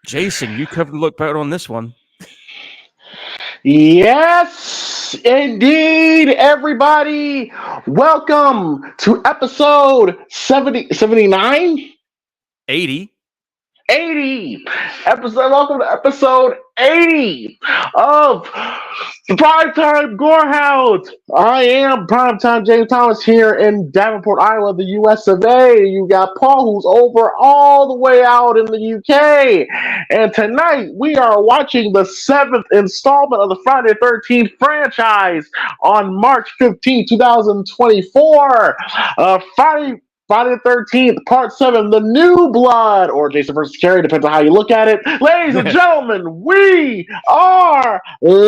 Jason, you covered the look better on this one. Yes, indeed, everybody. Welcome to episode 79. 80. 80 episode. Welcome to episode 80 of the Primetime Gorehounds. I am Primetime James Thomas here in Davenport, Iowa, the US of A. You got Paul, who's over all the way out in the UK. And tonight we are watching the seventh installment of the Friday the 13th franchise on March 15th, 2024. Friday the 13th, Part 7, The New Blood, or Jason versus Carrie, depends on how you look at it. Ladies and gentlemen, we are live!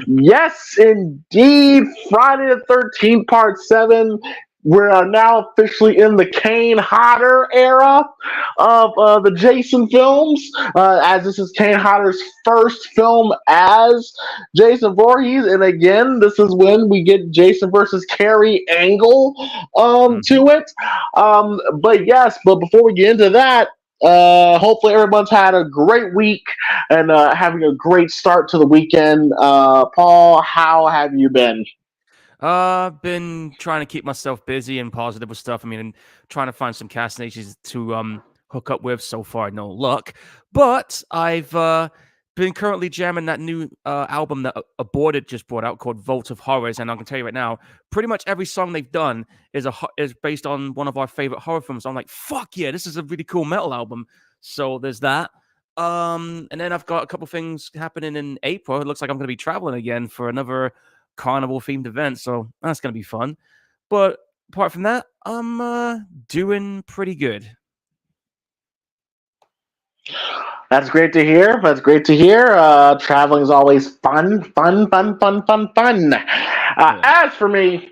Yes, indeed, Friday the 13th, Part 7. We are now officially in the Kane Hodder era of the Jason films, as this is Kane Hodder's first film as Jason Voorhees, and again, this is when we get Jason versus Carrie angle to it. But before we get into that, hopefully everyone's had a great week and having a great start to the weekend. Paul, how have you been? Been trying to keep myself busy and positive with stuff. I mean, and trying to find some casting agents to hook up with. So far, no luck. But I've been currently jamming that new album that Aborted just brought out called Vault of Horrors, and I can tell you right now, pretty much every song they've done is based on one of our favorite horror films. I'm like, fuck yeah, this is a really cool metal album. So there's that. And then I've got a couple things happening in April. It looks like I'm going to be traveling again for another carnival themed event, so that's gonna be fun. But apart from that, I'm doing pretty good. That's great to hear. That's great to hear. Traveling is always fun, fun, fun, fun, fun, fun. As for me,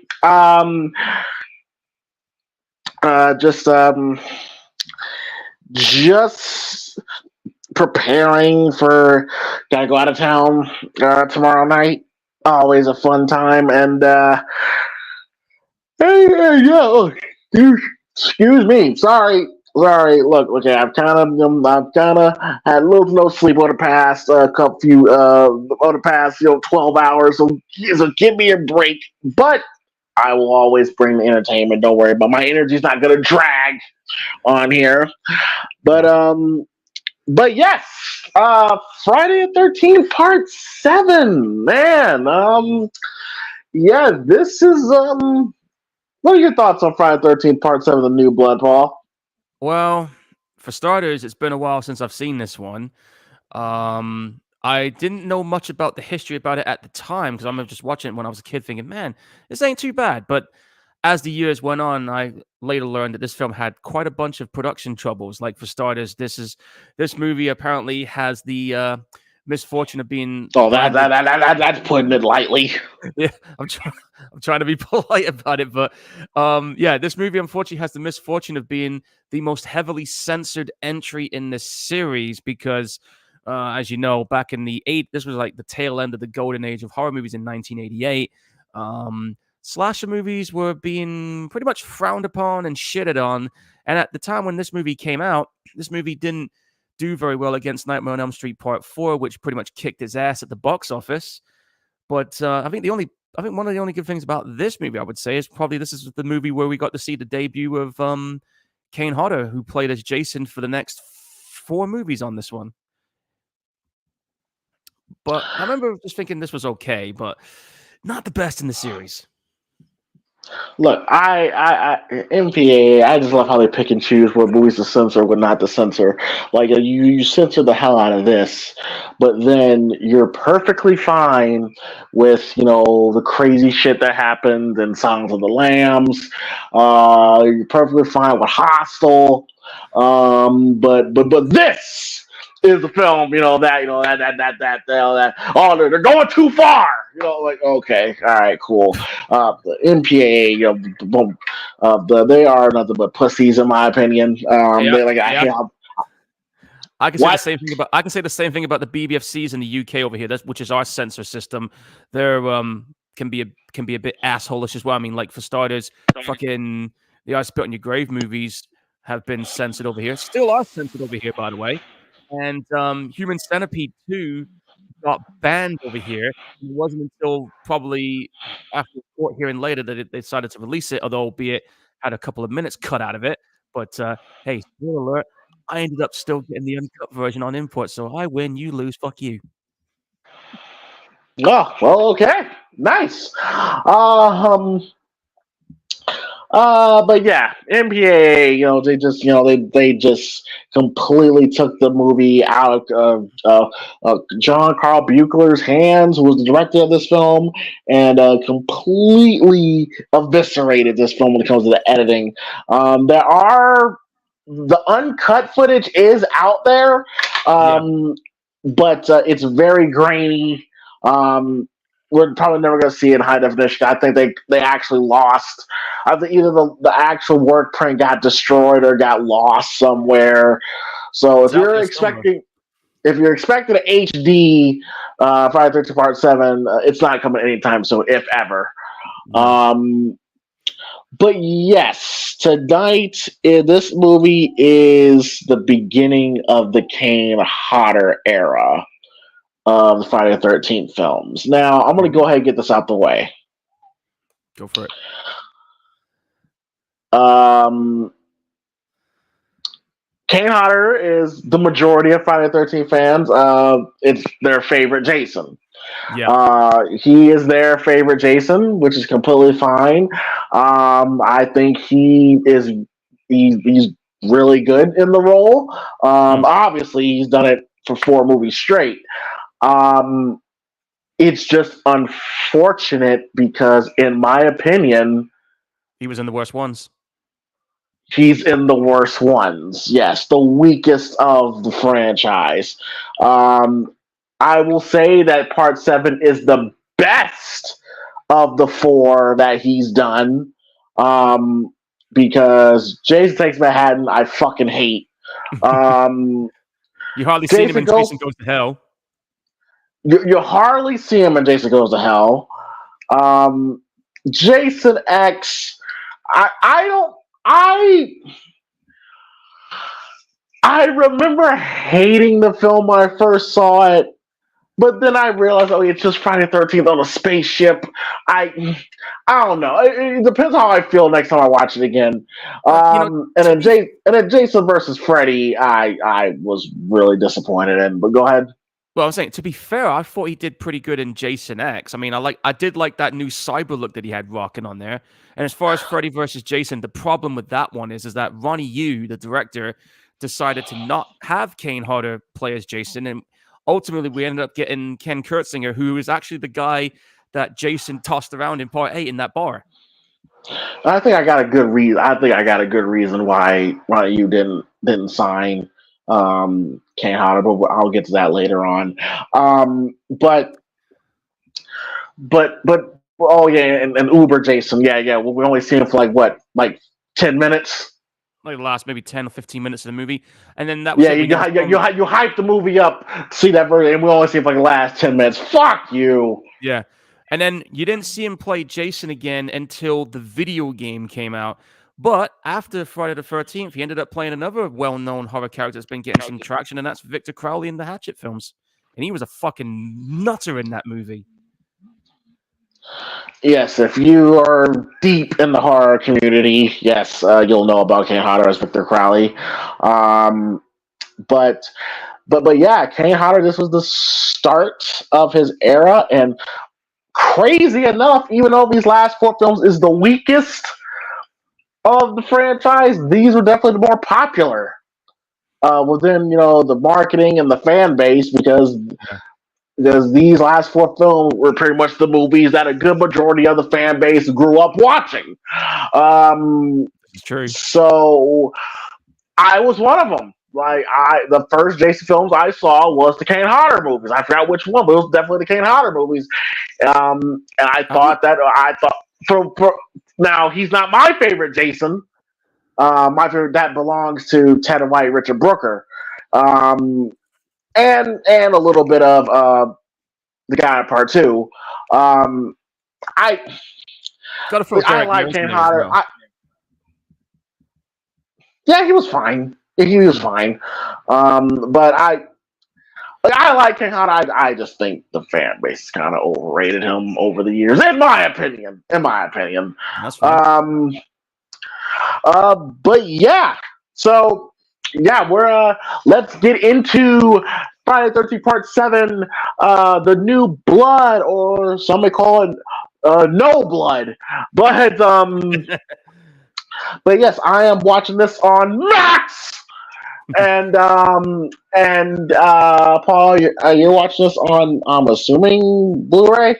just preparing for gotta go out of town tomorrow night. Always a fun time, and hey, yeah. Look, excuse me. Sorry. Look, okay. I've kind of had little to no sleep over the past over the past 12 hours. So give me a break. But I will always bring the entertainment. Don't worry about my energy's not gonna drag on here. But yes, Friday the 13th, Part 7. Man, yeah, this is What are your thoughts on Friday the 13th, Part 7, The New Blood, Paul? Well, for starters, it's been a while since I've seen this one. I didn't know much about the history about it at the time because I'm just watching it when I was a kid, thinking, "Man, this ain't too bad." But as the years went on, I later learned that this film had quite a bunch of production troubles. Like for starters, this movie apparently has the misfortune of being Oh, that's putting it lightly. Yeah, I'm trying to be polite about it, but yeah, this movie unfortunately has the misfortune of being the most heavily censored entry in the series because, as you know, back in this was like the tail end of the golden age of horror movies in 1988. Slasher movies were being pretty much frowned upon and shitted on, and at the time when this movie came out, this movie didn't do very well against Nightmare on Elm Street Part 4, which pretty much kicked its ass at the box office. But I think one of the only good things about this movie, I would say, is probably this is the movie where we got to see the debut of Kane Hodder, who played as Jason for the next 4 movies on this one. But I remember just thinking this was okay, but not the best in the series. Look, MPA, I just love how they pick and choose what movies to censor, what not to censor. Like, you censor the hell out of this, but then you're perfectly fine with, the crazy shit that happened in Songs of the Lambs. You're perfectly fine with Hostel. But this is the film, oh, they're going too far, like, okay, all right, cool. The MPAA, they are nothing but pussies, in my opinion. They like, I can say the same thing about. I can say the same thing about the BBFCs in the UK over here. Which is our censor system. They're can be a bit assholish as well. I mean, like for starters, fucking the I Spit on Your Grave movies have been censored over here. Still are censored over here, by the way. And Human Centipede 2 got banned over here. It wasn't until probably after court hearing later that they decided to release it, although albeit had a couple of minutes cut out of it. But hey, spoiler alert, I ended up still getting the uncut version on import. So I win, you lose, fuck you. Oh, well, okay. Nice. But yeah, MPAA, they just completely took the movie out of John Carl Buechler's hands, who was the director of this film, and completely eviscerated this film when it comes to the editing. The uncut footage is out there, but it's very grainy. We're probably never going to see it in high definition. I think they actually lost. I think either the actual work print got destroyed or got lost somewhere. So if you're expecting an HD Friday 13 Part 7, it's not coming anytime soon, if ever. But yes, tonight this movie is the beginning of the Kane Hodder era of the Friday the 13th films. Now, I'm going to go ahead and get this out the way. Go for it. Kane Hodder is the majority of Friday the 13th fans. It's their favorite Jason. Yeah. He is their favorite Jason, which is completely fine. I think he's really good in the role. Obviously, he's done it for 4 movies straight. It's just unfortunate because, in my opinion, he was in the worst ones. He's in the worst ones. Yes, the weakest of the franchise. I will say that Part 7 is the best of the 4 that he's done. Because Jason Takes Manhattan, I fucking hate. You hardly see him in Jason Goes to Hell. You hardly see him in Jason Goes to Hell. Jason X, I remember hating the film when I first saw it, but then I realized, it's just Friday the 13th on a spaceship. I don't know. It depends how I feel next time I watch it again. And then Jason versus Freddy, I was really disappointed in. But go ahead. Well, I'm saying, to be fair, I thought he did pretty good in Jason X. I mean, I did like that new cyber look that he had rocking on there. And as far as Freddy versus Jason, the problem with that one is that Ronnie Yu, the director, decided to not have Kane Hodder play as Jason, and ultimately we ended up getting Ken Kurtzinger, who is actually the guy that Jason tossed around in Part 8 in that bar. I think I got a good reason. why you didn't sign Kane Hodder, but I'll get to that later on. But oh yeah, and Uber Jason, yeah. Well, we only see him for like 10 minutes. Like the last maybe 10 or 15 minutes of the movie, and then that was you hype the movie up to see that version, and we only see him for like the last 10 minutes. Fuck you. Yeah. And then you didn't see him play Jason again until the video game came out. But after Friday the 13th, he ended up playing another well-known horror character that's been getting some traction, and that's Victor Crowley in the Hatchet films. And he was a fucking nutter in that movie. Yes, if you are deep in the horror community, yes, you'll know about Kane Hodder as Victor Crowley. But yeah, Kane Hodder, this was the start of his era, and crazy enough, even though these last 4 films is the weakest of the franchise, these were definitely the more popular within the marketing and the fan base, because these last 4 films were pretty much the movies that a good majority of the fan base grew up watching. It's true. So I was one of them. Like the first Jason films I saw was the Kane Hodder movies. I forgot which one, but it was definitely the Kane Hodder movies. And I thought now he's not my favorite Jason. My favorite that belongs to Ted White, Richard Brooker, and a little bit of the guy in Part 2. I like Kane Hodder. Yeah, he was fine. He was fine. But I like King Hot. I just think the fan base kind of overrated him over the years, in my opinion. In my opinion. That's fine. But yeah. So yeah, we're let's get into Friday the 13th Part 7, the new blood, or some may call it no blood. But yes, I am watching this on Max. And Paul, you're watching this on, I'm assuming, Blu-ray.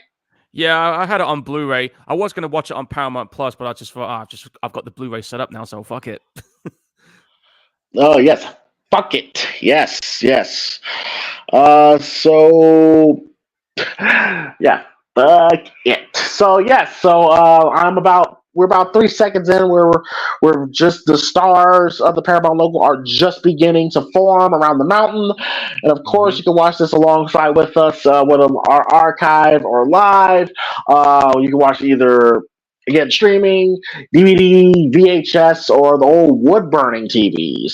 Yeah, I had it on Blu-ray. I was going to watch it on Paramount Plus, but I just thought, I've got the Blu-ray set up now, so fuck it. Oh yes, fuck it. Yes. So yeah, fuck it. So yes, we're about 3 seconds in. We're just, the stars of the Paramount logo are just beginning to form around the mountain, and of course you can watch this alongside with us, whether our archive or live. You can watch either, again, streaming, DVD, VHS, or the old wood burning TVs.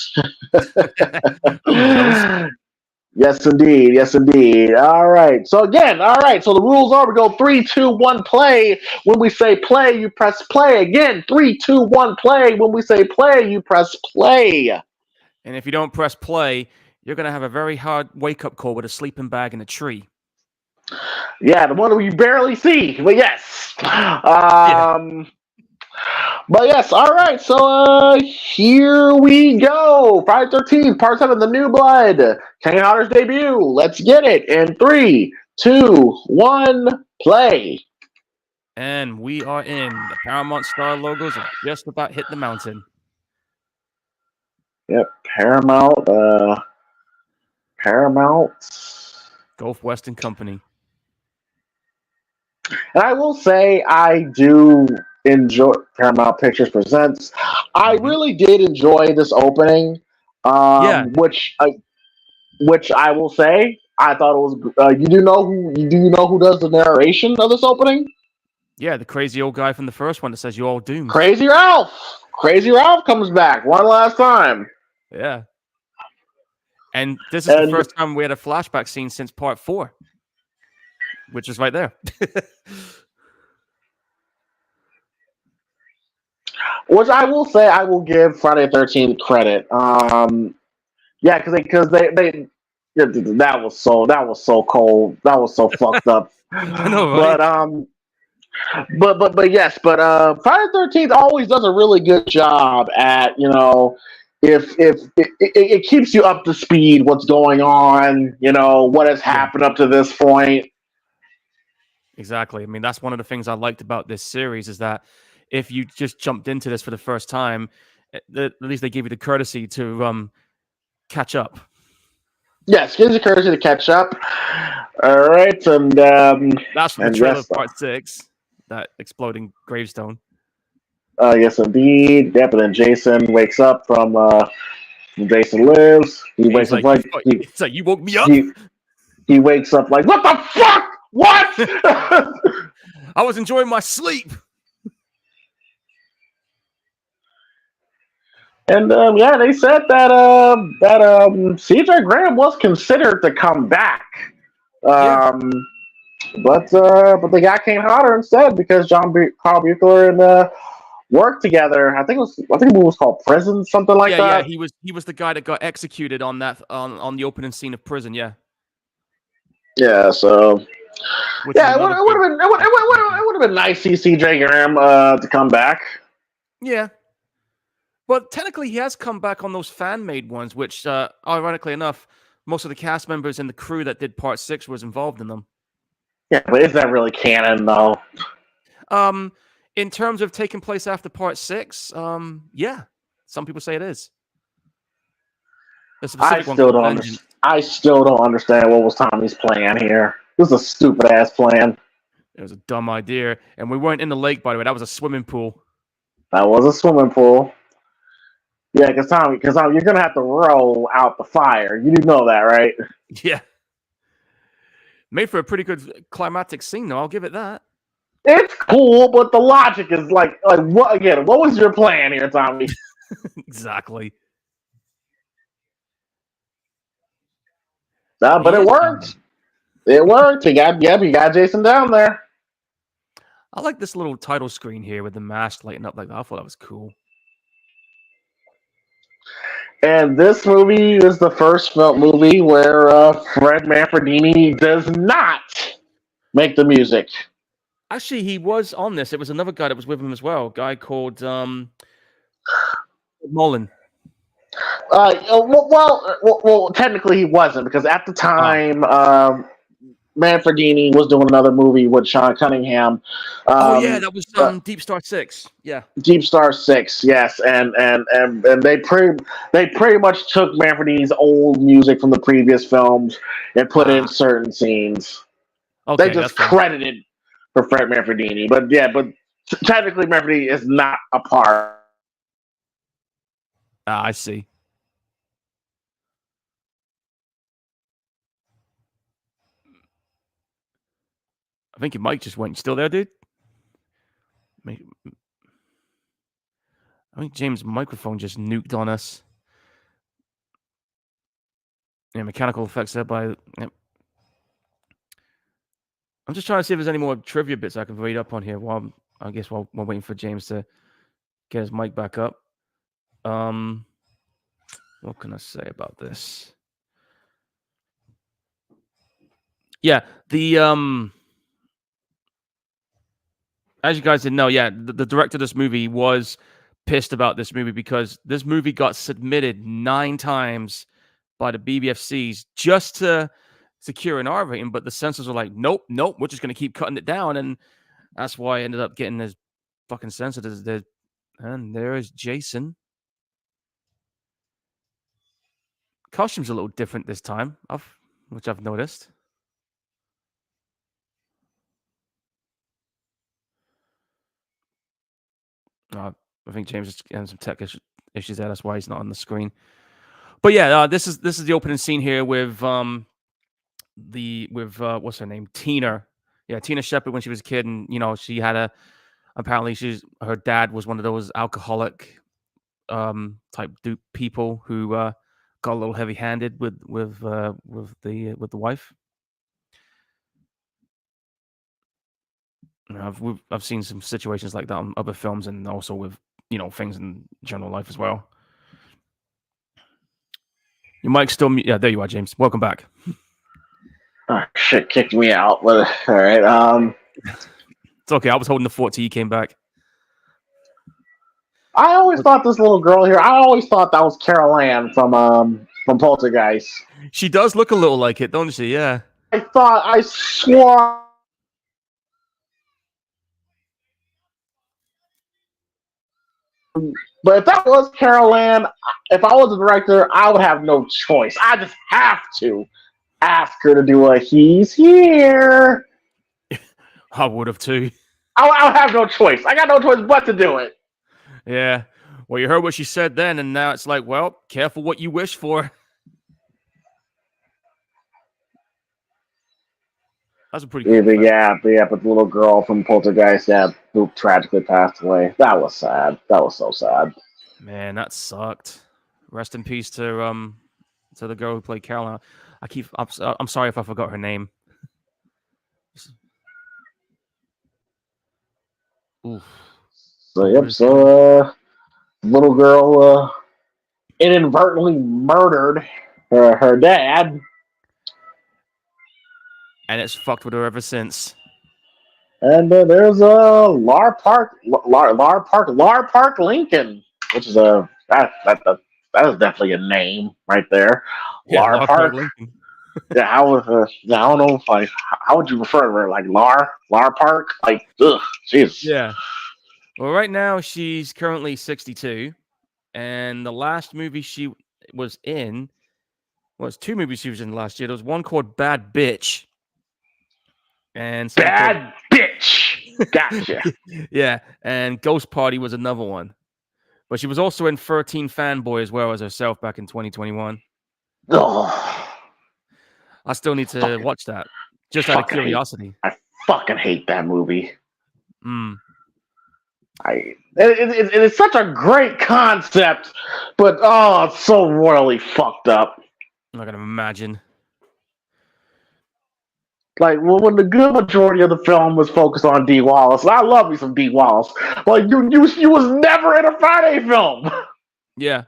Yes, indeed. Yes, indeed. All right. So again, all right. So the rules are: we go 3, 2, 1, play. When we say play, you press play. Again, 3, 2, 1, play. When we say play, you press play. And if you don't press play, you're going to have a very hard wake-up call with a sleeping bag in a tree. Yeah, the one we barely see. But yes. But yes, all right. So here we go. Friday 13th, Part 7, The New Blood. Kenny Hodder's debut. Let's get it. In 3, 2, 1, play. And we are in. The Paramount Star logos have just about hit the mountain. Yep, Paramount. Gulf Western Company. And I will say, I do enjoy Paramount Pictures Presents. I really did enjoy this opening. Which I will say, I thought it was. You do know who does the narration of this opening? Yeah, the crazy old guy from the first one that says you're all doomed. Crazy Ralph. Crazy Ralph comes back one last time. Yeah. And this is the first time we had a flashback scene since Part 4, which is right there. Which I will say, I will give Friday the 13th credit. Yeah, because they that was so cold. That was so fucked up. I know, right? But yes, Friday the 13th always does a really good job at, if it keeps you up to speed, what's going on, what has happened up to this point. Exactly. I mean, that's one of the things I liked about this series, is that if you just jumped into this for the first time, at least they give you the courtesy to catch up. Yes, gives you courtesy to catch up. All right, and that's from the trailer of Part 6, that exploding gravestone. Yes, indeed. Yep, and then Jason wakes up from Jason Lives. He wakes up like it's like, you woke me up. He wakes up like, what the fuck? What? I was enjoying my sleep. And yeah, they said that CJ Graham was considered to come back, but they got Kane Hodder instead, because Carl Buechler and worked together. I think the movie was called Prison, something like that. Yeah, he was the guy that got executed on that on the opening scene of Prison. Yeah. Yeah. So. It would have been nice to see CJ Graham to come back. Yeah. But technically, he has come back on those fan-made ones, which, ironically enough, most of the cast members and the crew that did Part 6 was involved in them. Yeah, but is that really canon, though? In terms of taking place after Part 6, yeah. Some people say it is. I still don't understand what was Tommy's plan here. This is a stupid-ass plan. It was a dumb idea. And we weren't in the lake, by the way. That was a swimming pool. That was a swimming pool. Yeah, because Tommy, you're gonna have to row out the fire. You do know that, right? Yeah. Made for a pretty good climactic scene, though. I'll give it that. It's cool, but the logic is like what? Again, what was your plan here, Tommy? Exactly. But it worked. It worked. He got Jason down there. I like this little title screen here with the mask lighting up like that. I thought that was cool. And this movie is the first movie where Fred Manfredini does not make the music. Actually, he was on this. It was another guy that was with him as well. A guy called Mullen. Well, technically he wasn't, because at the time, Manfredini was doing another movie with Sean Cunningham. That was Deep Star 6. Yeah, Deep Star 6. Yes, and they pretty much took Manfredini's old music from the previous films and put in certain scenes. Okay, they just credited for Fred Manfredini, but technically Manfredini is not a part. I see. I think your mic just went. You still there, dude? I think James' microphone just nuked on us. Yeah, mechanical effects there by... Yep. I'm just trying to see if there's any more trivia bits I can read up on here while we're waiting for James to get his mic back up. What can I say about this? Yeah, as you guys didn't know, the director of this movie was pissed about this movie because this movie got submitted 9 times by the BBFCs just to secure an R rating, but the censors were like, nope, we're just going to keep cutting it down, and that's why I ended up getting this fucking censored. And there is Jason. Costume's a little different this time, which I've noticed. I think James is having some tech issues there. That's why he's not on the screen. But yeah, this is the opening scene here with what's her name, Tina. Yeah, Tina Shepard when she was a kid, and she had apparently her dad was one of those alcoholic type dupe people who got a little heavy-handed with the wife. I've seen some situations like that on other films, and also with things in general life as well. Your mic's still mute. Yeah, there you are, James. Welcome back. Oh, shit kicked me out. But all right. It's okay. I was holding the fort till you came back. I always thought this little girl here. I always thought that was Carol Ann from Poltergeist. She does look a little like it, don't she? Yeah. I swore. But if that was Carol Ann, if I was a director, I would have no choice. I just have to ask her to do a "He's here." I would have too. I would have no choice. I got no choice but to do it. Yeah. Well, you heard what she said then, and now it's like, well, careful what you wish for. That's a pretty cool but the little girl from Poltergeist, who tragically passed away. That was sad. That was so sad. Man, that sucked. Rest in peace to the girl who played Caroline. I'm sorry if I forgot her name. Oof. So little girl inadvertently murdered her dad. And it's fucked with her ever since. And there's Lar Park Lincoln, which is that is definitely a name right there. Yeah, Lar Park. Lincoln. Yeah, I don't know if how would you refer to her? Like Lar Park? Like, ugh, jeez. Yeah. Well, right now she's currently 62, and the last movie she was in was 2 movies she was in last year. There was one called Bad Bitch. And Bad Bitch. Gotcha. Yeah, and Ghost Party was another one. But she was also in 13 Fanboy as well as herself back in 2021. Oh. I still need to watch that, just out of curiosity. I fucking hate that movie. It's such a great concept, but it's so royally fucked up. I'm not gonna imagine. Like when the good majority of the film was focused on D. Wallace. I love me some D. Wallace. Like you was never in a Friday film. Yeah.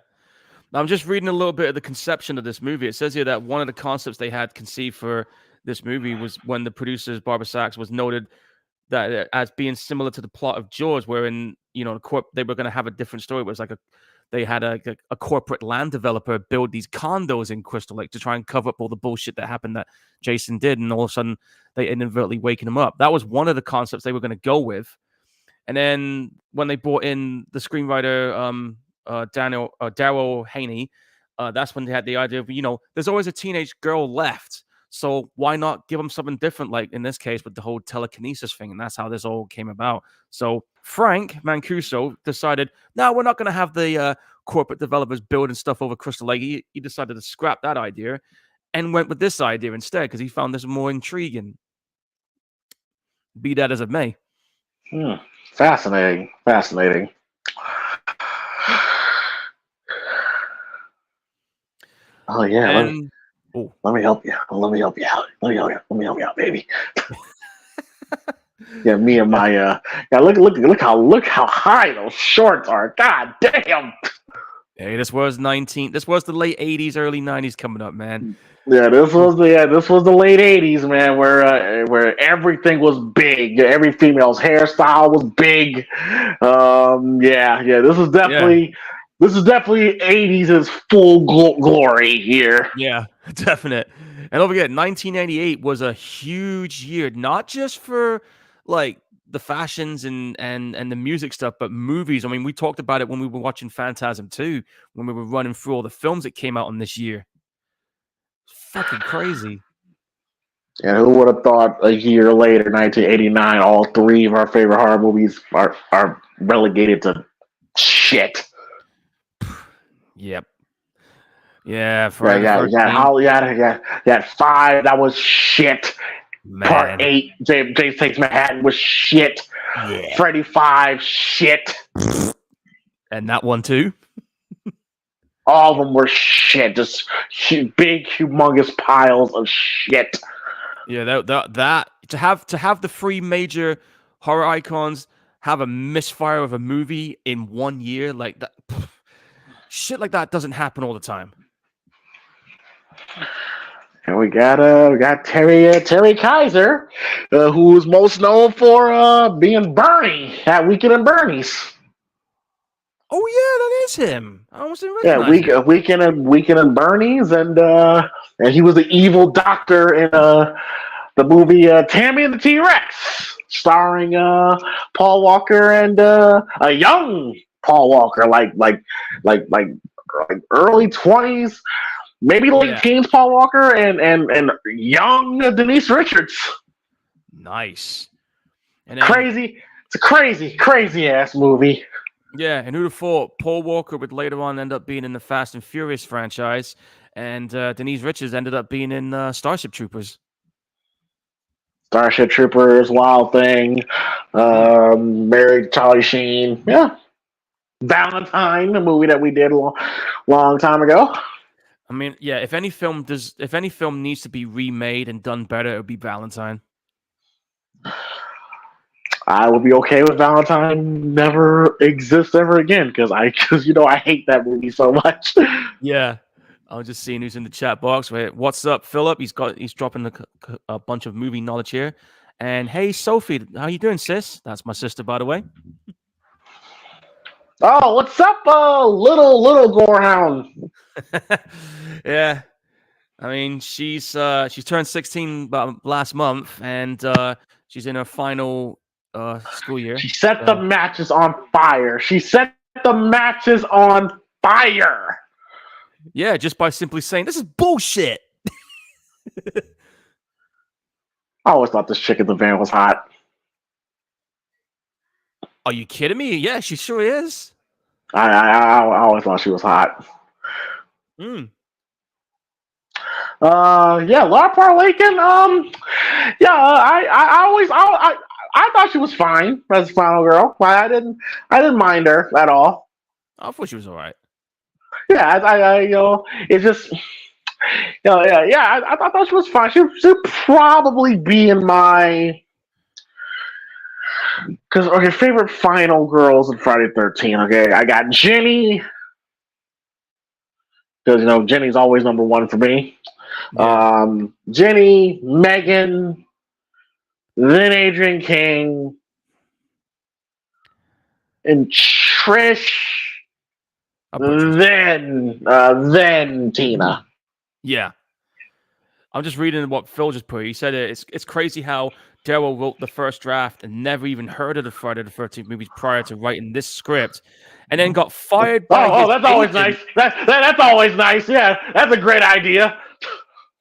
I'm just reading a little bit of the conception of this movie. It says here that one of the concepts they had conceived for this movie was when the producers, Barbara Sachs, was noted that as being similar to the plot of Jaws, wherein they were going to have a different story. It was like they had a corporate land developer build these condos in Crystal Lake to try and cover up all the bullshit that happened that Jason did, and all of a sudden they inadvertently waking him up. That was one of the concepts they were going to go with. And then when they brought in the screenwriter Daryl Haney, that's when they had the idea of, there's always a teenage girl left. So why not give them something different, like in this case with the whole telekinesis thing? And that's how this all came about. So Frank Mancuso decided, no, we're not going to have the corporate developers building stuff over Crystal Lake. He decided to scrap that idea and went with this idea instead because he found this more intriguing. Be that as it may. Fascinating. Oh yeah. Let me help you. Let me help you out, baby. Yeah, me and my look how high those shorts are. God damn. Hey, this was the late 80s, early 90s coming up, man. Yeah, this was the late 80s, man, where everything was big. Every female's hairstyle was big. This is definitely 80s' full glory here. Yeah, definite. And don't forget, 1988 was a huge year, not just for like the fashions and the music stuff, but movies. I mean, we talked about it when we were watching Phantasm 2, when we were running through all the films that came out in this year. Fucking crazy. And who would have thought a year later, 1989, all three of our favorite horror movies are relegated to shit. Yep. Yeah. Yeah. 5, that was shit. Man. Part 8, James Takes Manhattan was shit. Yeah. Freddy 5, shit. And that one too. All of them were shit. Just big, humongous piles of shit. Yeah, that to have the three major horror icons have a misfire of a movie in 1 year, like that. Shit like that doesn't happen all the time. And we got Terry Kaiser, who's most known for being Bernie at Weekend at Bernie's. Oh yeah, that is him. I almost didn't recognize him. Weekend at Bernie's, and he was the evil doctor in the movie Tammy and the T-Rex, starring Paul Walker and a young Paul Walker, like early 20s. Maybe late teens, Paul Walker, and young Denise Richards. Nice. And then, crazy. It's a crazy ass movie. Yeah, and who'd have thought Paul Walker would later on end up being in the Fast and Furious franchise, and Denise Richards ended up being in Starship Troopers. Starship Troopers, Wild Thing, married Charlie Sheen. Yeah. Valentine, the movie that we did a long time ago. I mean, yeah, if any film needs to be remade and done better, it would be Valentine. I would be okay with Valentine never exists ever again because I hate that movie so much. Yeah, I was just seeing who's in the chat box. What's up, Philip? He's dropping a bunch of movie knowledge here. And hey, Sophie, how you doing, sis? That's my sister, by the way. Oh, what's up, little Gorehound? Yeah, I mean she's turned 16 last month, and she's in her final school year. She set the matches on fire. Yeah, just by simply saying this is bullshit. I always thought this chick in the van was hot. Are you kidding me? Yeah, she sure is. I always thought she was hot. Laura Parlaken. I thought she was fine as a final girl. I didn't mind her at all. I thought she was all right. Yeah, it's just yeah. I thought she was fine. She'd probably be in my favorite final girls in Friday 13. Okay, I got Jenny because Jenny's always number one for me. Yeah. Jenny, Megan, then Adrian King, and Trish, I'll put Trish. then Tina. Yeah. I'm just reading what Phil just put. He said it's crazy how Daryl wrote the first draft and never even heard of the Friday the 13th movies prior to writing this script, and then got fired by his That's always agent. nice. That's always nice. Yeah, that's a great idea.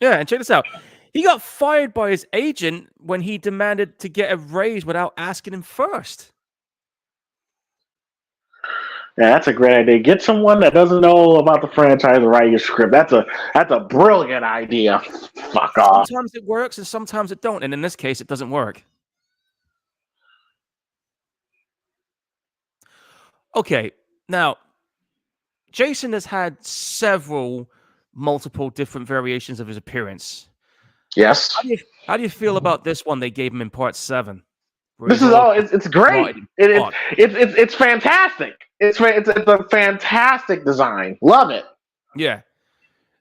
Yeah, and check this out. He got fired by his agent when he demanded to get a raise without asking him first. Yeah, that's a great idea. Get someone that doesn't know about the franchise to write your script. That's a brilliant idea. Fuck off. Sometimes it works and sometimes it don't, and in this case, it doesn't work. Okay, now Jason has had multiple different variations of his appearance. Yes. How do you feel about this one they gave him in part 7? This is it's great. It's fantastic. It's a fantastic design. Love it. Yeah.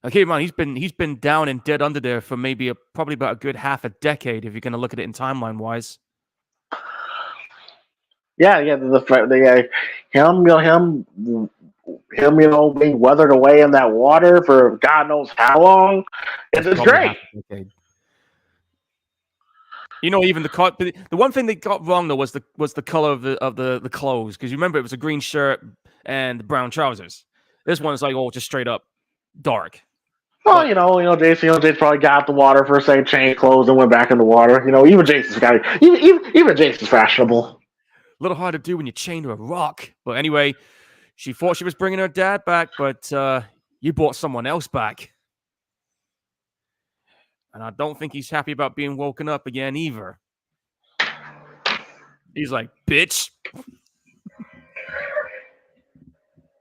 Okay, man, he's been down and dead under there for maybe probably about a good half a decade if you're going to look at it in timeline wise. Yeah. Him, being weathered away in that water for God knows how long. It's great. Even the one thing they got wrong though was the color of the clothes, because you remember it was a green shirt and brown trousers. This one is like just straight up dark. Well, Jason probably got out the water for a second, changed clothes, and went back in the water. Even Jason's even Jason's fashionable. A little hard to do when you're chained to a rock. But anyway, she thought she was bringing her dad back, but you brought someone else back. And I don't think he's happy about being woken up again either. He's like, bitch.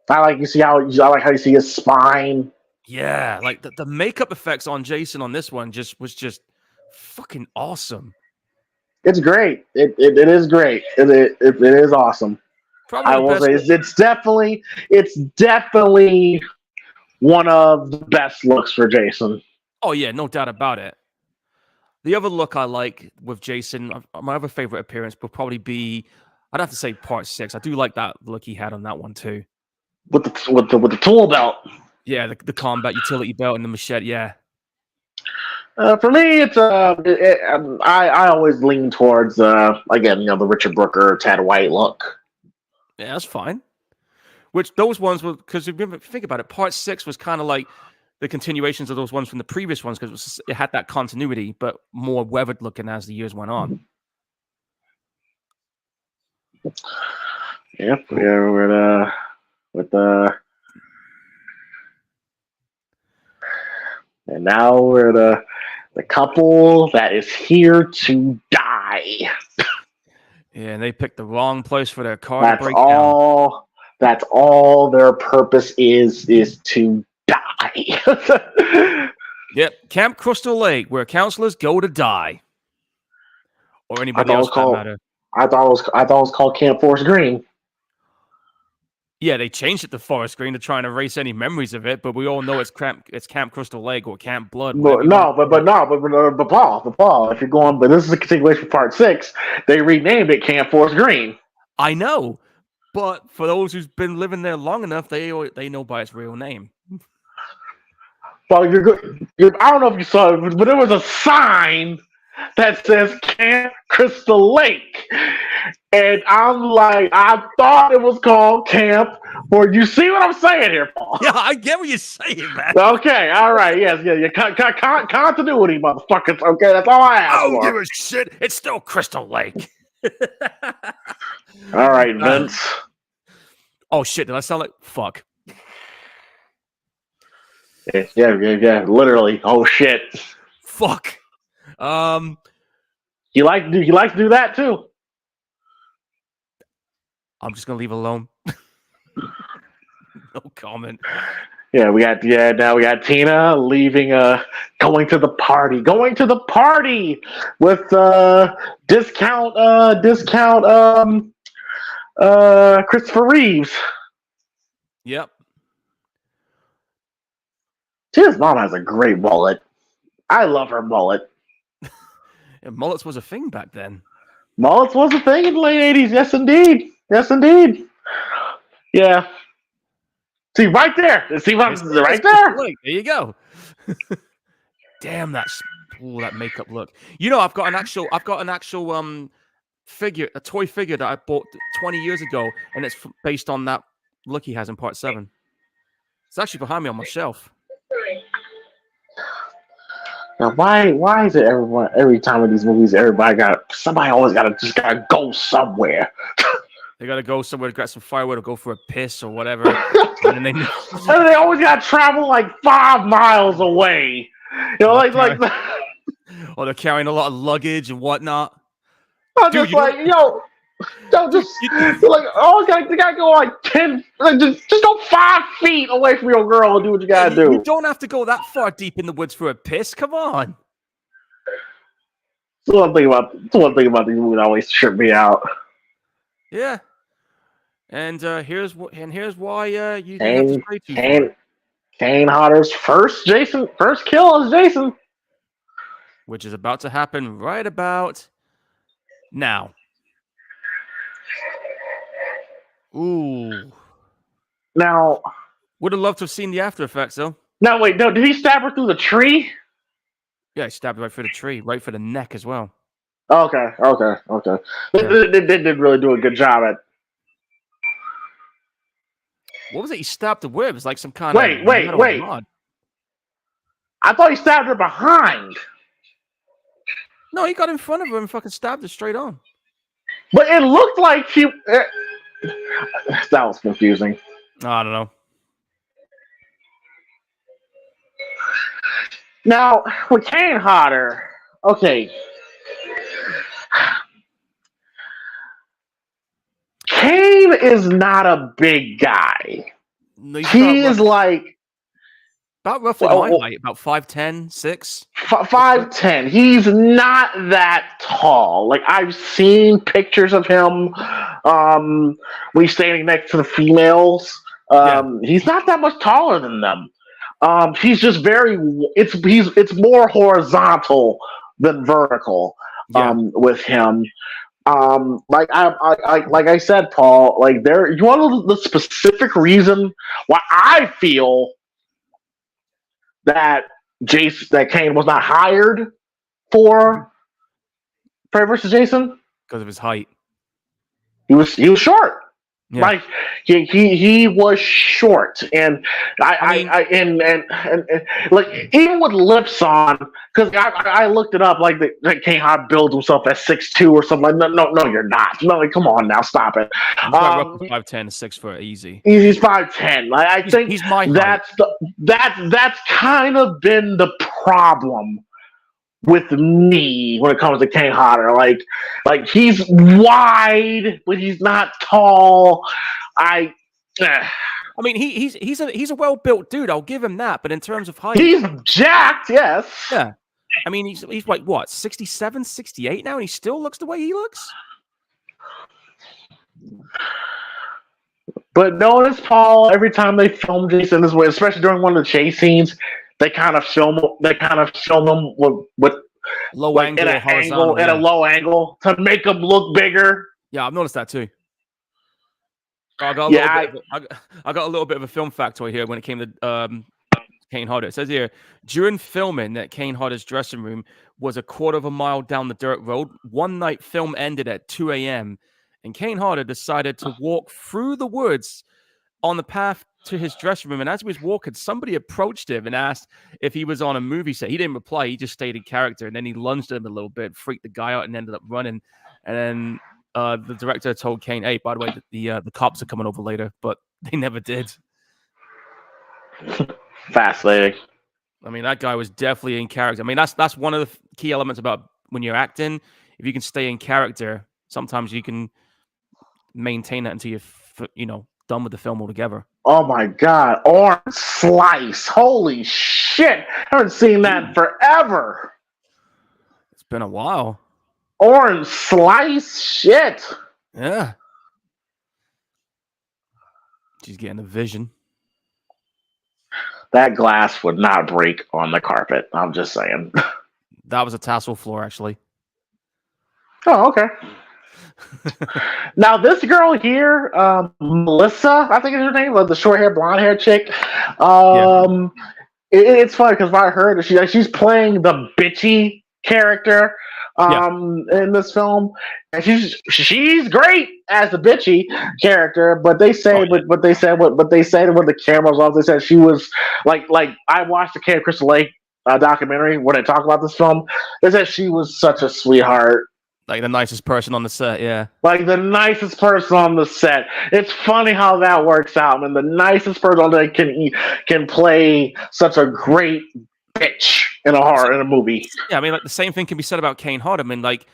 I like how you see his spine. Yeah, like the makeup effects on Jason on this one was just fucking awesome. It's great. It is great. It is awesome. Probably I will say it's definitely one of the best looks for Jason. Oh yeah, no doubt about it. The other look I like with Jason, my other favorite appearance would probably be, I'd have to say part 6. I do like that look he had on that one too. With the tool belt. Yeah, the combat utility belt and the machete. Yeah. For me, it's I always lean towards again, the Richard Brooker, Ted White look. Yeah, that's fine. Which those ones were, because if you think about it, part 6 was kind of like the continuations of those ones from the previous ones, because it had that continuity, but more weathered looking as the years went on. Yep, we're with and now we're the couple that is here to die. Yeah, and they picked the wrong place for their car That's to break all. Down. That's all their purpose is to die. Yep, Camp Crystal Lake, where counselors go to die, or anybody else for that matter. I thought it was called Camp Forest Green. Yeah, they changed it to Forest Green to try and erase any memories of it, but we all know it's Camp Crystal Lake or Camp Blood. But Paul, if you're going, but this is a continuation of part 6. They renamed it Camp Forest Green. I know, but for those who's been living there long enough, they know by its real name. Well, I don't know if you saw it, but there was a sign that says Camp Crystal Lake. And I'm like, I thought it was called Camp. Or you see what I'm saying here, Paul? Yeah, I get what you're saying, man. Okay, all right, yes, yeah. Continuity, motherfuckers. Okay, that's all I ask for. I don't give a shit. It's still Crystal Lake. All right, Vince. Oh shit! Did I sound like fuck? Yeah. Literally. Oh shit. Fuck. He likes to do that too. I'm just gonna leave it alone. No comment. Now we got Tina leaving, going to the party with discount Christopher Reeves. Yep. Tina's mom has a great mullet. I love her mullet. Yeah, mullets was a thing back then. Mullets was a thing in the late 80s. Yes, indeed. Yes, indeed. Yeah. See, right there. See what right there? There you go. Damn, that makeup look. You know, I've got an actual figure, a toy figure that I bought 20 years ago, and it's based on that look he has in Part 7. It's actually behind me on my shelf. Now, why is it every time in these movies, somebody always gotta go somewhere? They gotta go somewhere to grab some firewood or go for a piss or whatever. and they always gotta travel like 5 miles away. You know, or they're carrying a lot of luggage and whatnot. I'm just like, just like, you gotta go like 10, just go 5 feet away from your girl and do what you gotta do. You don't have to go that far deep in the woods for a piss. Come on. It's one thing about these movies that always trip me out. Yeah. And here's why you didn't have to stray too far. Kane Hodder's first kill as Jason, which is about to happen right about now. Ooh. Now, would have loved to have seen the after effects though. No, wait, no, did he stab her through the tree? Yeah, he stabbed her right through the tree, right for the neck as well. Okay. Yeah. They did really do a good job at. What was it? He stabbed the whip. It was like some kind of wait. Rod. I thought he stabbed her behind. No, he got in front of her and fucking stabbed her straight on. But it looked like he. That was confusing. I don't know. Now, with Kane Hodder, okay. Kane is not a big guy. No, he is like about roughly my height, about 5'10", 6. 5'10". He's not that tall. Like I've seen pictures of him when he's standing next to the females. He's not that much taller than them. He's just it's more horizontal than vertical with him. Like I said, Paul, like you want to know the specific reason why I feel that Kane was not hired for Prey vs. Jason? Because of his height. He was short. Yeah. Like he was short, and I like even with lips on, because I looked it up, like Kane Hodder builds himself at 6'2" or something. Like no, you're not. No, like, come on now, stop it. He's 5'10" 6 foot easy. He's 5'10". Like I think he's my that's that's kind of been the problem with me when it comes to Kane Hodder. Like he's wide, but he's not tall. I mean, he's a well-built dude. I'll give him that. But in terms of height, he's jacked. Yes. Yeah. I mean, he's like what, 67, 68 now, and he still looks the way he looks. But notice, Paul, every time they film Jason this way, especially during one of the chase scenes, they kind of film him with low angle, at a low angle to make him look bigger. Yeah, I've noticed that too. I got a little bit of a film factoid here when it came to Kane Hodder. It says here, during filming at Kane Hodder's dressing room was a quarter of a mile down the dirt road. One night, film ended at 2 a.m. and Kane Hodder decided to walk through the woods on the path to his dressing room. And as he was walking, somebody approached him and asked if he was on a movie set. He didn't reply. He just stayed in character. And then he lunged at him a little bit, freaked the guy out, and ended up running. And then the director told Kane, hey, by the way, the cops are coming over later. But they never did. Fascinating. I mean, that guy was definitely in character. I mean, that's one of the key elements about when you're acting. If you can stay in character, sometimes you can maintain that until you're done with the film altogether. Oh my god, orange slice! Holy shit! I haven't seen that in forever. It's been a while. Orange slice, shit. Yeah. She's getting a vision. That glass would not break on the carpet. I'm just saying. That was a tassel floor, actually. Oh, okay. Now this girl here, Melissa, I think is her name, the short hair, blonde hair chick. It's funny because I heard she's playing the bitchy character in this film, and she's great as the bitchy character. But they say, but they said when the camera was off, they said she was like I watched the Camp Crystal Lake documentary when they talk about this film. They said she was such a sweetheart. Like the nicest person on the set, yeah. Like the nicest person on the set. It's funny how that works out. And the nicest person on the can play such a great bitch in a movie. Yeah, I mean, like the same thing can be said about Kane Hodder. I mean, like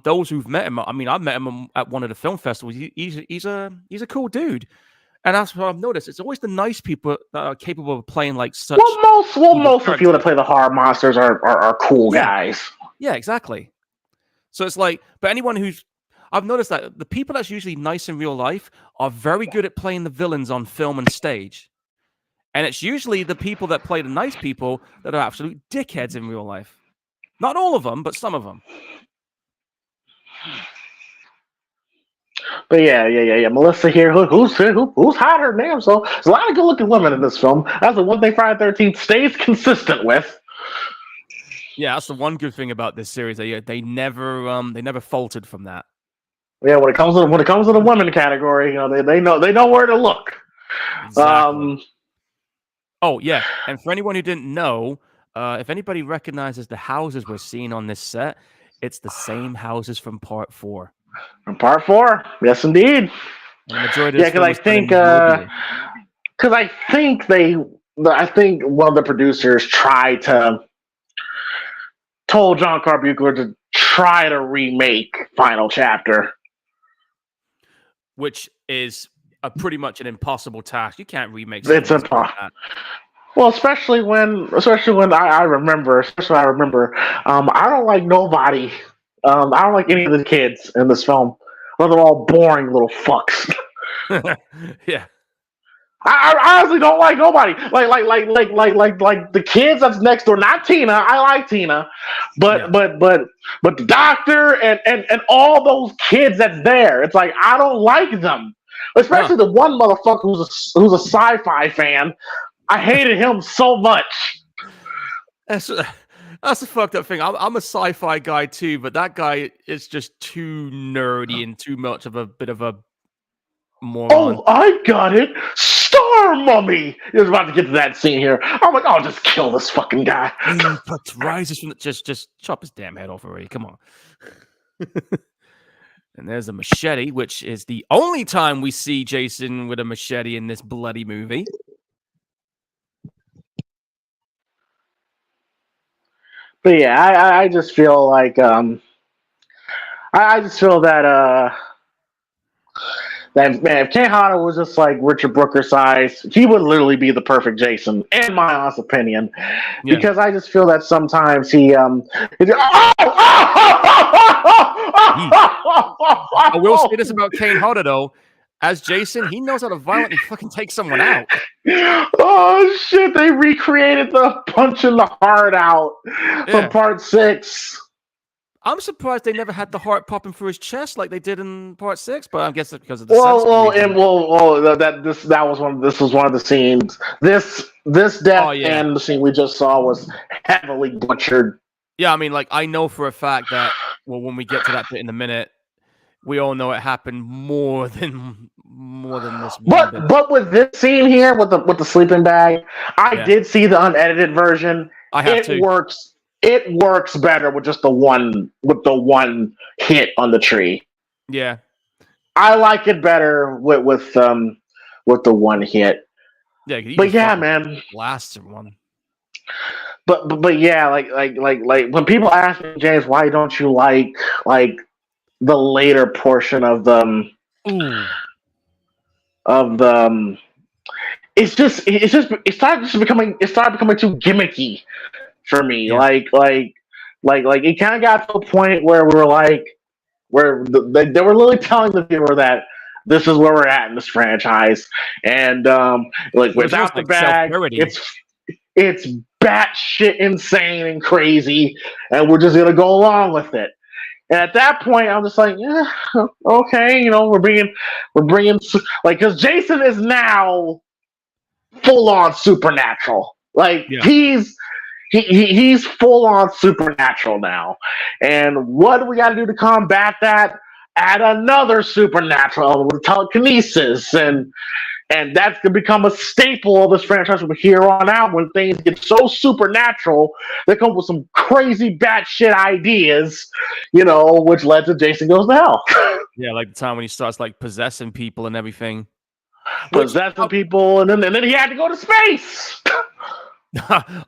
those who've met him. I mean, I've met him at one of the film festivals. He's a cool dude, and that's what I've noticed. It's always the nice people that are capable of playing like such. Most of the people that play the horror monsters are cool guys. Yeah, exactly. So it's like, but I've noticed that the people that's usually nice in real life are very good at playing the villains on film and stage. And it's usually the people that play the nice people that are absolute dickheads in real life. Not all of them, but some of them. But yeah. Melissa here, who's hotter than them? So there's a lot of good-looking women in this film. That's the one thing Friday the 13th stays consistent with. Yeah, that's the one good thing about this series. They never faltered from that. Yeah, when it comes to the women category, you know, they know where to look. Exactly. Oh yeah, and for anyone who didn't know, if anybody recognizes the houses we're seeing on this set, it's the same houses from Part 4. From Part 4, yes, indeed. And the majority because I think one of the producers told John Carbuckler to try to remake Final Chapter, which is pretty much an impossible task. You can't remake. It's impossible. Well, especially when I remember. I don't like nobody. I don't like any of the kids in this film. Well, they're all boring little fucks. Yeah. I honestly don't like nobody. Like the kids that's next door. Not Tina. I like Tina, but the doctor and all those kids that's there. It's like I don't like them. Especially the one motherfucker who's a sci-fi fan. I hated him so much. That's a fucked up thing. I'm a sci-fi guy too, but that guy is just too nerdy and too much of a bit of a moron. Oh, I got it. Star Mummy. He was about to get to that scene here. I'm like, oh, just kill this fucking guy. But rises from just chop his damn head off already. Come on. And there's a machete, which is the only time we see Jason with a machete in this bloody movie. But yeah, I just feel like I just feel that man, if Kane Hodder was just like Richard Brooker size, he would literally be the perfect Jason, in my honest opinion. Yeah. Because I just feel that sometimes he I will say this about Kane Hodder though. As Jason, he knows how to violently fucking take someone out. Oh shit! They recreated the punching the heart out from Part 6. I'm surprised they never had the heart popping through his chest like they did in Part 6, but I guess it's because of the this was one of the scenes. This death and the scene we just saw was heavily butchered. Yeah, I mean, like I know for a fact that when we get to that bit in a minute, we all know it happened more than this. But with this scene here with the sleeping bag, I did see the unedited version. It works better with just the one hit on the tree. Yeah, I like it better with the one hit. Yeah, but yeah, man, blaster one. But yeah, like when people ask me, James, why don't you like the later portion of the it started becoming too gimmicky for me. Yeah. Like it kind of got to a point where we were like, they were literally telling the viewer that this is where we're at in this franchise, and like It was almost without the like bag, self-parody. it's batshit insane and crazy, and we're just gonna go along with it. And at that point, I'm just like, yeah, okay, we're bringing like because Jason is now full on supernatural. Like Yeah. he's full on supernatural now. And what do we got to do to combat that? Add another supernatural with telekinesis, and that's gonna become a staple of this franchise from here on out. When things get so supernatural, they come up with some crazy batshit ideas, which led to Jason Goes to Hell. Yeah, like the time when he starts like possessing people and everything. Which Possessing people, and then he had to go to space.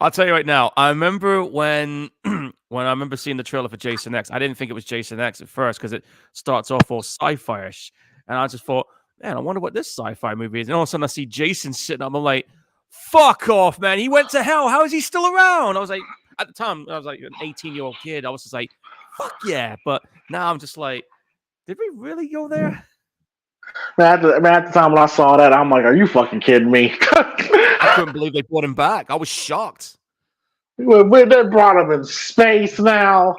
I'll tell you right now. I remember when when I remember seeing the trailer for Jason X. I didn't think it was Jason X at first because it starts off all sci-fi-ish, and I just thought, man, I wonder what this sci-fi movie is. And all of a sudden, I see Jason sitting up. I'm like, fuck off, man. He went to hell. How is he still around? I was like, at the time, I was like an 18-year-old kid. I was just like, fuck yeah. But now I'm just like, did we really go there? Man, at the time when I saw that, I'm like, are you fucking kidding me? I couldn't believe they brought him back. I was shocked. They brought him in space now.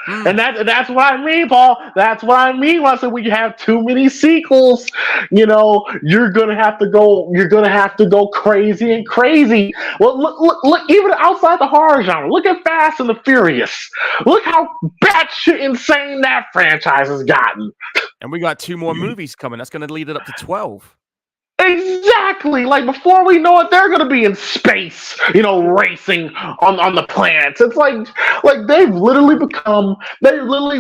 And that's what I mean, Paul. That's what I mean when I said we have too many sequels. You're gonna have to go. You're gonna have to go crazy and crazy. Well, look. Even outside the horror genre, look at Fast and the Furious. Look how batshit insane that franchise has gotten. And we got 2 more movies coming. That's going to lead it up to 12. Exactly. Like before we know it, they're gonna be in space, racing on the planets. It's like they literally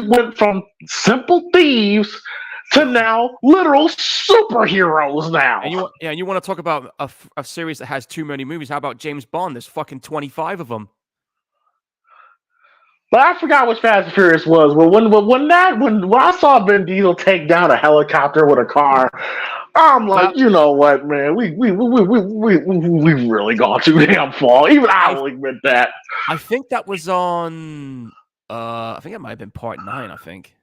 went from simple thieves to now literal superheroes now. And you want to talk about a series that has too many movies? How about James Bond? There's fucking 25 of them. But I forgot which Fast and Furious was. But when I saw Vin Diesel take down a helicopter with a car, I'm like, you know what, man? We really gone too damn far. Even I will admit that. I think that was on. I think it might have been part 9. I think.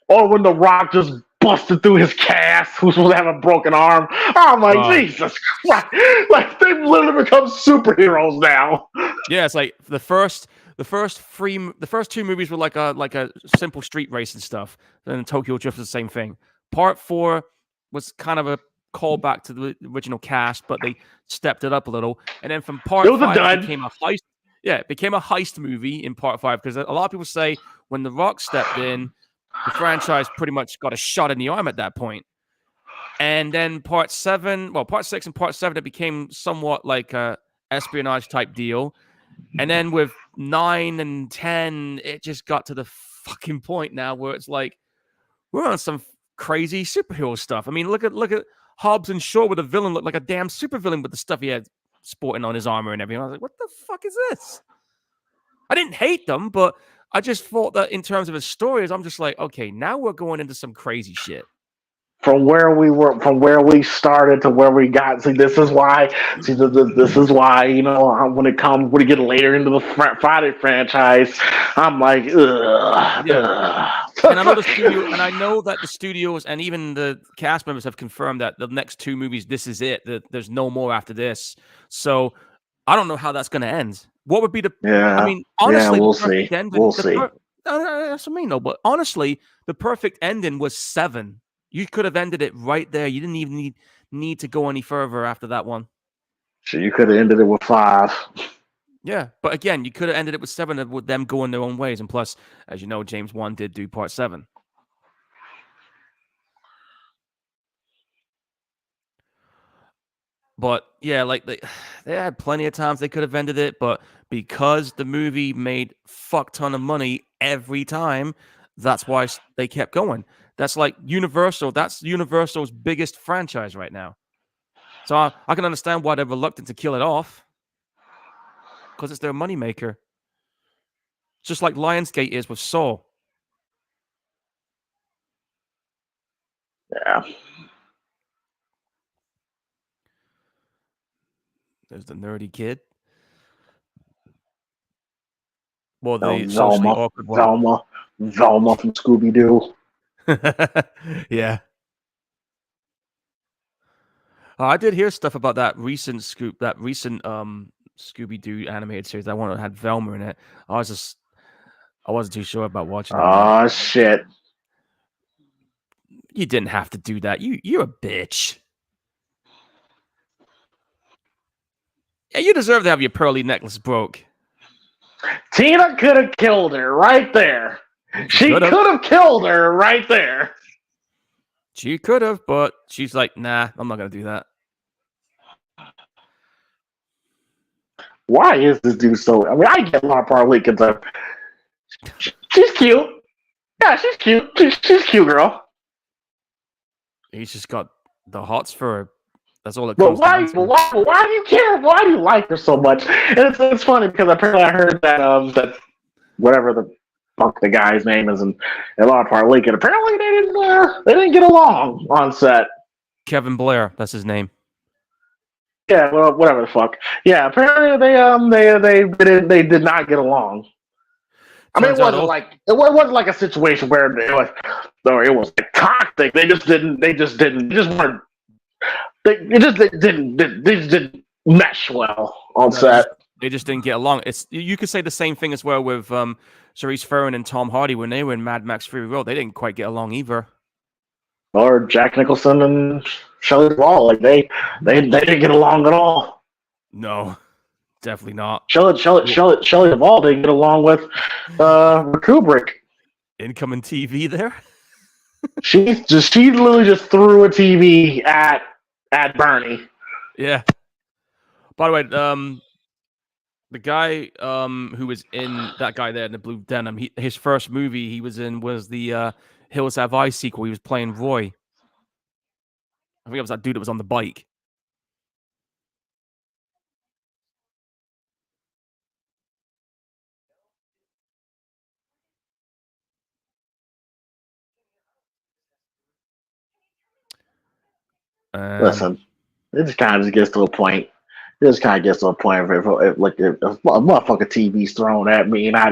Or when The Rock just busted through his cast, who's supposed to have a broken arm. I'm like, Jesus Christ! Like they've literally become superheroes now. Yeah, it's like the first 2 movies were like a simple street race and stuff. Then Tokyo Drift was the same thing. Part 4 was kind of a callback to the original cast, but they stepped it up a little. And then from part 5, it became a heist. Yeah, it became a heist movie in part 5 because a lot of people say when The Rock stepped in, the franchise pretty much got a shot in the arm at that point. And then part 6 and part 7, it became somewhat like a espionage type deal. And then with 9 and 10, it just got to the fucking point now where it's like we're on some crazy superhero stuff. I mean, look at Hobbs and Shaw with a villain looked like a damn supervillain with the stuff he had sporting on his armor and everything. I was like, what the fuck is this? I didn't hate them, but I just thought that in terms of his stories, I'm just like, okay, now we're going into some crazy shit. From where we started to where we got. This is why, when we get later into the Friday franchise, I'm like, ugh. Yeah. And I know the studio, and I know that the studios and even the cast members have confirmed that the next 2 movies, this is it. That there's no more after this. So I don't know how that's going to end. What would be the? Yeah. I mean, honestly, we'll see. We'll see. That's what I mean, though. But honestly, the perfect ending was 7. You could have ended it right there. You didn't even need to go any further after that one. So you could have ended it with 5. Yeah, but again, you could have ended it with 7 with them going their own ways. And plus, as you know, James Wan did do part 7. But yeah, like they had plenty of times they could have ended it, but because the movie made fuck ton of money every time, that's why they kept going. That's like Universal. That's Universal's biggest franchise right now. So I can understand why they're reluctant to kill it off. Because it's their moneymaker. Just like Lionsgate is with Saw. Yeah. There's the nerdy kid. Well, Oh, the socially awkward one. Velma from Scooby Doo. Yeah. I did hear stuff about that recent Scooby Doo animated series. That one that had Velma in it. I wasn't too sure about watching that one. Oh shit! You didn't have to do that. You're a bitch. Yeah, you deserve to have your pearly necklace broke. Tina could have killed her right there. She could have killed her right there. She could have, but she's like, nah, I'm not gonna do that. Why is this dude so? I mean, I get Laura Parlikins up. She's cute. Yeah, she's cute. She's cute, girl. He's just got the hots for her. That's all it But comes down to. why do you care? Why do you like her so much? And it's funny because apparently I heard that that whatever the fuck the guy's name is and Laura Parlikins, apparently they didn't get along on set. Kevin Blair, that's his name. Yeah, well, whatever the fuck. Yeah, apparently they did not get along. I mean, it wasn't like a situation where it was toxic. They just didn't mesh well on set. They just didn't get along. You could say the same thing as well with Charlize Theron and Tom Hardy when they were in Mad Max Fury Road. They didn't quite get along either. Or Jack Nicholson and Shelley Duvall, like they didn't get along at all. No, definitely not. Shelley Duvall didn't get along with Kubrick. Incoming TV there. She literally just threw a TV at Bernie. Yeah. By the way, the guy who was in that guy there in the blue denim, his first movie he was in was the Hills Have Eyes sequel. He was playing Roy. I think it was that dude that was on the bike. Listen, it just kind of just gets to a point. It just kind of gets to a point if a motherfucking TV's thrown at me and I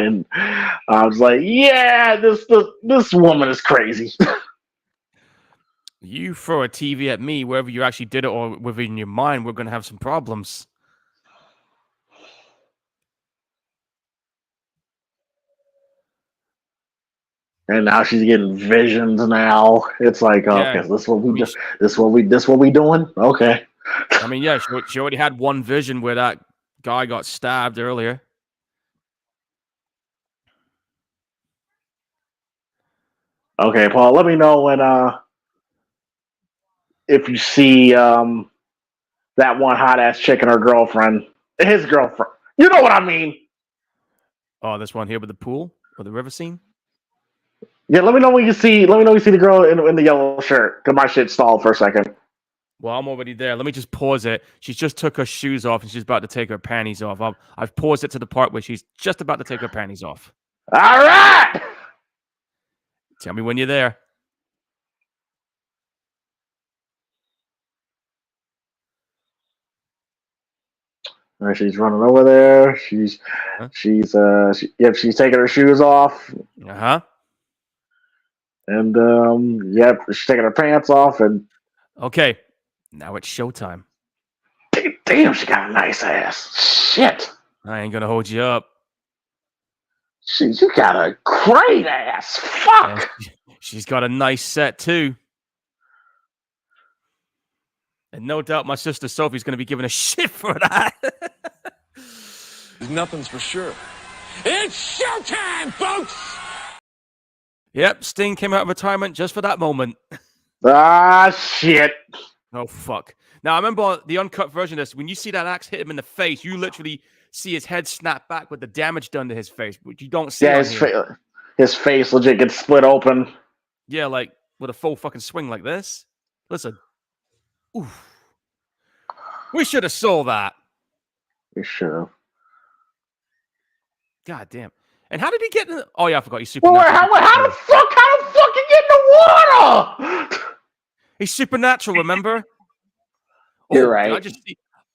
was like, yeah, this woman is crazy. You throw a TV at me, whether you actually did it or within your mind, we're going to have some problems. And now she's getting visions. Now it's like, okay, this is what we do. This what we doing? Okay. I mean, yeah, she already had one vision where that guy got stabbed earlier. Okay, Paul. Let me know when if you see that one hot ass chick and her girlfriend, his girlfriend. You know what I mean? Oh, this one here with the pool or the river scene. Yeah, let me know when you see. Let me know when you see the girl in the yellow shirt. Cause my shit stalled for a second. Well, I'm already there. Let me just pause it. She's just took her shoes off and she's about to take her panties off. I've paused it to the part where she's just about to take her panties off. All right. Tell me when you're there. All right, she's running over there. She's taking her shoes off. And she's taking her pants off and. Okay. Now it's showtime. Damn, she got a nice ass. Shit. I ain't gonna hold you up. You got a great ass. Fuck. She's got a nice set too. And no doubt my sister Sophie's gonna be giving a shit for that. Nothing's for sure. It's showtime, folks! Yep, Sting came out of retirement just for that moment. Ah, shit. Oh, fuck. Now, I remember the uncut version of this. When you see that axe hit him in the face, you literally see his head snap back with the damage done to his face, which you don't see. Yeah, his face legit gets split open. Yeah, like with a full fucking swing like this. Listen. Oof. We should have saw that. We should have. God damn. And how did he get in the... Oh, yeah, I forgot. He's supernatural. Well, how the fuck he get in the water? He's supernatural, remember? You're right.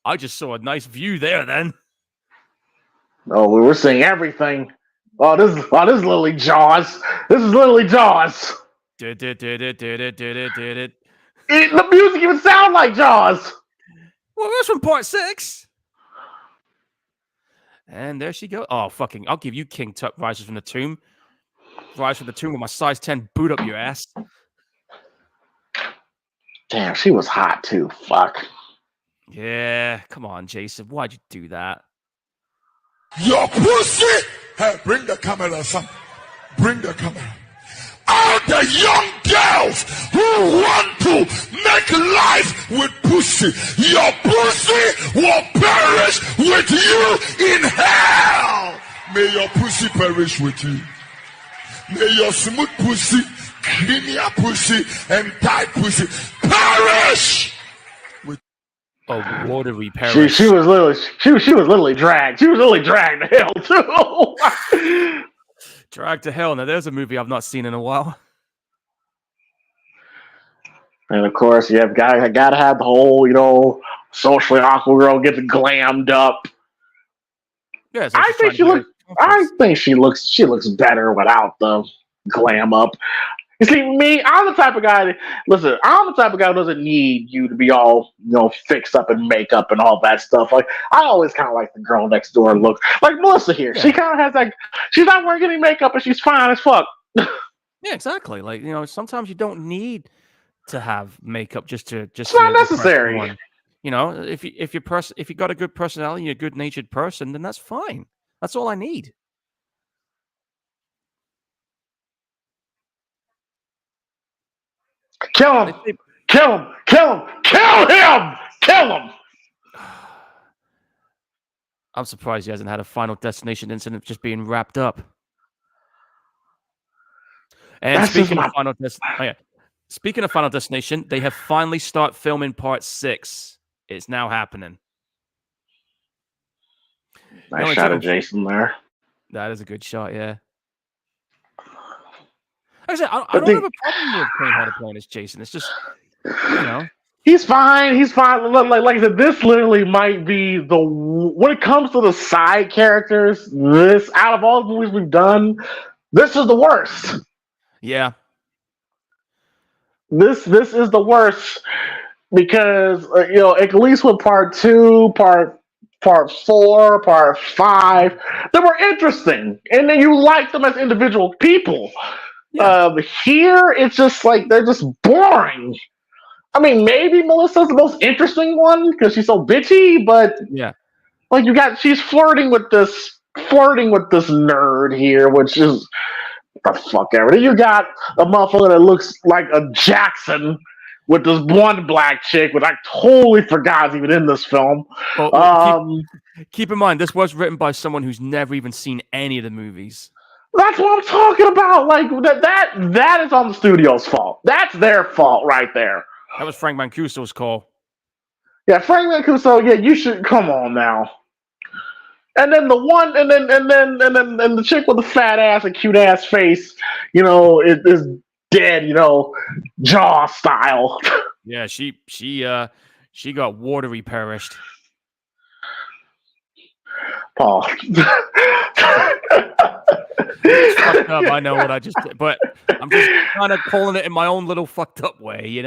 I just saw a nice view there. Then. Oh, we were seeing everything. This is literally Jaws. This is literally Jaws. Did The music even sound like Jaws. Well, that's from part 6. And there she goes. Oh, fucking! I'll give you King Tut rises from the tomb. Rise from the tomb with my size 10 boot up your ass. Damn, she was hot too. Fuck. Yeah, come on, Jason. Why'd you do that? Your pussy! Hey, bring the camera, son. Bring the camera. All the young girls who want to make life with pussy, your pussy will perish with you in hell. May your pussy perish with you. May your smooth pussy, linear pussy, and tight pussy perish. Oh, watery perish. She was literally dragged. She was literally dragged to hell too. Dragged to hell. Now there's a movie I've not seen in a while. And of course, you have gotta have the whole, socially awkward girl get glammed up. Yeah, I think she looks better without the glam up. You see, me, I'm the type of guy who doesn't need you to be all, fixed up and makeup and all that stuff. Like, I always kind of like the girl next door look. Like Melissa here. Yeah. She kind of has that, she's not wearing any makeup and she's fine as fuck. Yeah, exactly. Like, sometimes you don't need to have makeup it's not necessary. If you got a good personality, you're a good-natured person, then that's fine. That's all I need. Kill him! Kill him! Kill him! Kill him! Kill him! I'm surprised he hasn't had a Final Destination incident just being wrapped up. And speaking of Final Destination, they have finally started filming part 6. It's now happening. Nice shot of Jason there. That is a good shot, yeah. Like I said, I don't have a problem with Kane Hodder playing as Jason. It's just, He's fine. He's fine. Like I said, this literally might be when it comes to the side characters, this, out of all the movies we've done, this is the worst. Yeah. This is the worst because, at least with part 2, part 4, part 5, they were interesting. And then you like them as individual people. Yeah. Here, it's just like they're just boring. I mean, maybe Melissa's the most interesting one because she's so bitchy, but yeah, like she's flirting with this nerd here, which is the fuck ever. Then you got a motherfucker that looks like a Jackson with this blonde black chick, which I totally forgot is even in this film. Keep in mind, this was written by someone who's never even seen any of the movies. That's what I'm talking about. Like that is on the studio's fault. That's their fault right there. That was Frank Mancuso's call. Yeah, Frank Mancuso. Yeah, you should come on now. And then the chick with the fat ass and cute ass face, is dead. Jaw style. Yeah, she got watery perished. Paul. Fucked up. I know what I just did, but I'm just kind of calling it in my own little fucked up way,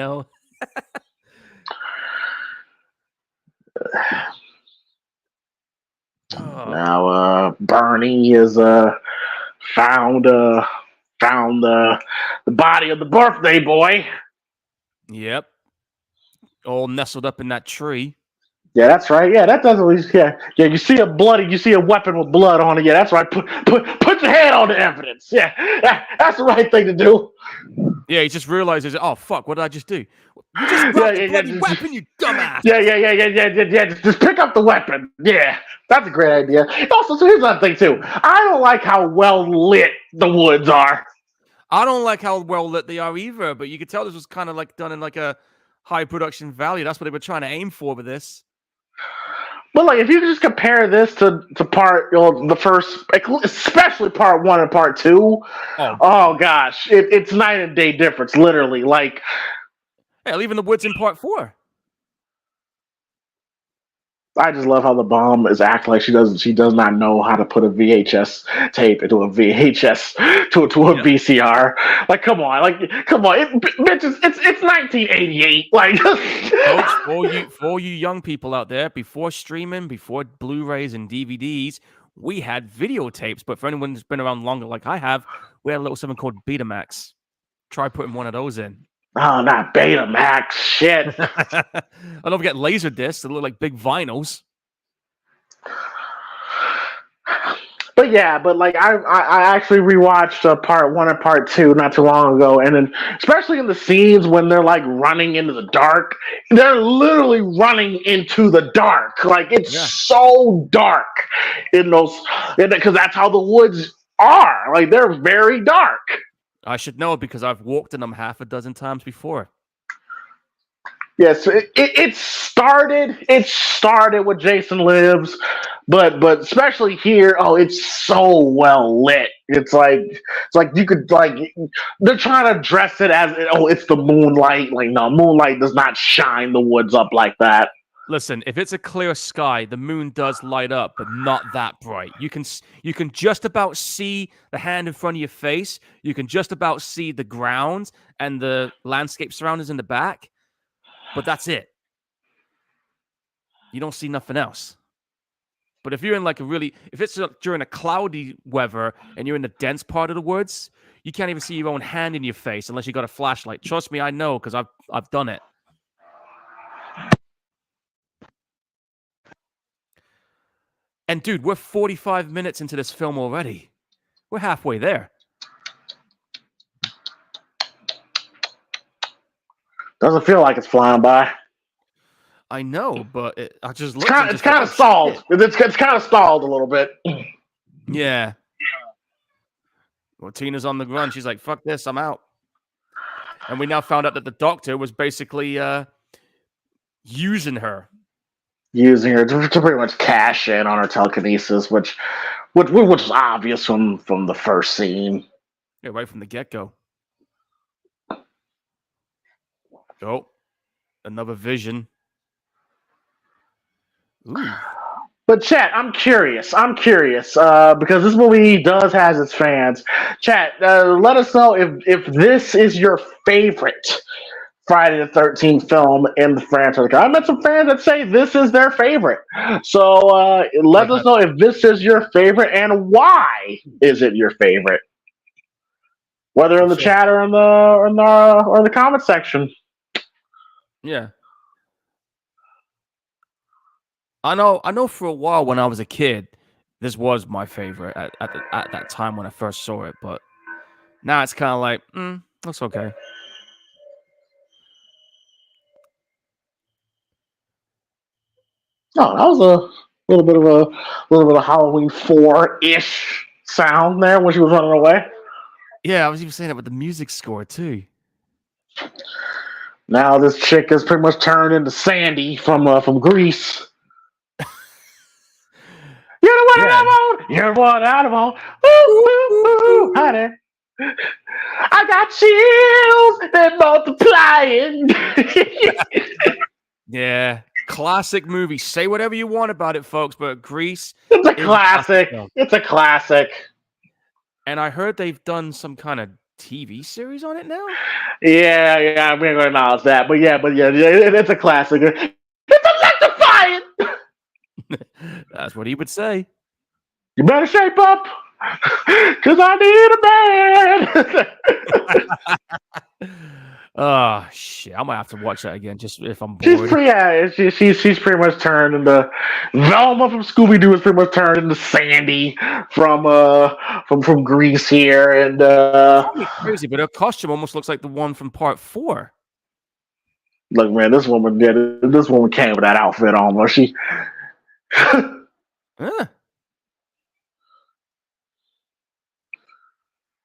Now, Bernie is found the body of the birthday boy. Yep, all nestled up in that tree. Yeah, that's right. Yeah, that doesn't. Yeah. You see a weapon with blood on it. Yeah, that's right. Put your hand on the evidence. Yeah, that's the right thing to do. Yeah, he just realizes, oh fuck, what did I just do? You just dropped the bloody weapon, you dumbass. Yeah. Just pick up the weapon. Yeah, that's a great idea. Also, so here's another thing too. I don't like how well lit the woods are. I don't like how well lit they are either. But you could tell this was kind of like done in like a high production value. That's what they were trying to aim for with this. But like, if you just compare this to part, the first, especially part 1 and part 2, oh gosh, it's night and day difference, literally. Like, hell, even the woods in part 4. I just love how the bomb is acting like she does not know how to put a VHS tape into a VHS to a VCR. Like, come on, bitch, it's 1988. Like, Folks, for you young people out there, before streaming, before Blu-rays and DVDs, we had videotapes. But for anyone who's been around longer, like I have, we had a little something called Betamax. Try putting one of those in. oh, not Betamax, shit. I don't forget laser discs that look like big vinyls. But yeah, like I actually rewatched part 1 and part 2 not too long ago, and then especially in the scenes when they're like running into the dark, they're literally running into the dark. Like it's so dark in those, because that's how the woods are. Like they're very dark. I should know because I've walked in them half a dozen times before. Yes, it started with Jason Lives, but especially here, it's so well lit. It's like you could they're trying to dress it as it's the moonlight. Like no, moonlight does not shine the woods up like that. Listen, if it's a clear sky, the moon does light up, but not that bright. You can just about see the hand in front of your face. You can just about see the ground and the landscape surroundings in the back. But that's it. You don't see nothing else. But if you're in if it's during a cloudy weather and you're in the dense part of the woods, you can't even see your own hand in your face unless you got a flashlight. Trust me, I know because I've done it. And dude, we're 45 minutes into this film already. We're halfway there. Doesn't feel like it's flying by. I know, but I just looked. It's kind of stalled. It's kind of stalled a little bit. Yeah. Well, Tina's on the run. She's like, "Fuck this, I'm out." And we now found out that the doctor was basically using her to pretty much cash in on her telekinesis, which is obvious from the first scene. Yeah, right from the get-go. Oh, another vision. Ooh. But chat, I'm curious because this movie has its fans. Chat, let us know if this is your favorite Friday the 13th film in the franchise. I met some fans that say this is their favorite. So let us know if this is your favorite and why is it your favorite. Whether in the chat or in the comment section. Yeah. I know for a while when I was a kid, this was my favorite at that time when I first saw it, but now it's kind of like, that's okay. Oh, that was a little bit of Halloween 4-ish sound there when she was running away. Yeah, I was even saying that with the music score too. Now this chick is pretty much turned into Sandy from Grease. You're the one I want. You're the one I want. Ooh, honey. I got chills. They're multiplying. Yeah, classic movie. Say whatever you want about it, folks, but Grease. It's a classic. It's a classic. And I heard they've done some kind of TV series on it now. Yeah, I'm gonna acknowledge that. But yeah, it's a classic. It's electrifying. That's what he would say. You better shape up, cause I need a man. Oh shit! I might have to watch that again just if I'm bored. She's pretty much turned into Velma from Scooby Doo is pretty much turned into Sandy from Grease here, and crazy, but her costume almost looks like the one from Part 4. Look, man, this woman came with that outfit on. She.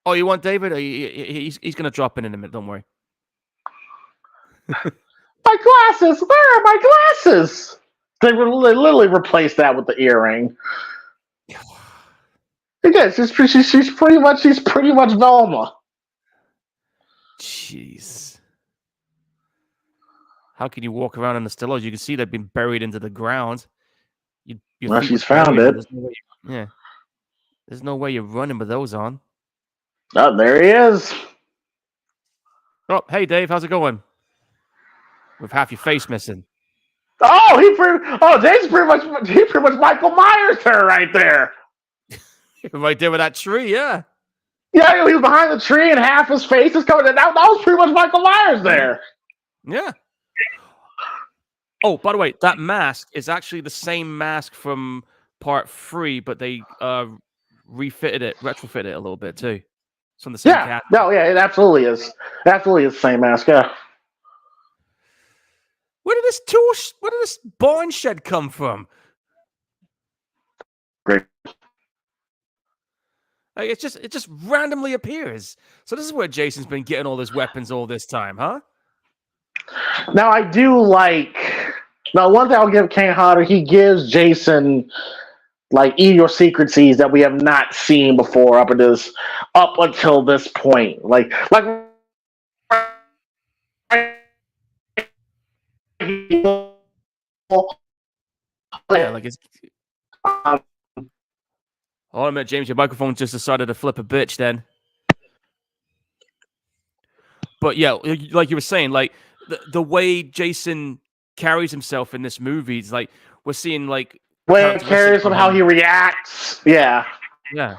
Oh, you want David? He's gonna drop in a minute. Don't worry. My glasses! Where are my glasses? They literally replaced that with the earring. Again, she's pretty much Velma. Jeez. How can you walk around in the stilettos? You can see they've been buried into the ground. your Well, feet she's would found bury you. it. There's no way you're running with those on. Oh, there he is. Oh, hey Dave, how's it going? With half your face missing. Oh, Jason's pretty much Michael Myers her right there. Right there with that tree, yeah. Yeah, he was behind the tree and half his face is covered. That was pretty much Michael Myers there. Yeah. Oh, by the way, that mask is actually the same mask from part 3, but they retrofitted it a little bit too. It's from the same Yeah, cat. no, yeah, it absolutely is. Absolutely is the same mask. Yeah. Where did this barn shed come from? Great. Like, it just randomly appears. So this is where Jason's been getting all his weapons all this time, huh? Now I do like. Now one thing I'll give Kane Hodder, he gives Jason like idiosyncrasies that we have not seen before up until this point. Like Yeah, like it's. Hold on a minute, James. Your microphone just decided to flip a bitch then. But yeah, like you were saying, like the way Jason carries himself in this movie is like we're seeing like way it carries him, how he reacts. Yeah. Yeah.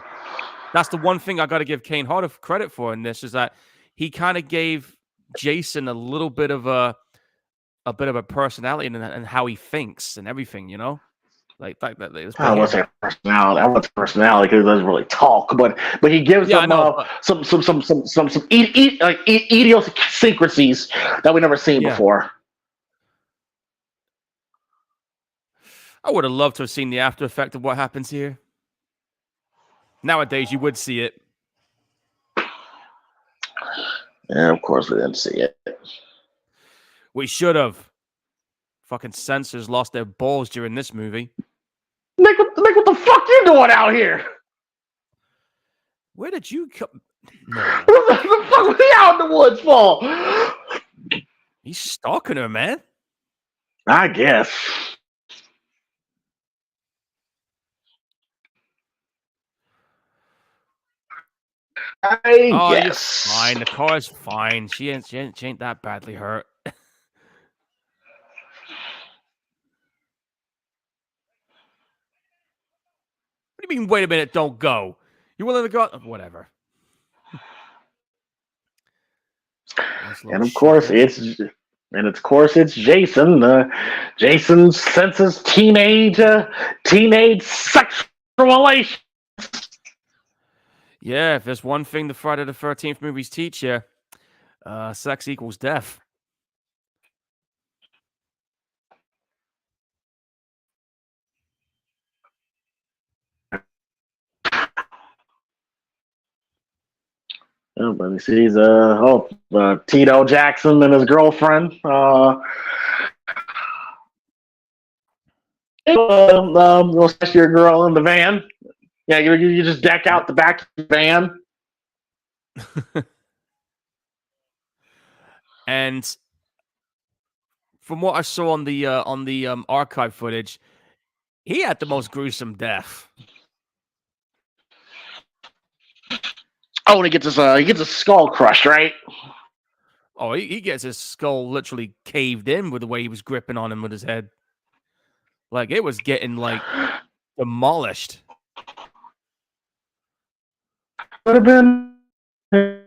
That's the one thing I got to give Kane Hodder credit for in this is that he kind of gave Jason a little bit of a personality and how he thinks and everything, you know? Like that I won't say personality. I want personality because he doesn't really talk, but he gives them some idiosyncrasies that we never seen before. I would have loved to have seen the after effect of what happens here. Nowadays, you would see it. Yeah, of course we didn't see it. We should have. Fucking censors lost their balls during this movie. Nick, what the fuck you doing out here? Where did you come? No. What the fuck was he out in the woods for? He's stalking her, man. I guess. You're fine. The car's fine. She ain't that badly hurt. What do you mean, wait a minute, don't go? You willing to go? Whatever. And of course, it's Jason. Jason senses teenage sexual relations. Yeah, if there's one thing the Friday the 13th movies teach you, sex equals death. Oh, but he sees Tito Jackson and his girlfriend. You'll set your girl in the van. Yeah, you just deck out the back of the van. And from what I saw on the archive footage, he had the most gruesome death. Oh, and he gets his skull crushed, right? Oh, he gets his skull literally caved in with the way he was gripping on him with his head. Like, it was getting, like, demolished. Could have been, there's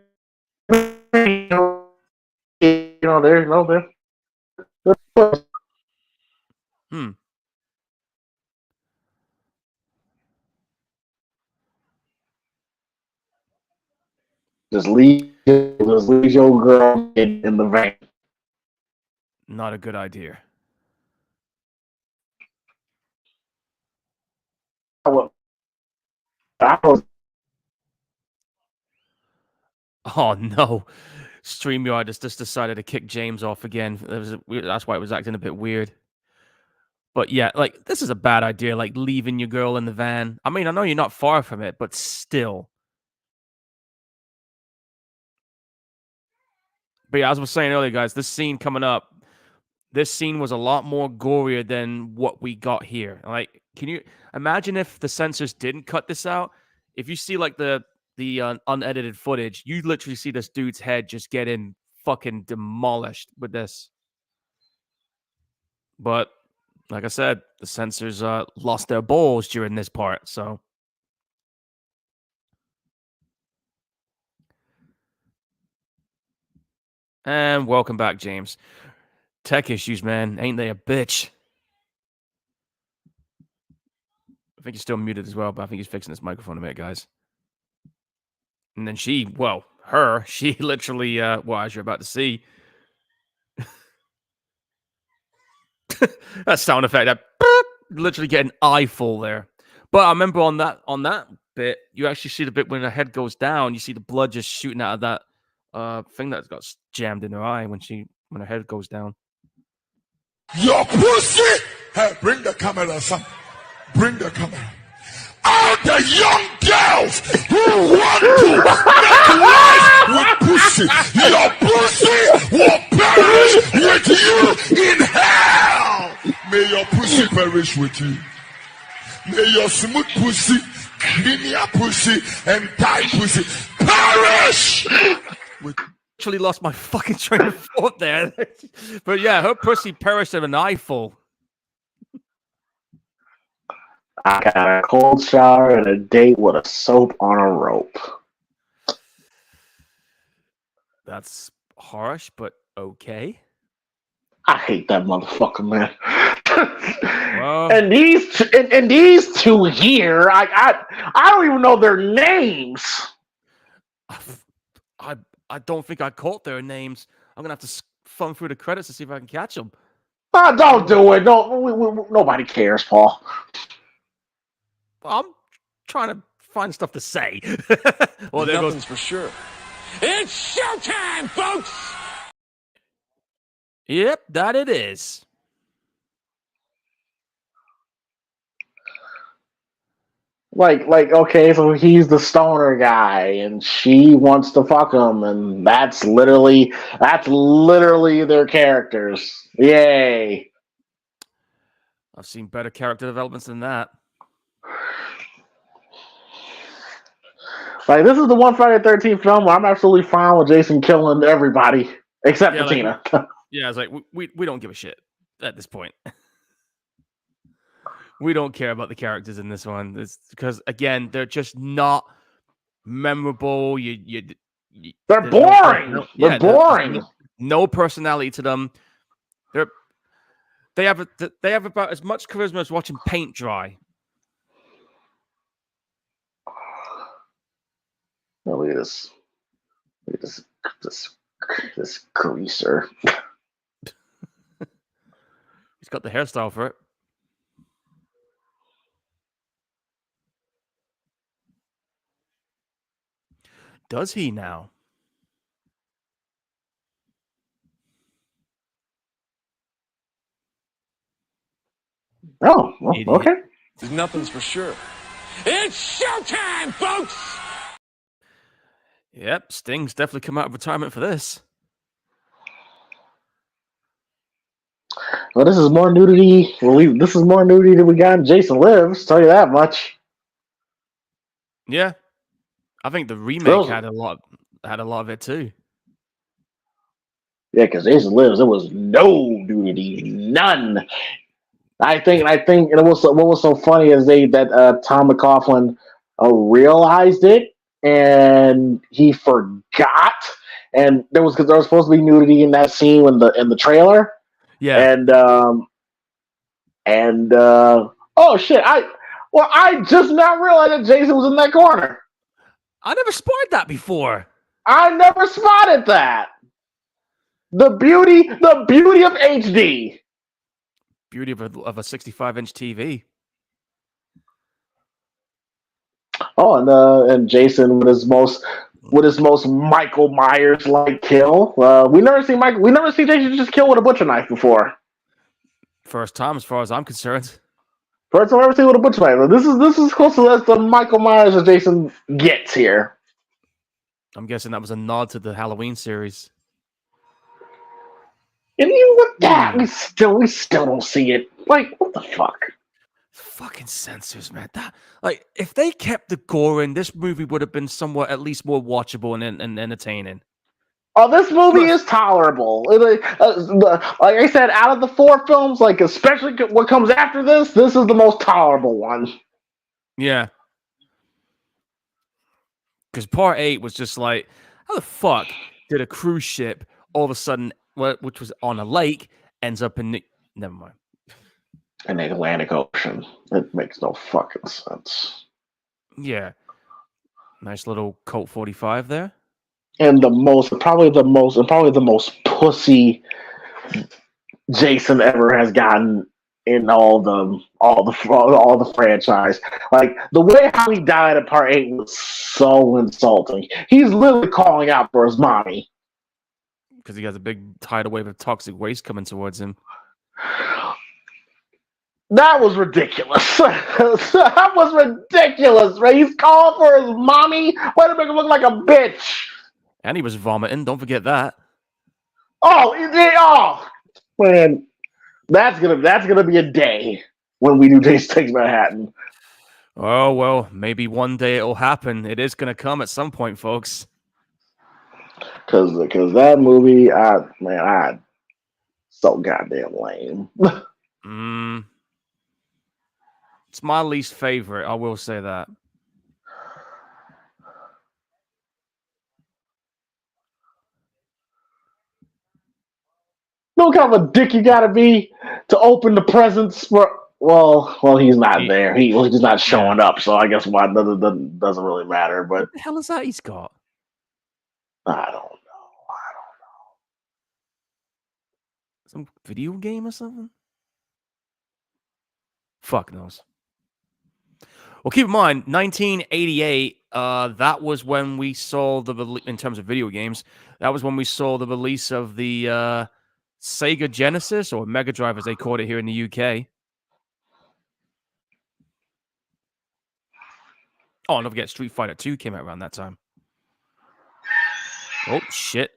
no there. Just leave your girl in the van. Not a good idea. Oh no. StreamYard just decided to kick James off again. That's why it was acting a bit weird. But yeah, like, this is a bad idea, like leaving your girl in the van. I mean, I know you're not far from it, but still. But yeah, as I was saying earlier, guys, this scene coming up, this scene was a lot more gorier than what we got here. Like, Can you imagine if the censors didn't cut this out? If you see like the unedited footage, you literally see this dude's head just getting fucking demolished with this. But like I said, the censors lost their balls during this part. So, and welcome back, James. Tech issues, man, ain't they a bitch? I think he's still muted as well, but I think he's fixing his microphone a minute, guys. And then she literally, as you're about to see, that sound effect, that literally get an eyeful there. But I remember on that bit, you actually see the bit when her head goes down. You see the blood just shooting out of that thing that got jammed in her eye when her head goes down. Your pussy! Hey, bring the camera, son. Bring the camera. All the young girls who want to make life with pussy, your pussy will perish with you in hell. May your pussy perish with you. May your smooth pussy, linear pussy, and tight pussy perish with Actually lost my fucking train of thought there. But yeah, her pussy perished in an eyeful. I got a cold shower and a date with a soap on a rope. That's harsh, but okay. I hate that motherfucker, man. Well, and these two here, I don't even know their names. I don't think I caught their names. I'm gonna have to thumb through the credits to see if I can catch them. Oh, don't do it. No, nobody cares, Paul. I'm trying to find stuff to say. Well, there Nothing's goes for sure. It's showtime, folks! Yep, that it is. Like, okay, so he's the stoner guy, and she wants to fuck him, and that's literally their characters. Yay! I've seen better character developments than that. Like, this is the one Friday the 13th film where I'm absolutely fine with Jason killing everybody except for Tina. Yeah, it's like we don't give a shit at this point. We don't care about the characters in this one. It's because again, they're just not memorable. They're boring. They're boring. No personality to them. They have about as much charisma as watching paint dry. Oh, look at this greaser. He's got the hairstyle for it. Does he now? Oh, well, okay. Nothing's for sure. It's showtime, folks! Yep, Sting's definitely come out of retirement for this. Well, this is more nudity. This is more nudity than we got in Jason Lives. Tell you that much. Yeah, I think the remake had a lot of it too. Yeah, because Jason Lives, there was no nudity, none. I think it was what was so funny is that Tom McLaughlin realized it and he forgot, and there was supposed to be nudity in that scene in the trailer. Yeah, and oh shit! I just now realized that Jason was in that corner. I never spotted that before. I never spotted that. The beauty of HD. Beauty of a 65-inch TV. Oh, and Jason with his most Michael Myers like kill. We never see Jason just kill with a butcher knife before. First time, as far as I'm concerned. First time I've ever seen with a butcher knife. This is close to the Michael Myers that Jason gets here. I'm guessing that was a nod to the Halloween series. And even with that, we still don't see it. Like, what the fuck? Fucking censors, man. Like, if they kept the gore in, this movie would have been somewhat at least more watchable and entertaining. Oh, this movie is tolerable. Like I said, out of the 4 films, like especially what comes after this is the most tolerable one. Yeah. Because part 8 was just like, how the fuck did a cruise ship all of a sudden, which was on a lake, ends up in never mind. In the Atlantic Ocean. It makes no fucking sense. Yeah. Nice little Colt 45 there. And probably the most pussy Jason ever has gotten in all the franchise. Like the way how he died in part 8 was so insulting. He's literally calling out for his mommy. Because he has a big tidal wave of toxic waste coming towards him. That was ridiculous. That was ridiculous, right? He's calling for his mommy. Why to make him look like a bitch? And he was vomiting. Don't forget that. Oh, man, that's gonna be a day when we do Jason Takes Manhattan. Oh well, maybe one day it'll happen. It is gonna come at some point, folks. Because that movie, so goddamn lame. It's my least favorite. I will say that. No kind of a dick you gotta be to open the presents for. Well, he's not there. He's not showing up. So I guess why doesn't really matter. But what the hell is that he's got? I don't know. Some video game or something? Fuck knows. Well, keep in mind, 1988. That was when we saw in terms of video games. That was when we saw the release of the Sega Genesis or Mega Drive, as they called it here in the UK. Oh, and don't forget, Street Fighter 2 came out around that time. Oh shit!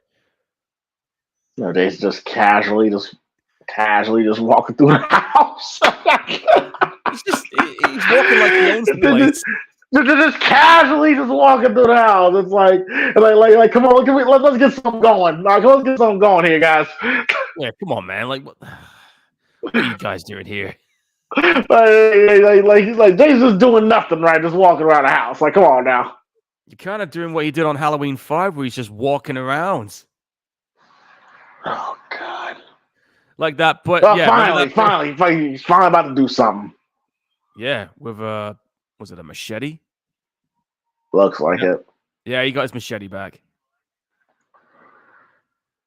No, Dave's just casually walking through the house. he's walking like he owns the place. Just casually just walking through the house. It's like come on, let's get something going. Let's get something going here, guys. Yeah, come on, man. Like, what are you guys doing here? Like Dave's just doing nothing, right? Just walking around the house. Like, come on now. You're kind of doing what you did on Halloween 5, where he's just walking around. Oh God. Like that, but well, yeah. Finally, he's finally about to do something. Yeah, with was it a machete? Looks like it. Yeah, he got his machete back.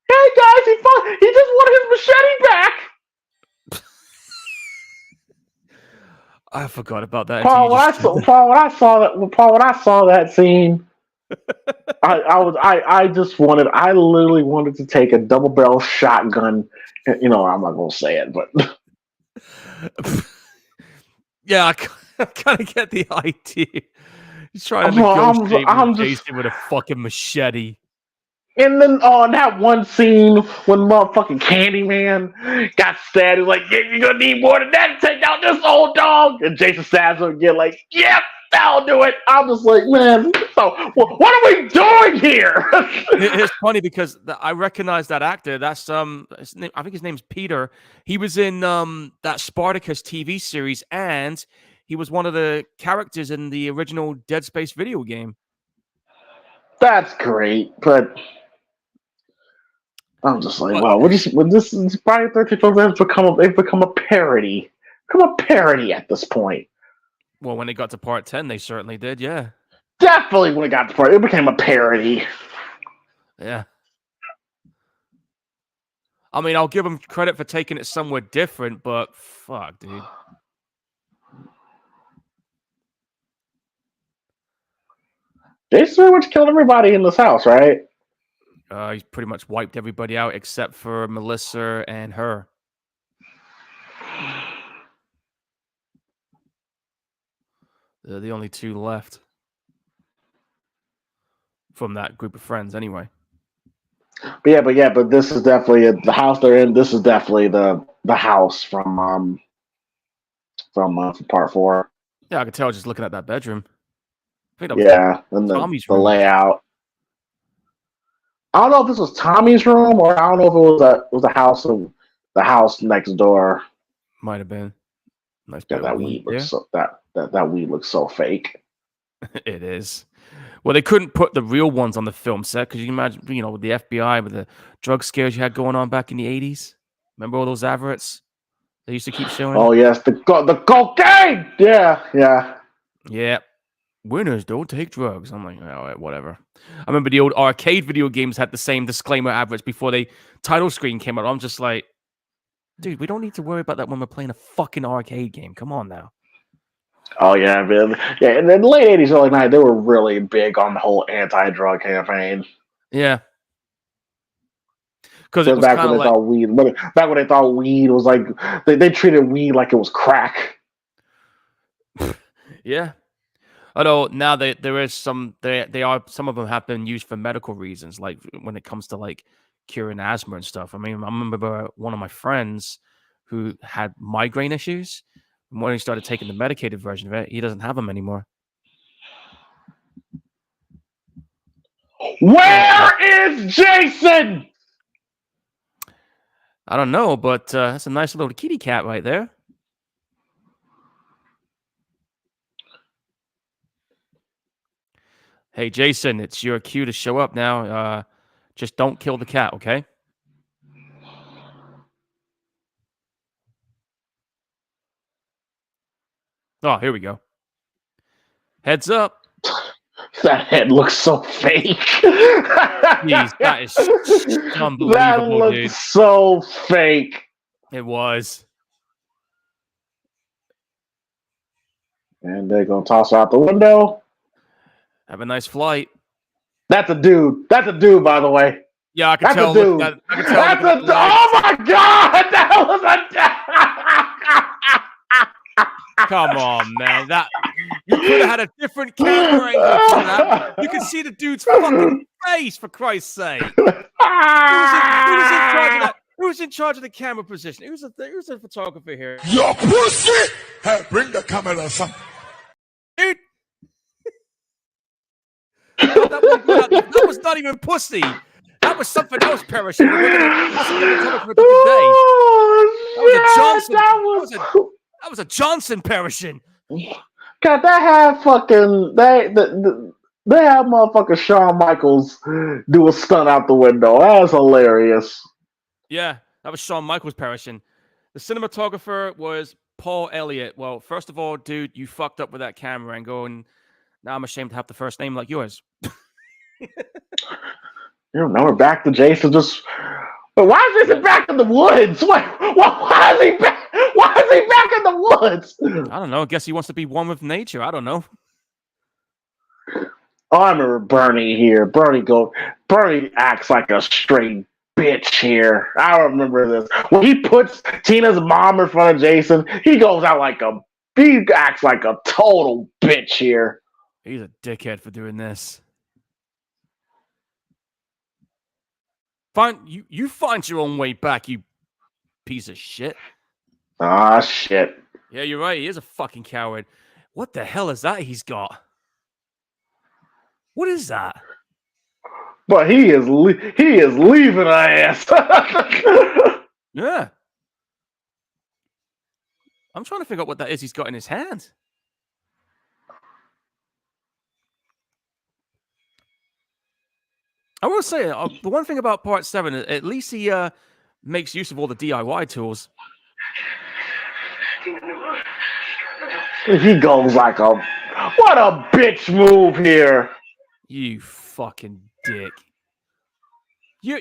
Hey guys, he just wanted his machete back. I forgot about that. Paul, when I saw that scene, I literally wanted to take a double barrel shotgun. I'm not gonna say it, but yeah, I kind of get the idea. He's trying to negotiate Jason with a fucking machete. And then on that one scene when motherfucking Candyman got stabbed, he's like, yeah, you're gonna need more than that to take out this old dog. And Jason stabs him again, like, yep, that'll do it. I'm just like, man, so what are we doing here? It's funny because I recognize that actor. That's his name, I think his name's Peter. He was in that Spartacus TV series, and he was one of the characters in the original Dead Space video game. That's great, but I'm just like, wow, this Friday the 13th program has become a parody. Become a parody at this point. Well, when it got to part 10, they certainly did, yeah. Definitely when it got to part, it became a parody. Yeah. I mean, I'll give them credit for taking it somewhere different, but fuck, dude. Jason pretty much killed everybody in this house, right? He's pretty much wiped everybody out except for Melissa and her. They're the only two left from that group of friends, anyway. But this is definitely the house they're in. This is definitely the house from from part 4. Yeah, I could tell just looking at that bedroom. I think that was And Tommy's the room. layout. I don't know if this was Tommy's room or I don't know if it was the house next door. Might have been. Nice Yeah, bit that of weed weed there. looks so that weed looks so fake. It is. Well, they couldn't put the real ones on the film set because you can imagine, with the FBI, with the drug scares you had going on back in the 80s. Remember all those adverts they used to keep showing? Oh yes, the cocaine. Yeah. Yeah. Winners don't take drugs. I'm like, all right, whatever. I remember the old arcade video games had the same disclaimer adverts before the title screen came out. I'm just like, dude, we don't need to worry about that when we're playing a fucking arcade game. Come on now. Oh yeah, man. Yeah, in the late 80s, early 90s, they were really big on the whole anti-drug campaign. Yeah. Because it was back kind when of they thought weed, back when they thought weed was like they treated weed like it was crack. Yeah. Although now there is some some of them have been used for medical reasons, like when it comes to like curing asthma and stuff. I mean, I remember one of my friends who had migraine issues. And when he started taking the medicated version of it, he doesn't have them anymore. Where is Jason? I don't know, but that's a nice little kitty cat right there. Hey, Jason, it's your cue to show up now. Just don't kill the cat, okay? Oh, here we go. Heads up. That head looks so fake. Jeez, that is unbelievable, that looks dude. so fake. It was. And they're gonna toss out the window. Have a nice flight. That's a dude. That's a dude, by the way. Yeah, I can That's tell. a dude. I can tell. That's a dude. Oh my god! That was a. Come on, man. That you could have had a different camera angle for that. You can see the dude's fucking face, for Christ's sake. Who's in charge of that? Who's in charge of the camera position? Who's the photographer here? Your pussy! Hey, bring the camera, son. Dude. That was not even pussy. That was something else perishing. That was a Johnson perishing. God, that had fucking they had motherfucking Shawn Michaels do a stunt out the window. That was hilarious. Yeah, that was Shawn Michaels perishing. The cinematographer was Paul Elliott. Well, first of all, dude, you fucked up with that camera angle, and now I'm ashamed to have the first name like yours. Now we're back to Jason. But why is Jason back in the woods? Why is he back? Why is he back in the woods? I don't know. I guess he wants to be one with nature. I don't know. Oh, I remember Bernie here. Bernie acts like a straight bitch here. I remember this. When he puts Tina's mom in front of Jason, he acts like a total bitch here. He's a dickhead for doing this. You find your own way back, you piece of shit. Ah, shit. Yeah, you're right. He is a fucking coward. What the hell is that he's got? What is that? But he is leaving her ass. Yeah. I'm trying to figure out what that is he's got in his hand. I will say, the one thing about Part 7, at least he makes use of all the DIY tools. He goes like what a bitch move here. You fucking dick. You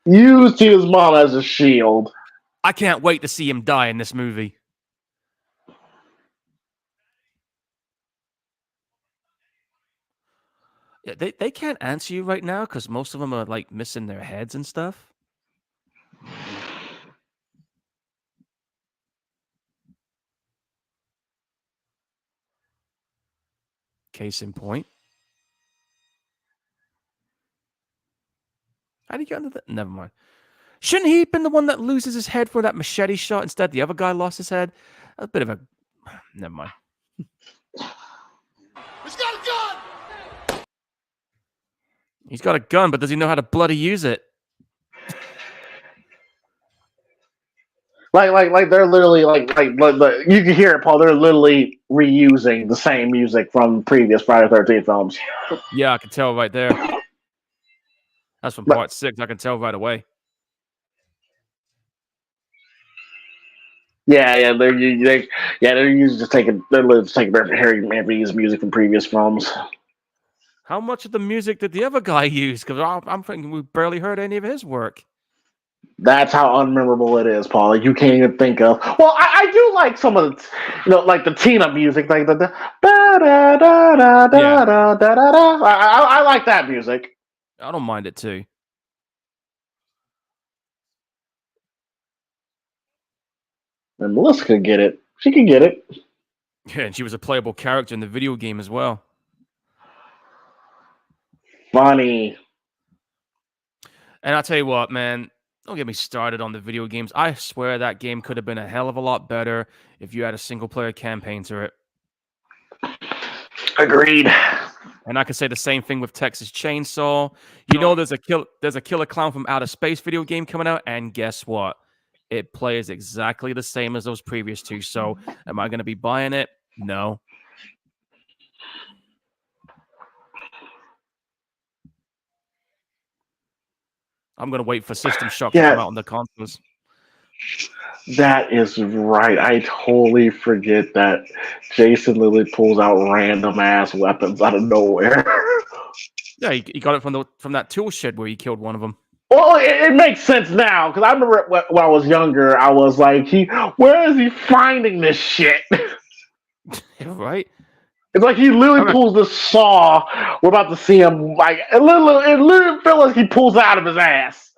used his mom as a shield. I can't wait to see him die in this movie. Yeah, they can't answer you right now because most of them are like missing their heads and stuff. Case in point. How do you get under that? Never mind. Shouldn't he have been the one that loses his head for that machete shot? Instead, the other guy lost his head. A bit of a. Never mind. He's got a gun! He's got a gun, but does he know how to bloody use it? Like they're literally like you can hear it, Paul. They're literally reusing the same music from previous Friday the 13th films. Yeah, I can tell right there. That's from part 6. I can tell right away. Yeah, they're using they're literally just taking Harry Manfred's music from previous films. How much of the music did the other guy use? Because I'm thinking we barely heard any of his work. That's how unmemorable it is, Paul. Like, you can't even think of. Well, I do like some of the, like the Tina music, like the da da da da da da da da. I like that music. I don't mind it too. And Melissa could get it. She could get it. Yeah, and she was a playable character in the video game as well. Funny. And I'll tell you what, man. Don't get me started on the video games. I swear that game could have been a hell of a lot better if you had a single-player campaign to it. Agreed. And I could say the same thing with Texas Chainsaw. You know, there's a Killer Clown from Outer Space video game coming out, and guess what? It plays exactly the same as those previous two. So, am I going to be buying it? No. I'm going to wait for System Shock to come out on the consoles. That is right. I totally forget that Jason literally pulls out random ass weapons out of nowhere. Yeah, he got it from that tool shed where he killed one of them. Well, it makes sense now because I remember when I was younger, I was like, where is he finding this shit? Right? It's like he literally pulls the saw. We're about to see him. Like it literally feels like he pulls it out of his ass.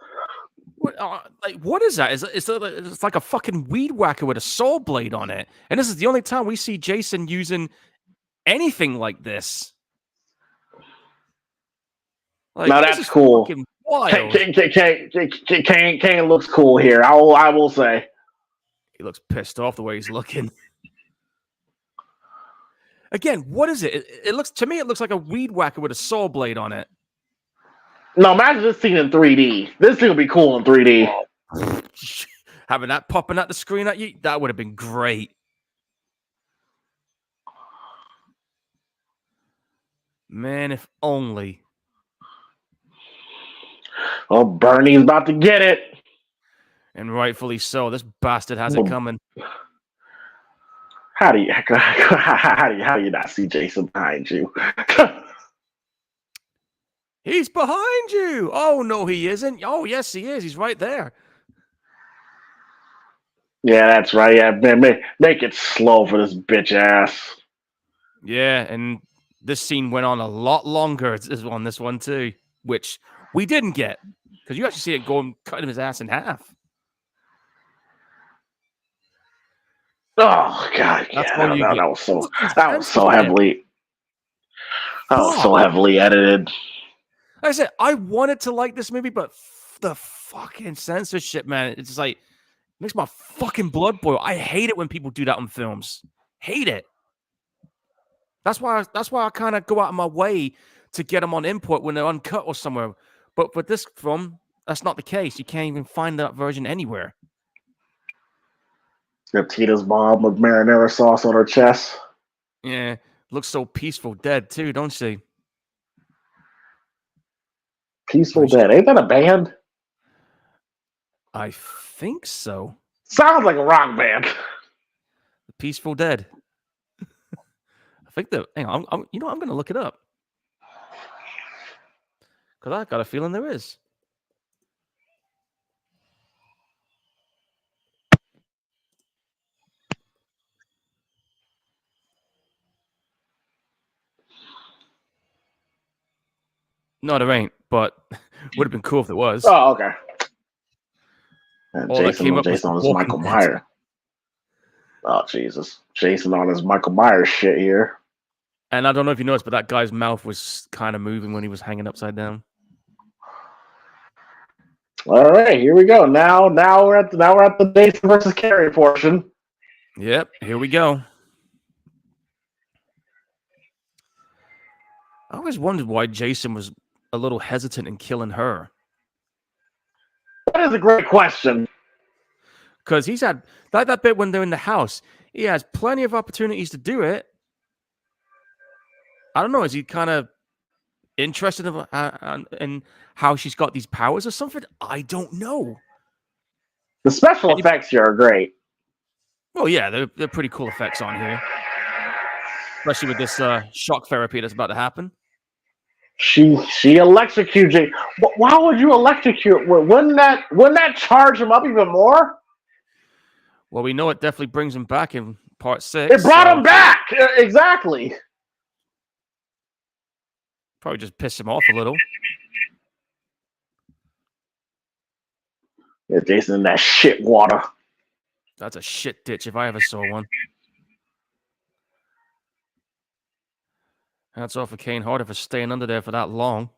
What is that? It's like a fucking weed whacker with a saw blade on it. And this is the only time we see Jason using anything like this. Like, now that's cool. Kane looks cool here. I will say. He looks pissed off the way he's looking. Again, what is it? It looks to me. It looks like a weed whacker with a saw blade on it. No, imagine this scene in 3D. This thing would be cool in 3D. Having that popping at the screen at you, that would have been great. Man, if only. Oh, Bernie's about to get it. And rightfully so. This bastard has it coming. How do you not see Jason behind you? He's behind you. Oh, no, he isn't. Oh, yes, he is. He's right there. Yeah, that's right. Yeah, man, make it slow for this bitch ass. Yeah, and this scene went on a lot longer on this one, too, which we didn't get because you actually see it going, cutting his ass in half. Oh God! That was so heavily edited. Like I said, I wanted to like this movie, but the fucking censorship, man, it's just like it makes my fucking blood boil. I hate it when people do that on films. Hate it. That's why I kind of go out of my way to get them on import when they're uncut or somewhere. But for this film, that's not the case. You can't even find that version anywhere. Got Tina's mom with marinara sauce on her chest. Yeah, looks so peaceful dead too, don't she? Peaceful Dead. Ain't that a band? I think so. Sounds like a rock band. The Peaceful Dead. I think that. Hang on, I'm going to look it up because I got a feeling there is. No, there ain't, but would have been cool if there was. Oh, okay. Jason on his Michael Myers. Oh, Jesus. Jason on his Michael Myers shit here. And I don't know if you noticed, but that guy's mouth was kind of moving when he was hanging upside down. All right, here we go. Now we're at the Jason versus Carrie portion. Yep, here we go. I always wondered why Jason was a little hesitant in killing her. That is a great question. Because he's had that bit when they're in the house. He has plenty of opportunities to do it. I don't know. Is he kind of interested in how she's got these powers or something? I don't know. The special effects here are great. Well, yeah, they're pretty cool effects on here, especially with this shock therapy that's about to happen. She electrocutes you. Why would you electrocute? Wouldn't that charge him up even more? Well, we know it definitely brings him back in part 6. It brought him back! Exactly. Probably just pissed him off a little. Yeah, Jason in that shit water. That's a shit ditch if I ever saw one. Hats off for Kane Hodder for staying under there for that long.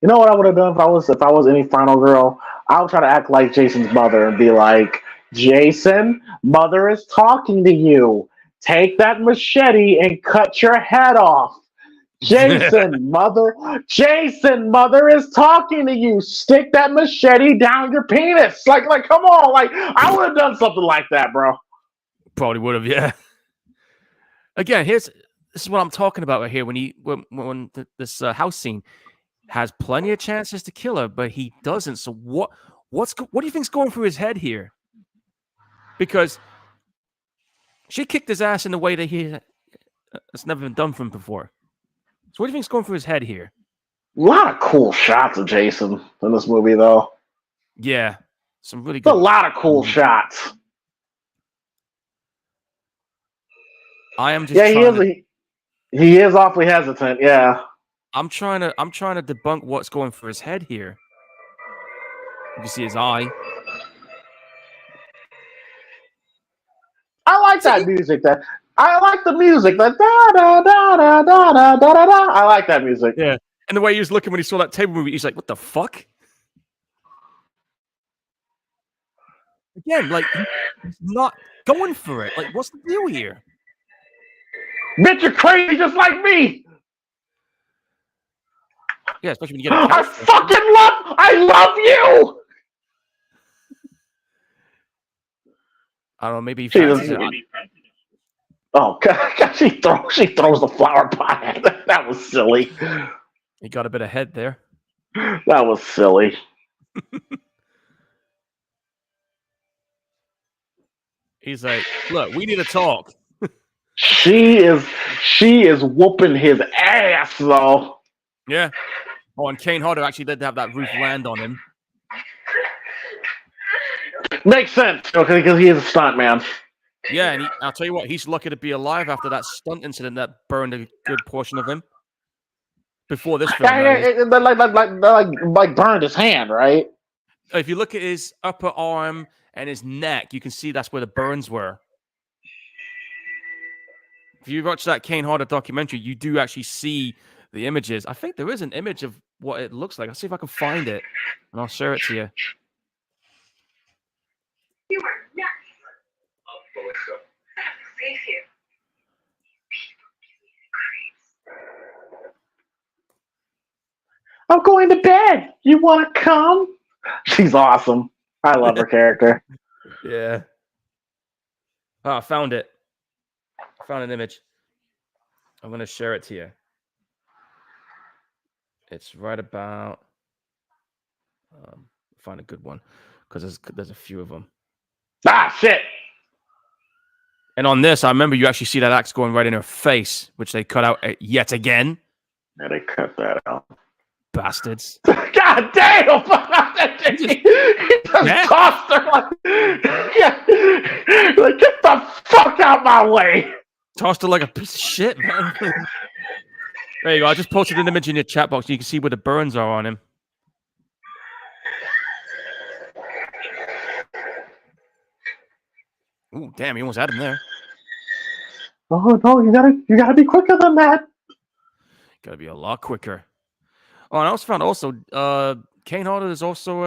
You know what I would have done if I was any final girl? I would try to act like Jason's mother and be like, Jason, mother is talking to you. Take that machete and cut your head off. Jason, mother is talking to you. Stick that machete down your penis. Like, come on. Like, I would have done something like that, bro. Probably would have, yeah. Again, this is what I'm talking about right here. When this house scene has plenty of chances to kill her, but he doesn't. So what do you think's going through his head here? Because she kicked his ass in a way that it's never been done for him before. So what do you think's going through his head here? A lot of cool shots of Jason in this movie, though. Yeah, some really good. A lot of cool shots. I am just. He is awfully hesitant. Yeah. I'm trying to debunk what's going through his head here. You can see his eye. I like that music. I like the music. That da da da da da da da da. I like that music. Yeah, and the way he was looking when he saw that table movie, he's like, "What the fuck?" Again, like he's not going for it. Like, what's the deal here? Bitch, you're crazy just like me. Yeah, especially when you get a I love you. I don't know, maybe he fancies it. Oh God, she throws the flower pot at him. That was silly. He got a bit ahead there. That was silly. He's like, "Look, we need to talk." She is whooping his ass though. Yeah. Oh, and Kane Hodder actually did have that roof land on him. Makes sense, okay, because he is a stunt man. Yeah, and I'll tell you what, he's lucky to be alive after that stunt incident that burned a good portion of him. Before this film, like burned his hand, right? If you look at his upper arm and his neck, you can see that's where the burns were. If you watch that Kane Hodder documentary, you do actually see the images. I think there is an image of what it looks like. I'll see if I can find it, and I'll share it to you. You are nuts. Oh, Melissa. I don't believe you. I'm going to bed. You want to come? She's awesome. I love her character. Yeah. Oh, I found it. I found an image. I'm going to share it to you. It's right about... find a good one, because there's a few of them. Ah, shit! And on this, I remember you actually see that axe going right in her face, which they cut out yet again. Yeah, they cut that out. Bastards. God damn! He just tossed her like, like, get the fuck out my way! Tossed her like a piece of shit, man. There you go. I just posted an image in your chat box. You can see where the burns are on him. Ooh, damn! He almost had him there. Oh no! You gotta be quicker than that. Gotta be a lot quicker. Oh, and I also found Kane Hodder is also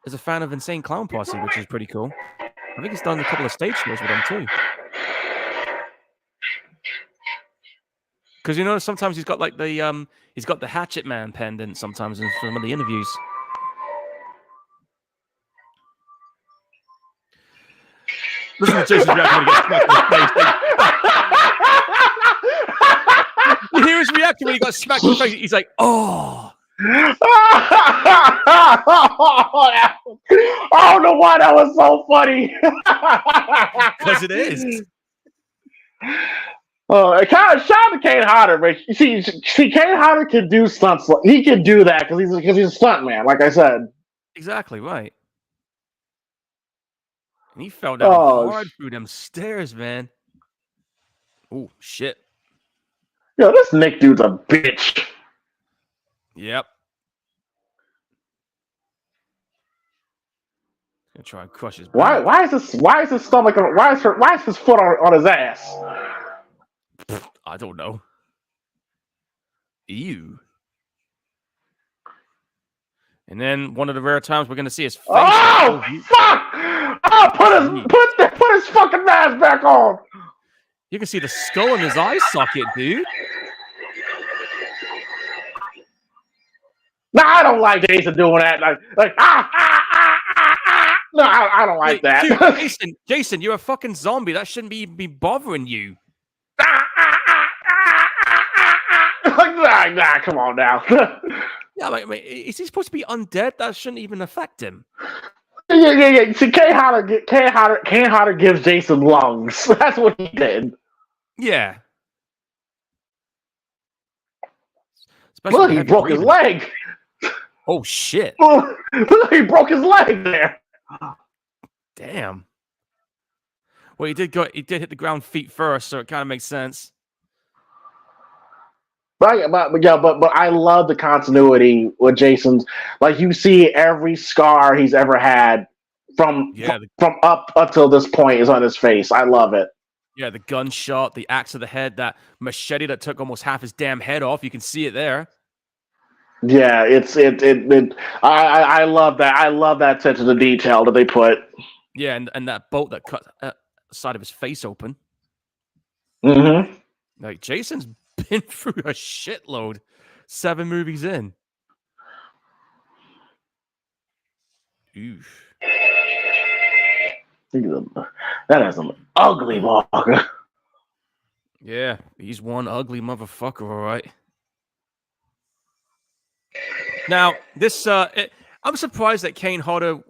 is a fan of Insane Clown Posse, which is pretty cool. I think he's done a couple of stage shows with them too. Because sometimes he's got like he's got the Hatchet Man pendant sometimes in some of the interviews. Listen to Jason's reaction when he gets smacked in the face. You hear his reaction when he got smacked in the face. He's like, oh. I don't know why that was so funny. Because it is. Shout out to Kane Hodder, but see, Kane Hodder can do stunts. He can do that because he's a stunt man, like I said. Exactly right. And he fell down hard through them stairs, man. Oh shit. Yo, this Nick dude's a bitch. Yep. Gonna try and crush his back. Why is his stomach? Why is his foot on his ass? I don't know. Ew. And then one of the rare times we're gonna see his face. Oh fuck! Oh, put his fucking mask back on. You can see the skull in his eye socket, dude. No, I don't like Jason doing that. Like No, I don't like that. Dude, Jason, you're a fucking zombie. That shouldn't be bothering you. Nah, come on now. Yeah, I mean, is he supposed to be undead? That shouldn't even affect him. Yeah. See, Kane Hodder gives Jason lungs. That's what he did. Yeah. Look, he broke his leg. Oh shit! Look, he broke his leg there. Damn. Well, he did hit the ground feet first, so it kind of makes sense. But I love the continuity with Jason's. Like, you see every scar he's ever had from up until this point is on his face. I love it. Yeah, the gunshot, the axe to the head, that machete that took almost half his damn head off. You can see it there. Yeah, I love that. I love that attention to detail that they put. Yeah, and that bolt that cut the side of his face open. Mm-hmm. Like, Jason's been through a shitload. 7 movies in. Oof. That is an ugly motherfucker. Yeah, he's one ugly motherfucker, all right. Now, this I'm surprised that Kane Hodder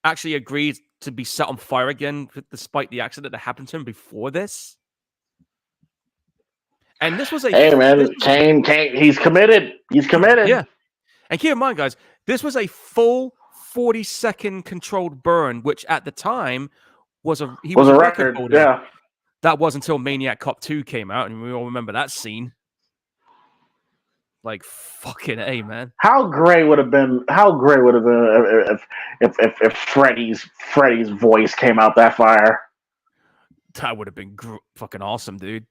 actually agreed to be set on fire again, despite the accident that happened to him before this. And this was Kane, he's committed. He's committed. Yeah. And keep in mind, guys, this was a full 40-second controlled burn, which at the time was a record holder. Yeah. That was until Maniac Cop 2 came out, and we all remember that scene. Like, fucking A, man. How great would have been if Freddy's voice came out that fire? That would have been fucking awesome, dude.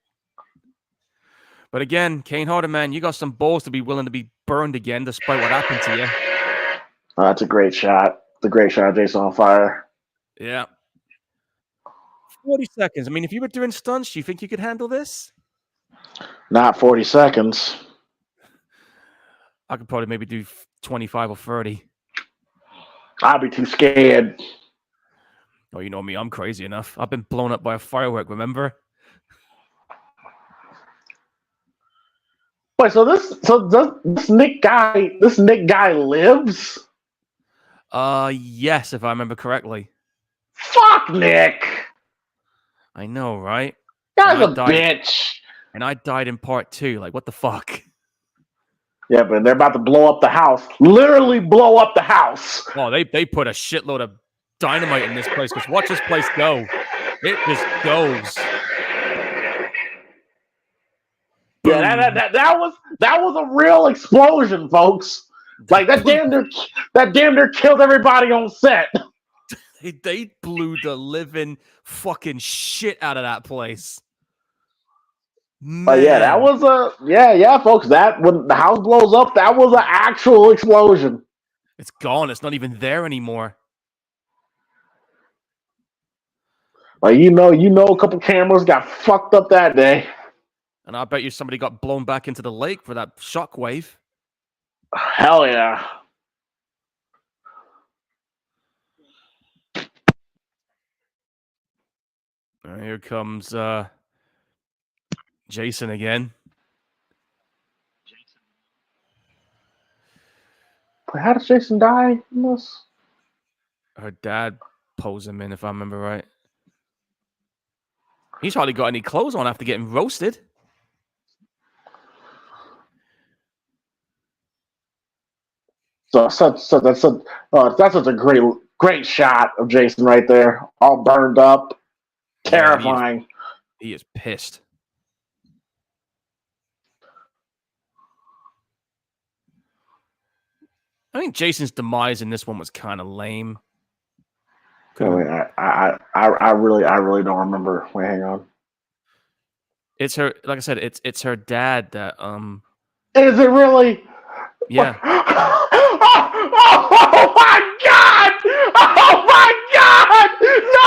But again, Kane Hodder, man, you got some balls to be willing to be burned again despite what happened to you. Oh, that's a great shot. The great shot of Jason on fire. Yeah. 40 seconds. I mean, if you were doing stunts, do you think you could handle this? Not 40 seconds. I could probably maybe do 25 or 30. I'd be too scared. Oh, you know me, I'm crazy enough. I've been blown up by a firework, remember? Wait, so this Nick guy lives? Yes, if I remember correctly. Fuck Nick. I know, right? Guy's a bitch. And I died in part 2. Like, what the fuck? Yeah, but they're about to blow up the house. Literally blow up the house. Oh, they put a shitload of dynamite in this place, because watch this place go. It just goes. Yeah, that was a real explosion, folks. Like, that damn near killed everybody on set. They blew the living fucking shit out of that place. But yeah, that was folks. That when the house blows up, that was an actual explosion. It's gone. It's not even there anymore. Like a couple cameras got fucked up that day. And I bet you somebody got blown back into the lake for that shockwave. Hell yeah. Here comes Jason again. How does Jason die in this? Her dad pulls him in, if I remember right. He's hardly got any clothes on after getting roasted. That's such a great shot of Jason right there, all burned up, terrifying. He is pissed. I think Jason's demise in this one was kind of lame. I really don't remember. Wait, hang on. It's her, like I said, it's her dad that Is it really? Yeah. Oh my god! Oh my god! No!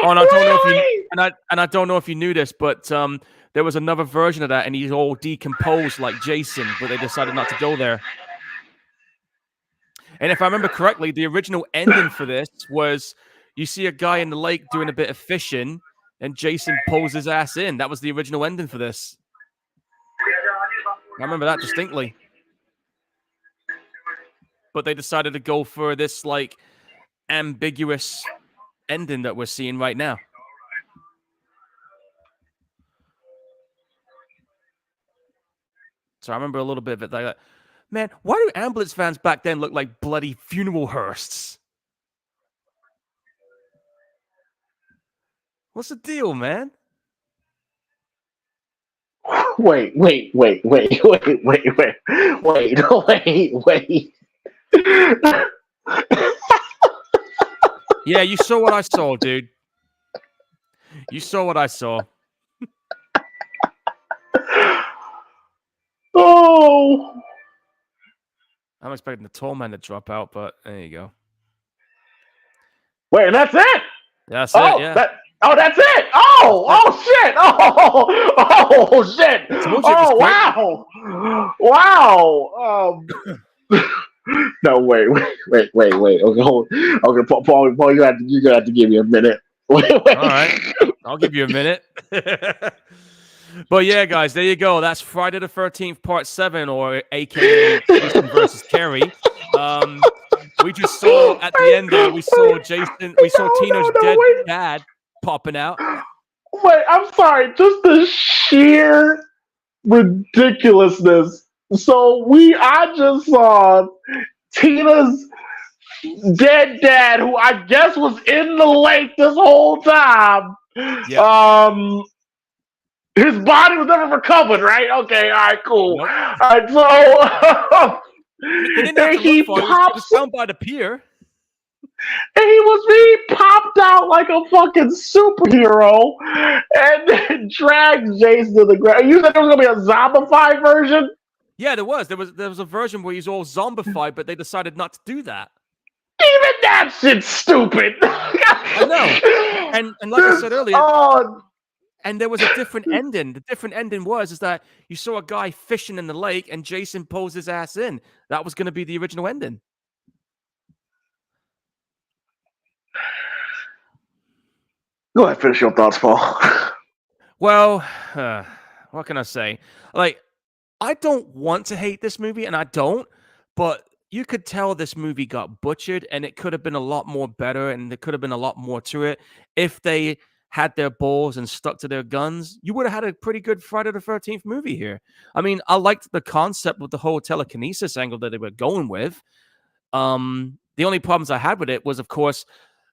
Oh, and I don't know if you and I don't know if you knew this, but there was another version of that, and he's all decomposed like Jason, but they decided not to go there. And if I remember correctly, the original ending for this was you see a guy in the lake doing a bit of fishing, and Jason pulls his ass in. That was the original ending for this. I remember that distinctly. But they decided to go for this like ambiguous ending that we're seeing right now. So I remember a little bit of it like that. Man, why do ambulance vans back then look like bloody funeral hearses? What's the deal, man? Wait. Yeah, you saw what I saw, dude. You saw what I saw. Oh. I'm expecting the tall man to drop out, but there you go. Wait, and that's it? That's it, yeah. That's it. Shit. Oh, shit. Oh, wow. Wow. No, wait. Okay, hold. Okay, Paul, you're gonna have to give me a minute. Wait. All right, I'll give you a minute. But yeah, guys, there you go. That's Friday the 13th, Part 7, or AKA Jason versus Carrie. We just saw at the end there, we saw Tina's dead dad popping out. Wait, I'm sorry. Just the sheer ridiculousness. So I just saw Tina's dead dad, who I guess was in the lake this whole time. Yep. His body was never recovered, right? Okay, all right, cool. Nope. All right, so he pops down by the pier. And he popped out like a fucking superhero and then dragged Jason to the ground. You said there was gonna be a zombified version? Yeah, there was. There was a version where he's all zombified, but they decided not to do that. Even that shit's stupid. I know. And like I said earlier, and there was a different ending. The different ending is that you saw a guy fishing in the lake and Jason pulls his ass in. That was going to be the original ending. Go ahead, finish your thoughts, Paul. Well, what can I say? Like, I don't want to hate this movie, and I don't, but you could tell this movie got butchered, and it could have been a lot more better, and there could have been a lot more to it if they had their balls and stuck to their guns. You would have had a pretty good Friday the 13th movie here. I mean, I liked the concept with the whole telekinesis angle that they were going with. The only problems I had with it was, of course,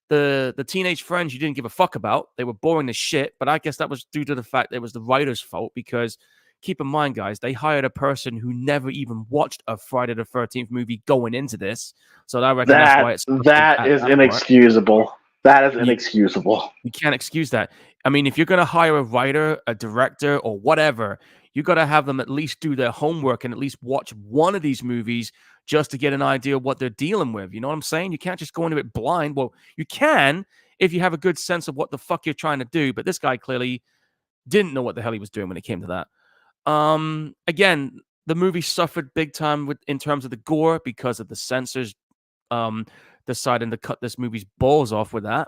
the teenage friends you didn't give a fuck about. They were boring as shit, but I guess that was due to the fact that it was the writer's fault, because keep in mind, guys, they hired a person who never even watched a Friday the 13th movie going into this. So I reckon that's why it's that is inexcusable. That is inexcusable. You can't excuse that. I mean, if you're going to hire a writer, a director, or whatever, you got to have them at least do their homework and at least watch one of these movies just to get an idea of what they're dealing with. You know what I'm saying? You can't just go into it blind. Well, you can if you have a good sense of what the fuck you're trying to do. But this guy clearly didn't know what the hell he was doing when it came to that. Again, the movie suffered big time in terms of the gore because of the censors deciding to cut this movie's balls off with that.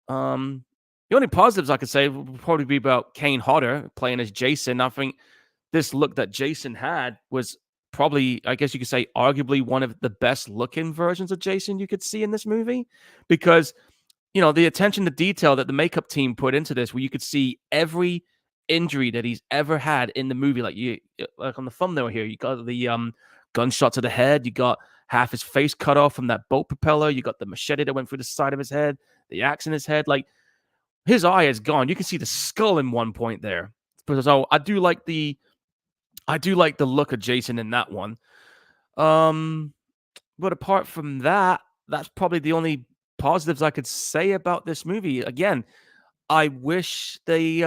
The only positives I could say would probably be about Kane Hodder playing as Jason. I think this look that Jason had was probably, I guess you could say, arguably one of the best looking versions of Jason you could see in this movie, because, you know, the attention to detail that the makeup team put into this, where you could see every injury that he's ever had in the movie. Like on the thumbnail here, you got the gunshot to the head, you got half his face cut off from that boat propeller, you got the machete that went through the side of his head, the axe in his head, like his eye is gone. You can see the skull in one point there. So I do like the look of Jason in that one. But apart from that, that's probably the only positives I could say about this movie. Again, I wish this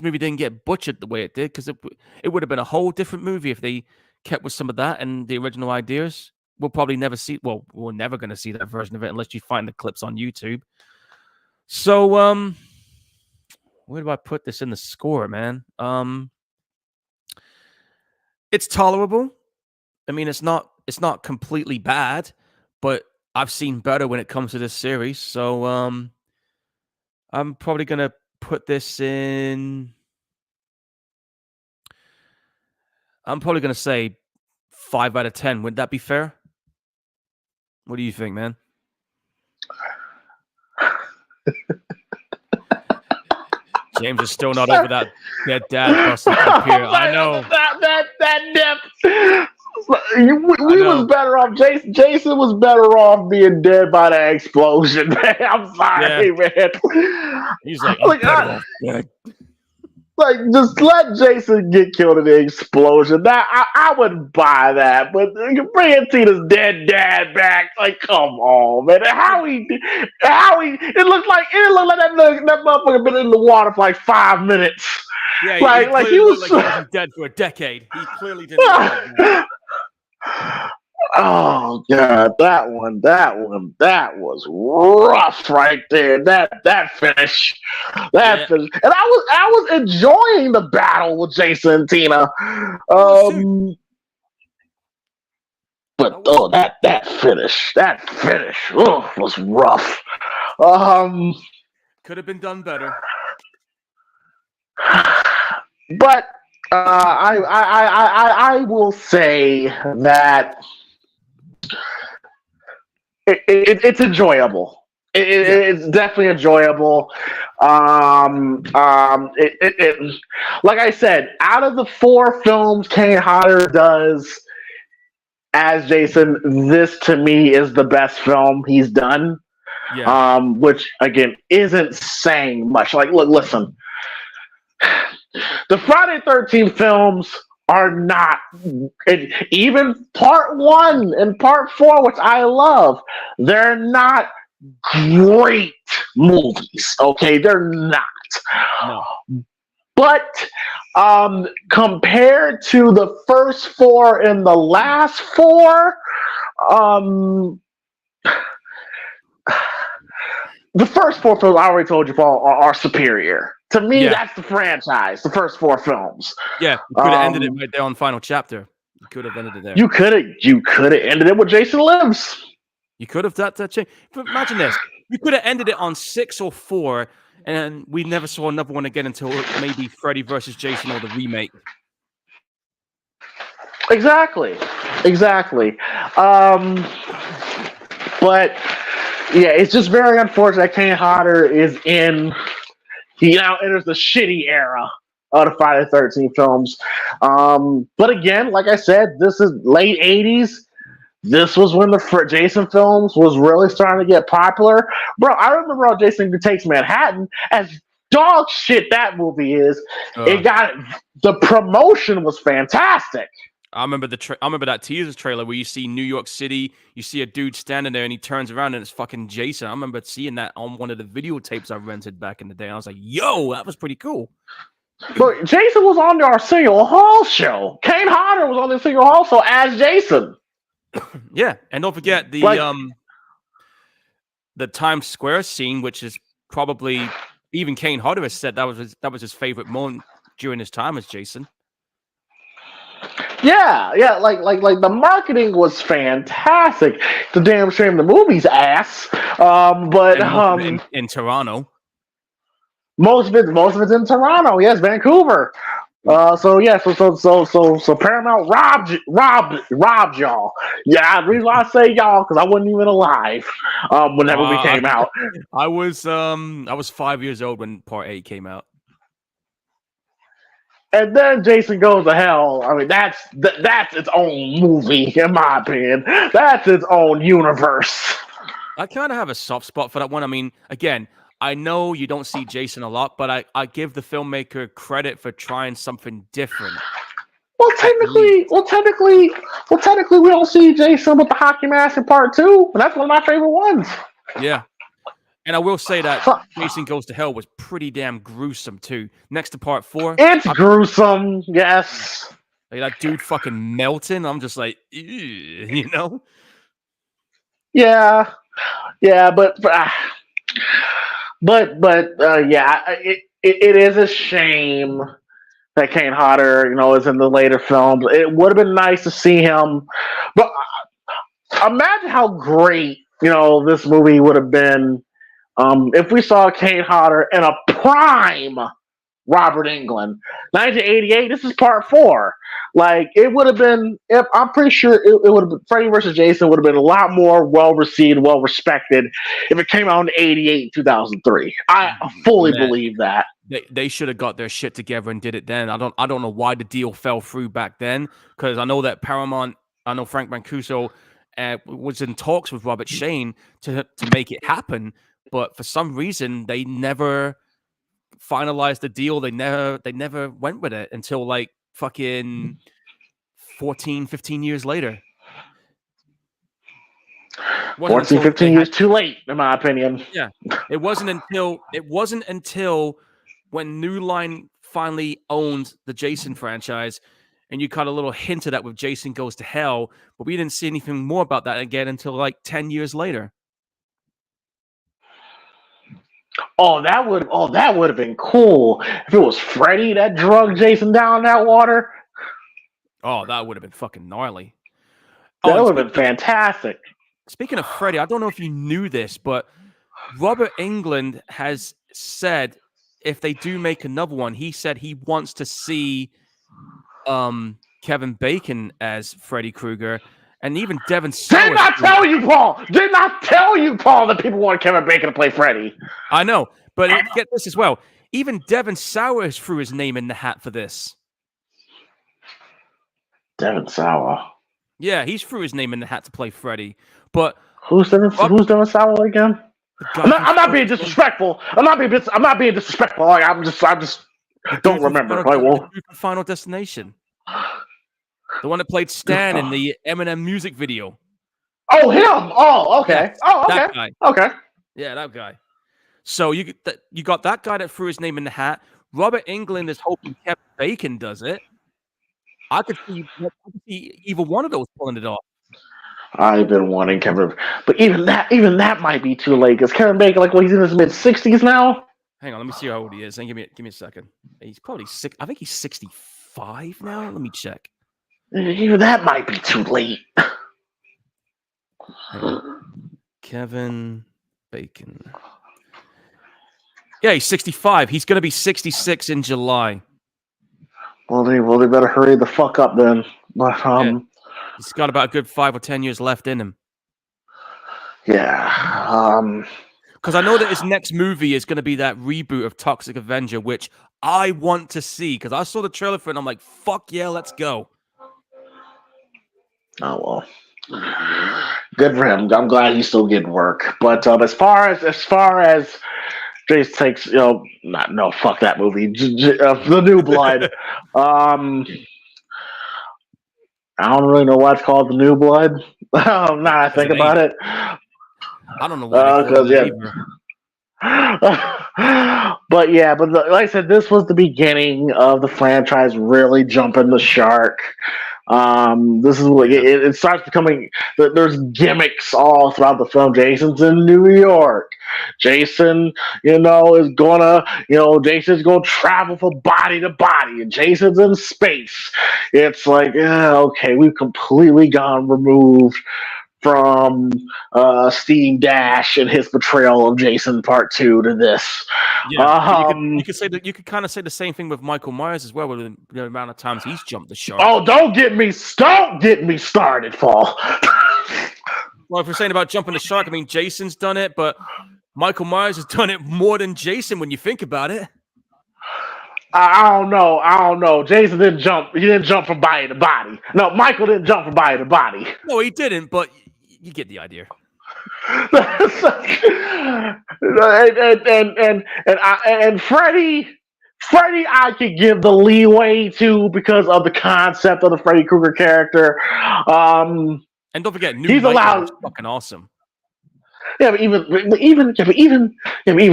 movie didn't get butchered the way it did, because it would have been a whole different movie if they kept with some of that and the original ideas. We'll probably never see. Well, we're never going to see that version of it unless you find the clips on YouTube. So, where do I put this in the score, man? It's tolerable. I mean, it's not completely bad, but I've seen better when it comes to this series. So, I'm probably gonna put this in. I'm probably gonna say 5 out of 10. Would that be fair? What do you think, man? James is still not over that dead dad busting up here. I know. That depth. We was better off. Jason was better off being dead by the explosion, man. I'm sorry, man. He's like, I'm dead. Like, just let Jason get killed in the explosion. That I wouldn't buy that. But bringing Tina's dead dad back, like, come on, man. How he it looked like that motherfucker been in the water for like 5 minutes. Yeah, like he was dead for a decade. He clearly didn't look like that. Oh god, that one was rough right there. That finish, finish, and I was enjoying the battle with Jason and Tina. But that finish, was rough. Could have been done better. But I will say that it's enjoyable. It's definitely enjoyable. Like I said, out of the 4 films Kane Hodder does as Jason, this to me is the best film he's done. Yeah. Which again isn't saying much. Like, look, listen. The Friday 13 films are not, even part 1 and part 4, which I love, they're not great movies. Okay, they're not. No. But compared to the first 4 and the last 4, the first 4 films, I already told you, Paul, are superior. To me, that's the franchise, the first 4 films. Yeah, you could have ended it right there on the final chapter. You could have ended it there. You could have ended it with Jason Lives. You could have that change. But imagine this. You could have ended it on 6 or 4, and we never saw another one again until maybe Freddy versus Jason or the remake. Exactly. But yeah, it's just very unfortunate that Kane Hodder is he now enters the shitty era of the Friday the 13th films. But again, like I said, this is late 80s. This was when the Jason films was really starting to get popular. Bro, I remember how Jason Takes Manhattan, as dog shit that movie is. The promotion was fantastic. I remember I remember that teaser trailer where you see New York City, you see a dude standing there, and he turns around and it's fucking Jason. I remember seeing that on one of the videotapes I rented back in the day. And I was like, "Yo, that was pretty cool." But Jason was on our Arsenio Hall show. Kane Hodder was on the Arsenio Hall show as Jason. Yeah, and don't forget the Times Square scene, which is probably even Kane Hodder has said that was his favorite moment during his time as Jason. Yeah, like the marketing was fantastic. The damn shame the movie's ass. But in Toronto. Most of it's in Toronto. Yes, Vancouver. So Paramount robbed y'all. Yeah, the reason why I say y'all because I wasn't even alive when that movie came out. I was 5 years old when Part 8 came out. And then Jason Goes to Hell. I mean, that's its own movie, in my opinion. That's its own universe. I kind of have a soft spot for that one. I mean, again, I know you don't see Jason a lot, but I give the filmmaker credit for trying something different. Well, technically, we don't see Jason with the hockey mask in Part 2, and that's one of my favorite ones. Yeah. And I will say that Jason Goes to Hell was pretty damn gruesome, too. Next to Part 4. It's gruesome, yes. Like that dude fucking melting. I'm just like, you know? Yeah, but it is a shame that Kane Hodder, is in the later films. It would have been nice to see him, but imagine how great, this movie would have been if we saw Kane Hodder in a prime Robert Englund. 1988, this is Part 4. Like, it would have been, I'm pretty sure it would have been, Freddy vs. Jason would have been a lot more well-received, well-respected if it came out in 88, 2003. I fully believe that. They should have got their shit together and did it then. I don't know why the deal fell through back then, because I know that Paramount, I know Frank Mancuso was in talks with Robert Shane to make it happen, but for some reason they never finalized the deal. They never went with it until like fucking 14, 15 years later. 14, 15 years too late, in my opinion. Yeah. It wasn't until when New Line finally owned the Jason franchise, and you caught a little hint of that with Jason Goes to Hell, but we didn't see anything more about that again until like 10 years later. That would have been cool if it was Freddy that drug Jason down that water. Oh, that would have been fucking gnarly. That would have been fantastic. Speaking of Freddy, I don't know if you knew this, but Robert Englund has said if they do make another one, he said he wants to see Kevin Bacon as Freddy Krueger. And even Devin Sawa. Did not tell you, Paul, that people want Kevin Bacon to play Freddy. I know, but get this as well. Even Devin Sawa threw his name in the hat for this. Devin Sawa. Yeah, he threw his name in the hat to play Freddy. But who's Devin Sawa again? I'm not being disrespectful. I'm not being disrespectful. Like, I'm just don't remember. Final Destination. The one that played Stan in the Eminem music video. Oh, him! Oh, okay. Yeah, okay. That guy. Okay. Yeah, that guy. So you got that guy that threw his name in the hat. Robert Englund is hoping Kevin Bacon does it. I could see either one of those pulling it off. I've been wanting Kevin, but even that might be too late because Kevin Bacon, he's in his mid-60s now. Hang on, let me see how old he is. Give me a second. He's probably I think he's 65 now. Let me check. Even that might be too late. Kevin Bacon. Yeah, he's 65. He's going to be 66 in July. Well, they better hurry the fuck up then. But yeah. He's got about a good 5 or 10 years left in him. Yeah. Because I know that his next movie is going to be that reboot of Toxic Avenger, which I want to see. Because I saw the trailer for it, and I'm like, fuck yeah, let's go. Oh well, good for him. I'm glad he's still getting work. But as far as Jace takes, fuck that movie. The New Blood. I don't really know why it's called The New Blood. Now I think about it. I don't know why they call it that either. But like I said, this was the beginning of the franchise really jumping the shark. This is what it starts becoming. There's gimmicks all throughout the film. Jason's in New York. Jason, is Jason's gonna travel from body to body, and Jason's in space. It's like, okay, we've completely removed from Steve Dash and his portrayal of Jason Part 2 to this. Yeah, you could kind of say the same thing with Michael Myers as well, with the amount of times he's jumped the shark. Oh, don't get me started, Paul. Well, if we're saying about jumping the shark, I mean, Jason's done it, but Michael Myers has done it more than Jason when you think about it. I don't know. Jason didn't jump. He didn't jump from body to body. No, Michael didn't jump from body to body. No, he didn't, but you get the idea. and Freddy, I could give the leeway to because of the concept of the Freddy Krueger character. And don't forget, he's allowed. Fucking awesome. Yeah, but even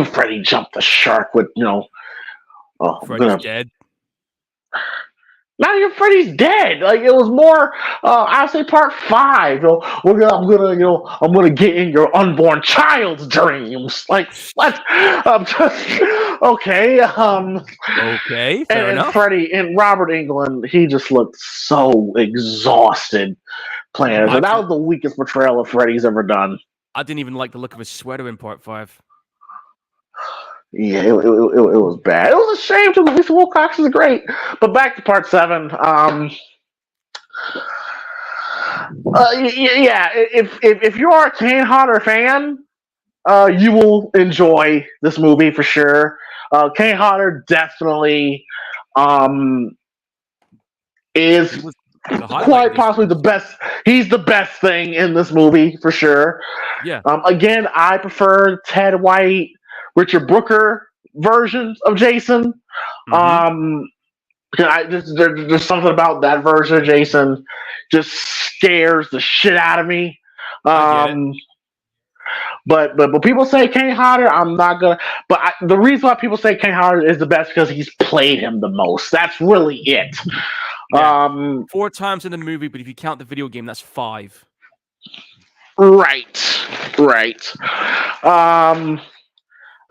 Freddy jumped the shark with Freddy's dead. Not even Freddy's dead. Like, it was more. I'd say Part 5. I'm gonna get in your unborn child's dreams. Like, what? Okay. Okay. Fair enough. And Freddy and Robert Englund, he just looked so exhausted playing it. So that was the weakest portrayal of Freddy's ever done. I didn't even like the look of his sweater in Part 5. Yeah, it was bad. It was a shame too. Lisa Wilcox is great. But back to Part 7. If you are a Kane Hodder fan, you will enjoy this movie for sure. Kane Hodder definitely is quite possibly the best. He's the best thing in this movie for sure. Yeah. Again, I prefer Ted White, Richard Brooker versions of Jason. There's something about that version of Jason just scares the shit out of me. But people say Kane Hodder, I'm not gonna. But the reason why people say Kane Hodder is the best because he's played him the most. That's really it. Yeah. 4 times in the movie, but if you count the video game, that's 5. Right.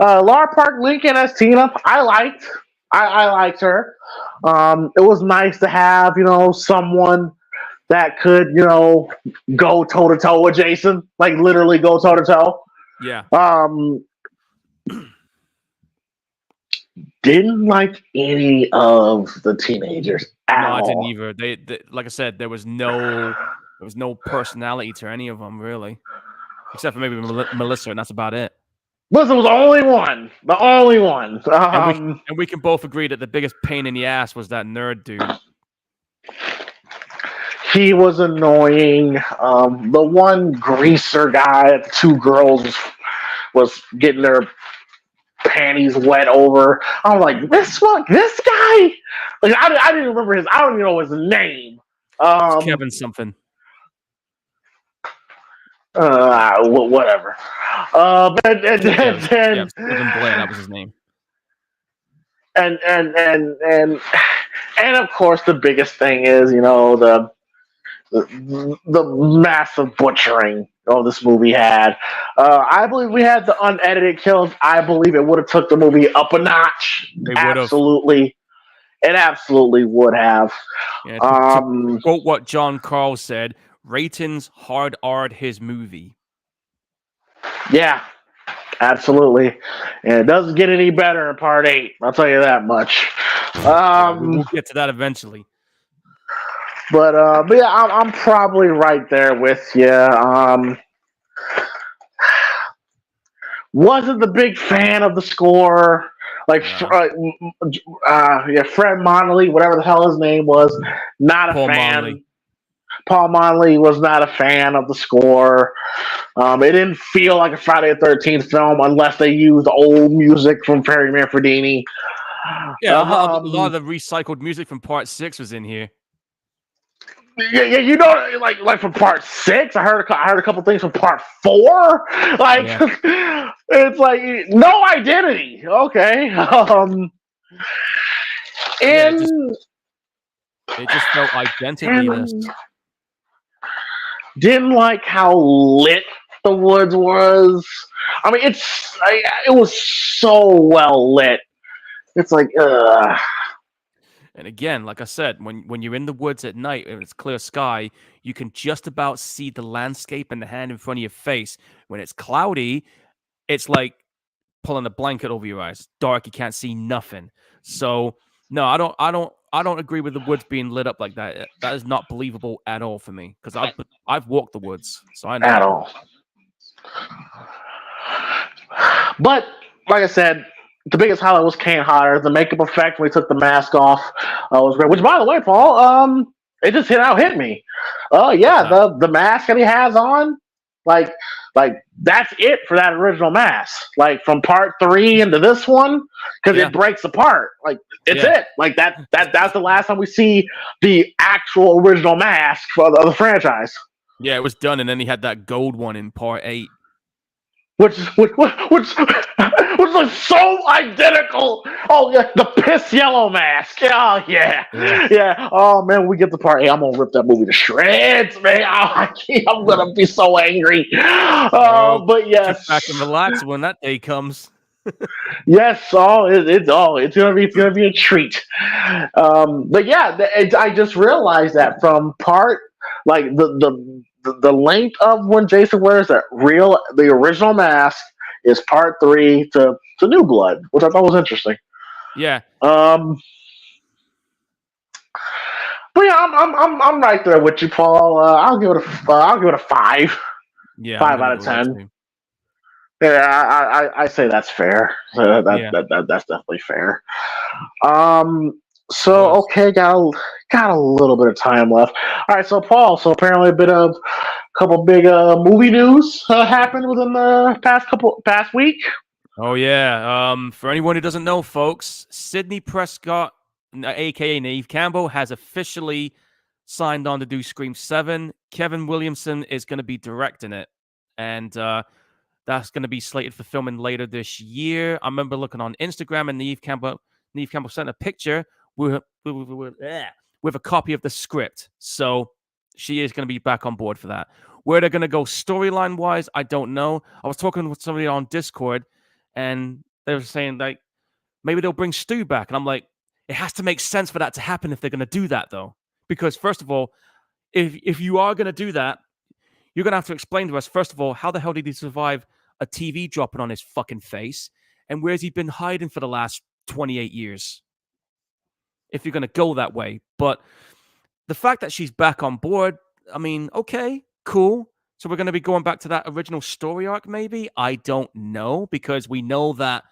Laura Park Lincoln as Tina, I liked her. It was nice to have, someone that could, go toe to toe with Jason, like literally go toe to toe. Yeah. Didn't like any of the teenagers at all. I didn't either. They like I said, there was no personality to any of them really, except for maybe Melissa, and that's about it. Melissa was the only one. And we can both agree that the biggest pain in the ass was that nerd dude. He was annoying. The one greaser guy that the 2 girls was getting their panties wet over. I'm like, this guy. Like, I didn't remember his. I don't even know his name. It's Kevin something. Whatever. Kevin Blair, that was his name. And of course, the biggest thing is, the massive butchering this movie had. I believe we had the unedited kills. I believe it would have took the movie up a notch. Absolutely. It absolutely would have. Yeah, to quote what John Carl said, ratings hard-ard his movie. Yeah, absolutely. And it doesn't get any better in Part 8. I'll tell you that much. We'll get to that eventually. But yeah, I'm probably right there with you. Wasn't the big fan of the score. Like, Fred Monley, whatever the hell his name was, not a fan. Paul Monley was not a fan of the score. It didn't feel like a Friday the 13th film unless they used old music from Perry Manfredini. Yeah, a lot of the recycled music from Part 6 was in here. Yeah, you know, like from part 6, I heard a couple things from part 4. Like, it's like no identity. Okay, Yeah, and it just felt identityless. and didn't like how lit the woods was. I mean, it was so well lit. It's like, And again, like I said, when you're in the woods at night and it's clear sky, you can just about see the landscape and the hand in front of your face. When it's cloudy, it's like pulling a blanket over your eyes. Dark, you can't see nothing. So no, I don't agree with the woods being lit up like that. That is not believable at all for me because I've walked the woods, so I know. at all. But like I said, the biggest highlight was Kane Hodder. The makeup effect when he took the mask off was great. Which, by the way, Paul, it just hit me. Oh yeah, the mask that he has on, like that's it for that original mask. Like from part 3 into this one, because it breaks apart. Like it's it. Like that's the last time we see the actual original mask for the franchise. Yeah, it was done, and then he had that gold one in part 8. Which was so identical. Oh yeah, the piss yellow mask. Oh yeah. Oh man, when we get to part 8, I'm gonna rip that movie to shreds, man. Oh, I'm gonna be so angry. But yes, sit back and relax when that day comes. Yes, it's gonna be a treat. But yeah, I just realized that from part like the length of when Jason wears the original mask is part 3 to New Blood, which I thought was interesting. Yeah. But yeah, I'm right there with you, Paul. I'll give it a 5. Yeah, 5 out of 10. Yeah, I say that's fair. That's definitely fair. So okay, got a little bit of time left. All right, so Paul. So apparently a couple big movie news happened within the past week. Oh yeah. For anyone who doesn't know, folks, Sidney Prescott, aka Neve Campbell, has officially signed on to do Scream 7. Kevin Williamson is going to be directing it, and that's going to be slated for filming later this year. I remember looking on Instagram, and Neve Campbell sent a picture with a copy of the script. So she is going to be back on board for that. Where they're going to go storyline wise, I don't know. I was talking with somebody on Discord, and they were saying like maybe they'll bring Stu back, and I'm like, it has to make sense for that to happen if they're going to do that, though, because first of all, if you are going to do that, you're going to have to explain to us, first of all, how the hell did he survive a TV dropping on his fucking face, and where's he been hiding for the last 28 years? If you're going to go that way. But the fact that she's back on board, I mean, okay, cool. So we're going to be going back to that original story arc, maybe? I don't know, because we know that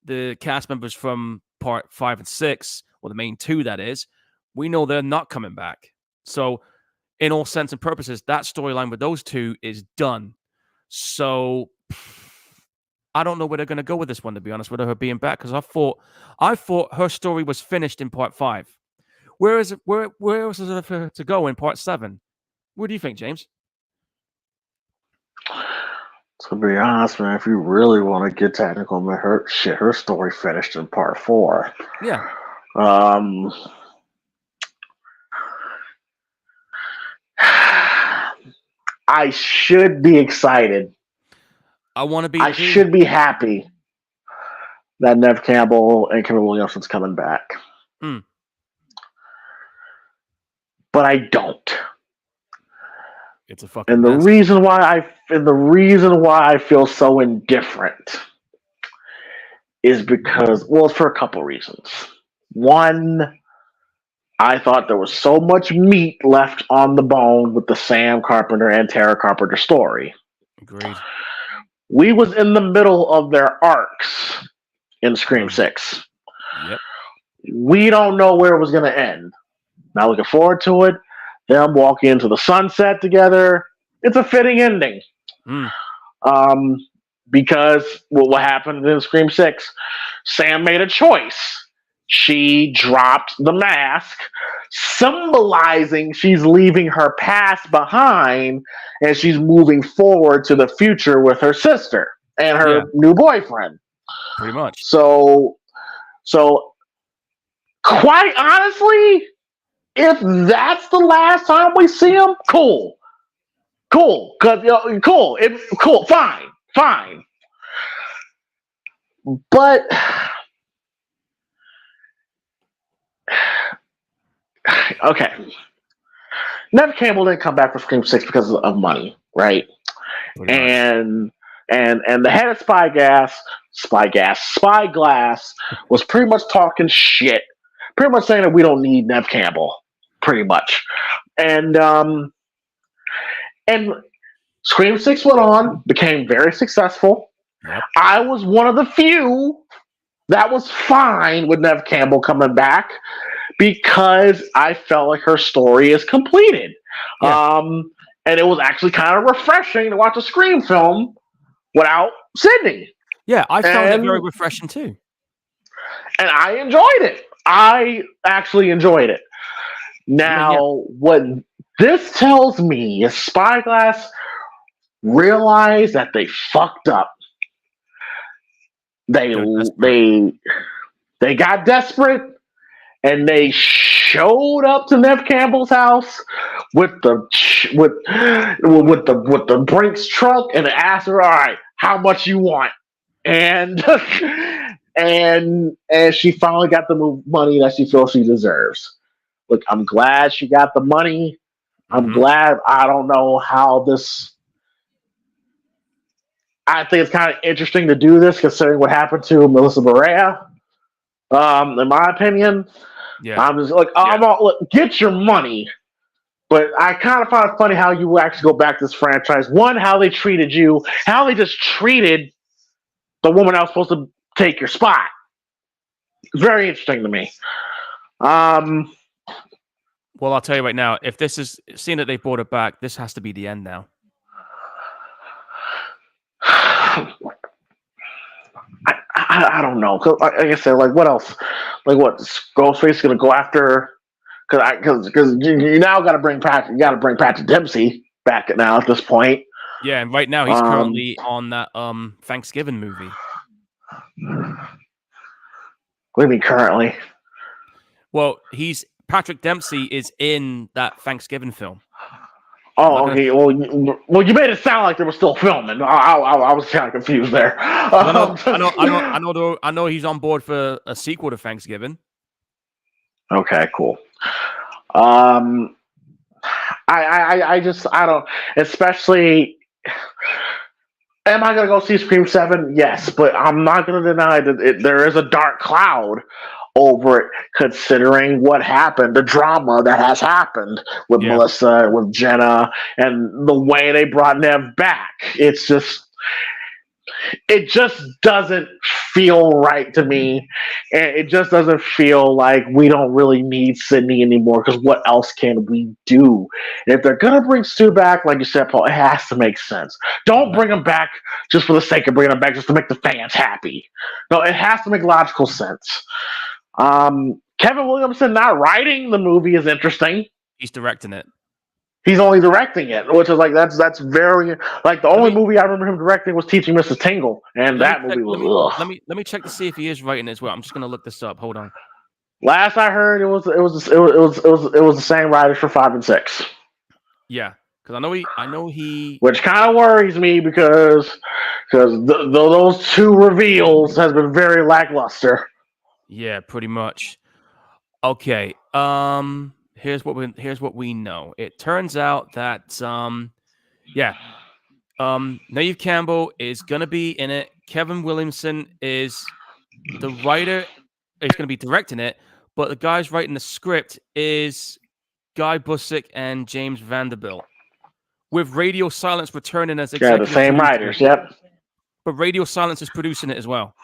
the cast members from part 5 and 6, or the main 2, that is, we know they're not coming back. So in all sense and purposes, that storyline with those 2 is done. So I don't know where they're going to go with this one, to be honest, with her being back, because I thought her story was finished in part 5. Where else is it for her to go in part 7? What do you think, James? To be honest, man, if you really want to get technical, man, her story finished in part 4. Yeah. I should be excited. I should be happy that Neve Campbell and Kevin Williamson's coming back. But I don't. It's a fucking and the mess. reason why I feel so indifferent is because, well, for a couple reasons. One, I thought there was so much meat left on the bone with the Sam Carpenter and Tara Carpenter story. Agreed. We was in the middle of their arcs in Scream 6. Yep. We don't know where it was going to end. Not looking forward to it. Them walking into the sunset together. It's a fitting ending. Because what happened in Scream 6, Sam made a choice. she dropped the mask, symbolizing she's leaving her past behind and she's moving forward to the future with her sister and her new boyfriend. Pretty much. So quite honestly, if that's the last time we see him, cool. Cool. Cool. Fine. But okay. Nev Campbell didn't come back for Scream 6 because of money, right? And the head of Spyglass was pretty much talking shit. Pretty much saying that we don't need Nev Campbell. Pretty much. And Scream 6 went on, became very successful. Yep. I was one of the few that was fine with Nev Campbell coming back because I felt like her story is completed. Yeah. And it was actually kind of refreshing to watch a Scream film without Sydney. Yeah, I found it very refreshing too. And I enjoyed it. I actually enjoyed it. Now, what this tells me is Spyglass realized that they fucked up. They got desperate and they showed up to Nev Campbell's house with the Brinks truck and asked her, "All right, how much you want?" And and she finally got the money that she feels she deserves. Look, I'm glad she got the money. I'm glad. I don't know how this. I think it's kind of interesting to do this, considering what happened to Melissa Barea. In my opinion, I'm just like, look, get your money. But I kind of find it funny how you actually go back to this franchise. One, how they treated you, how they just treated the woman that was supposed to take your spot. It's very interesting to me. Well, I'll tell you right now, if this is seeing that they brought it back, this has to be the end now. I don't know. Cause like I said, like what else? Like what? Ghostface gonna go after? Because you now got to bring Patrick. You got to bring Patrick Dempsey back now at this point. Yeah, and right now he's currently on that Thanksgiving movie. What do you mean currently? Well, Patrick Dempsey is in that Thanksgiving film. Oh, okay. Well, you made it sound like they were still filming. I was kind of confused there. I know he's on board for a sequel to Thanksgiving. Okay, cool. I don't. Especially, am I gonna go see Scream 7? Yes, but I'm not gonna deny that there is a dark cloud over it, considering what happened, the drama that has happened with Melissa, with Jenna, and the way they brought Nev back. It just doesn't feel right to me. And it just doesn't feel like we don't really need Sydney anymore, because what else can we do? And if they're going to bring Stu back, like you said, Paul, it has to make sense. Don't bring him back just for the sake of bringing him back, just to make the fans happy. No, it has to make logical sense. Kevin Williamson not writing the movie is interesting. He's directing it. He's only directing it, which is like that's very like the only movie I remember him directing was Teaching Mrs. Tingle, and that movie was. Let me check to see if he is writing it as well. I'm just gonna look this up. Hold on. Last I heard, it was the same writers for 5 and 6. Yeah, because I know he. Which kind of worries me because those two reveals has been very lackluster. Yeah, pretty much. Okay. Here's what we know. It turns out that Neve Campbell is gonna be in it. Kevin Williamson is the writer. He's gonna be directing it, but the guys writing the script is Guy Busick and James Vanderbilt, with Radio Silence returning as executive the same producer. writers. Yep. But Radio Silence is producing it as well.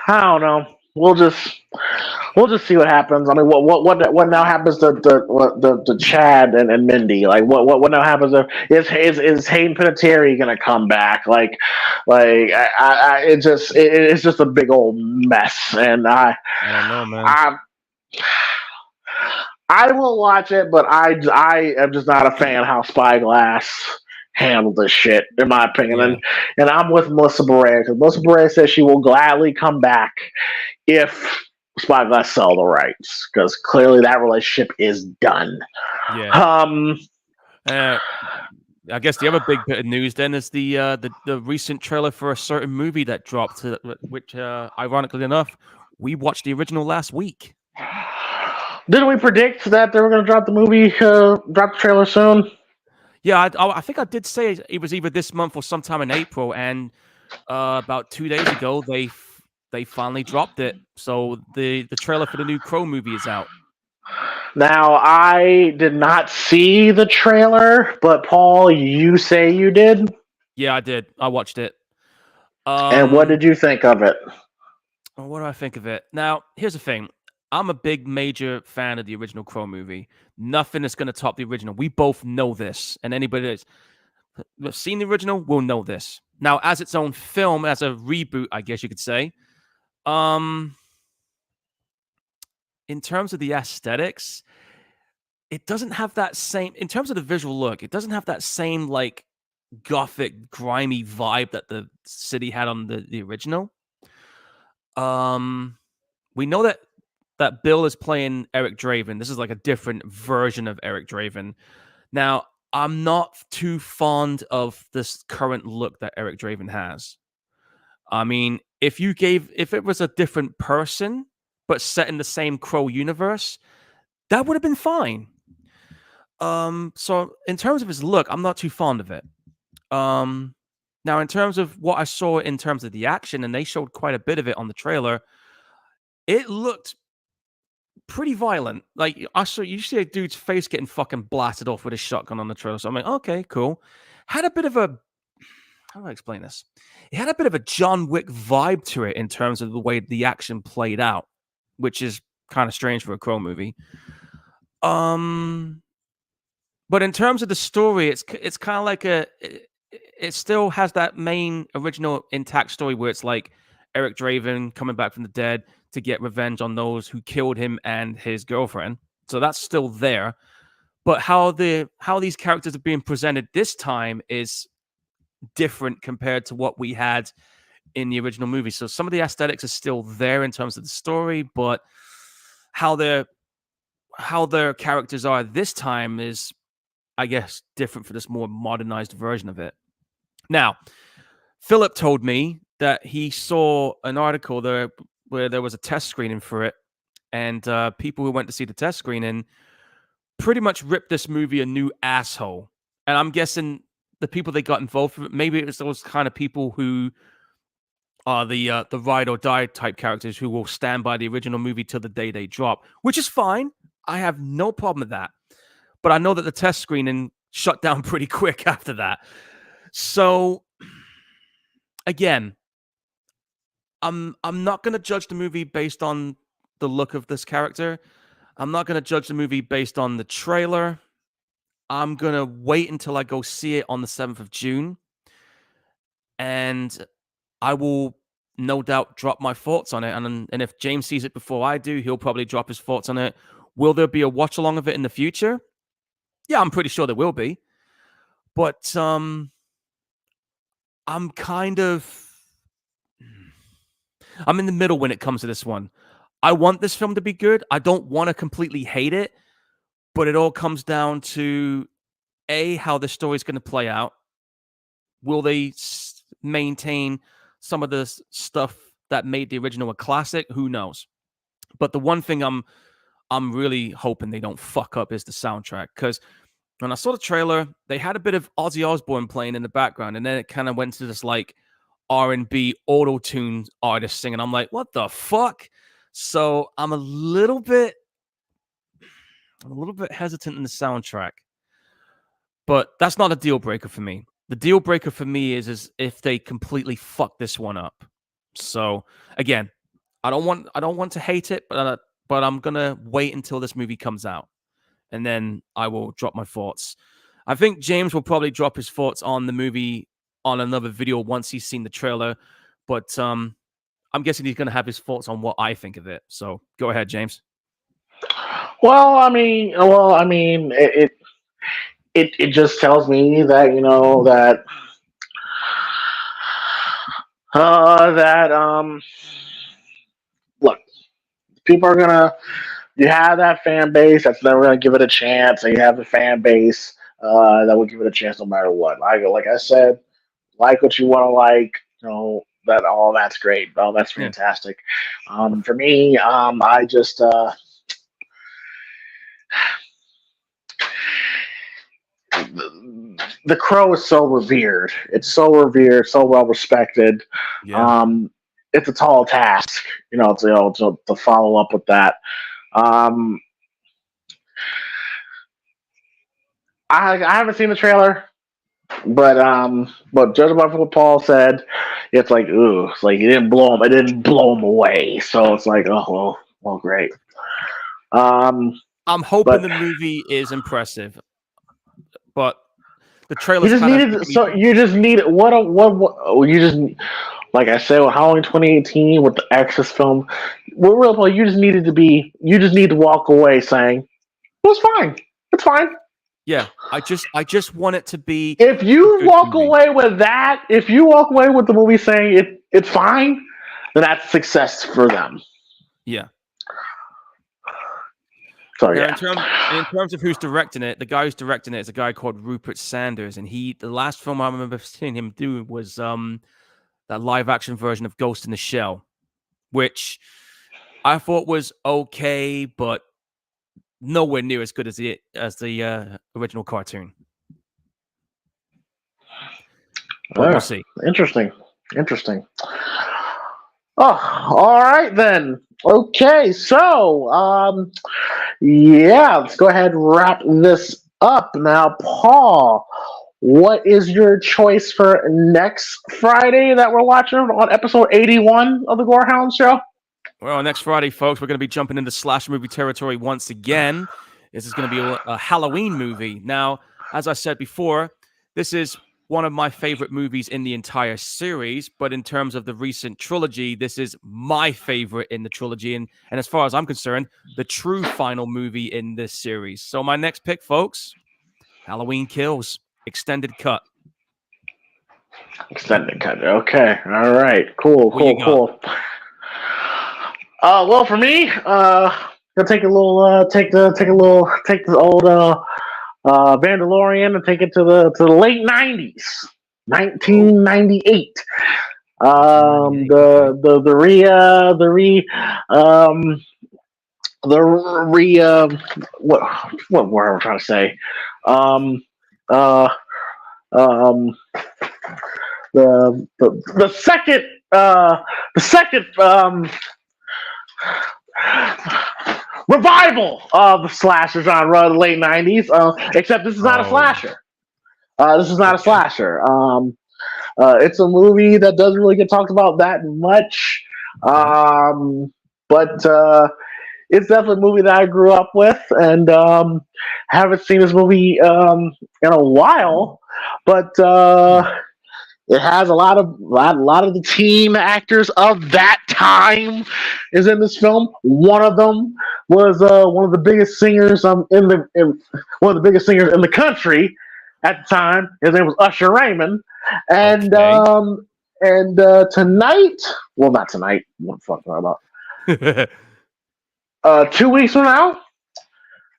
I don't know. We'll we'll just see what happens. I mean, what now happens to Chad and Mindy? Like, what now happens? Is Hayden Panettiere gonna come back? It's just a big old mess, and I don't know, man. I will watch it, but I am just not a fan of how Spyglass handled this shit, in my opinion. Yeah. And I'm with Melissa Beret, because Melissa Beret says she will gladly come back if Spyglass sell the rights, because clearly that relationship is done. Yeah. I guess the other big bit of news then is the recent trailer for a certain movie that dropped, which ironically enough, we watched the original last week. Didn't we predict that they were going to drop the trailer soon? Yeah, I think I did say it was either this month or sometime in April, and about 2 days ago they finally dropped it. So the trailer for the new Crow movie is out. Now, I did not see the trailer, but Paul, you say you did? Yeah, I did. I watched it. And what did you think of it? What do I think of it? Now, here's the thing. I'm a big major fan of the original Crow movie. Nothing is going to top the original. We both know this, and anybody that's seen the original will know this. Now, as its own film, as a reboot, I guess you could say, in terms of the aesthetics, it doesn't have that same, in terms of the visual look, it doesn't have that same, like, gothic, grimy vibe that the city had on the original. We know that Bill is playing Eric Draven. This is like a different version of Eric Draven. Now, I'm not too fond of this current look that Eric Draven has. I mean, if it was a different person, but set in the same Crow universe, that would have been fine. So in terms of his look, I'm not too fond of it. Now, in terms of what I saw in terms of the action, and they showed quite a bit of it on the trailer, it looked pretty violent. Like, you see a dude's face getting fucking blasted off with a shotgun on the trailer. So I'm like, okay, cool. Had a bit of a, how do I explain this? It had a bit of a John Wick vibe to it in terms of the way the action played out, which is kind of strange for a Crow movie. But in terms of the story, it's kind of like it still has that main original intact story where it's like Eric Draven coming back from the dead to get revenge on those who killed him and his girlfriend. So that's still there. But how these characters are being presented this time is different compared to what we had in the original movie. So some of the aesthetics are still there in terms of the story, but how their characters are this time is, I guess, different for this more modernized version of it. Now, Philip told me that he saw an article there where there was a test screening for it, and people who went to see the test screening pretty much ripped this movie a new asshole. And I'm guessing the people they got involved with it, maybe it was those kind of people who are the ride or die type characters who will stand by the original movie till the day they drop, which is fine. I have no problem with that. But I know that the test screening shut down pretty quick after that. So again, I'm not going to judge the movie based on the look of this character. I'm not going to judge the movie based on the trailer. I'm going to wait until I go see it on the 7th of June. And I will no doubt drop my thoughts on it. And if James sees it before I do, he'll probably drop his thoughts on it. Will there be a watch along of it in the future? Yeah, I'm pretty sure there will be. But I'm in the middle when it comes to this one. I want this film to be good. I don't want to completely hate it, but it all comes down to how the story is going to play out. Will they maintain some of the stuff that made the original a classic? Who knows? But the one thing I'm really hoping they don't fuck up is the soundtrack, because when I saw the trailer, they had a bit of Ozzy Osbourne playing in the background, and then it kind of went to this like R&B auto-tune artist singing. I'm like, what the fuck? So I'm a little bit hesitant in the soundtrack, but that's not a deal breaker for me. The deal breaker for me is if they completely fuck this one up. So again, I don't want to hate it, but but I'm gonna wait until this movie comes out, and then I will drop my thoughts. I think James will probably drop his thoughts on the movie on another video once he's seen the trailer, but I'm guessing he's gonna have his thoughts on what I think of it. So go ahead, James. Well, I mean, it just tells me that that look, people are gonna. You have that fan base that's never gonna give it a chance, and you have the fan base that will give it a chance no matter what. Like I said, like what you want to like. That all that's great. Oh, that's fantastic. For me, I just the Crow is so revered. It's so revered, so well respected. Yeah. It's a tall task, to follow up with that. I haven't seen the trailer, but judging by what Paul said, it's like ooh, it's like it didn't blow him away. So it's like well, great. I'm hoping the movie is impressive, but the trailer. You just need like I said with Halloween 2018 with the Exorcist film. You just need to walk away saying it was fine. It's fine. Yeah, I just want it to be. If you walk away with that, if you walk away with the movie saying it's fine, then that's success for them. Yeah. So now, yeah. in terms of who's directing it, the guy who's directing it is a guy called Rupert Sanders, and the last film I remember seeing him do was that live action version of Ghost in the Shell, which I thought was okay, but nowhere near as good as the original cartoon. But we'll see. Interesting. Oh, all right then. Okay, so let's go ahead and wrap this up now. Paul, what is your choice for next Friday that we're watching on episode 81 of the Gorehounds show? Well, next Friday, folks, we're going to be jumping into slash movie territory once again. This is going to be a Halloween movie. Now, as I said before, this is one of my favorite movies in the entire series, but in terms of the recent trilogy, this is my favorite in the trilogy, and as far as I'm concerned, the true final movie in this series. So my next pick, folks, Halloween Kills, extended cut. Extended cut. Okay. All right. Cool. Well, for me, gonna take the old Vandalorian and take it to the late 90s, 1998. What word am I trying to say? The second revival of the slasher genre of the late 90s, except this is not a slasher. This is not a slasher. It's a movie that doesn't really get talked about that much, but it's definitely a movie that I grew up with, and haven't seen this movie in a while, but it has a lot of the team actors of that time is in this film. One of them was one of the biggest singers one of the biggest singers in the country at the time. His name was Usher Raymond, and tonight, well, not tonight. What the fuck am I about? 2 weeks from now,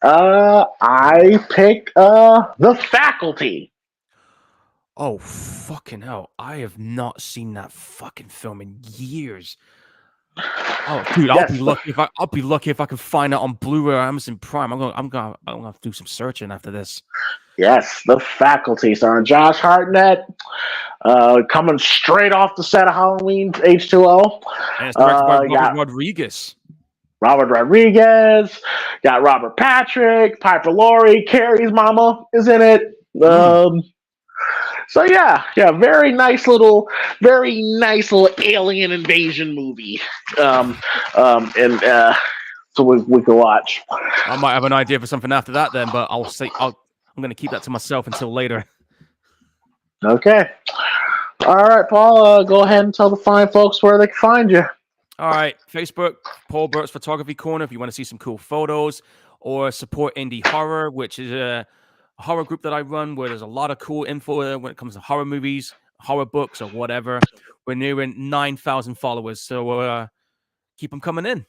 I pick The Faculty. Oh, fucking hell. I have not seen that fucking film in years. Oh, dude, I'll be lucky if I can find it on Blu-ray or Amazon Prime. I'm gonna have to do some searching after this. Yes, The Faculty, starring Josh Hartnett, coming straight off the set of Halloween H2O. And it's directed by Robert Rodriguez. Robert Rodriguez, got Robert Patrick, Piper Laurie, Carrie's mama is in it. So yeah, very nice little alien invasion movie. so we can watch. I might have an idea for something after that then, but I'm going to keep that to myself until later. Okay. All right, Paul. Go ahead and tell the fine folks where they can find you. All right, Facebook, Paul Burt's Photography Corner. If you want to see some cool photos or support indie horror, which is a horror group that I run, where there's a lot of cool info when it comes to horror movies, horror books, or whatever. We're nearing 9,000 followers, so keep them coming in.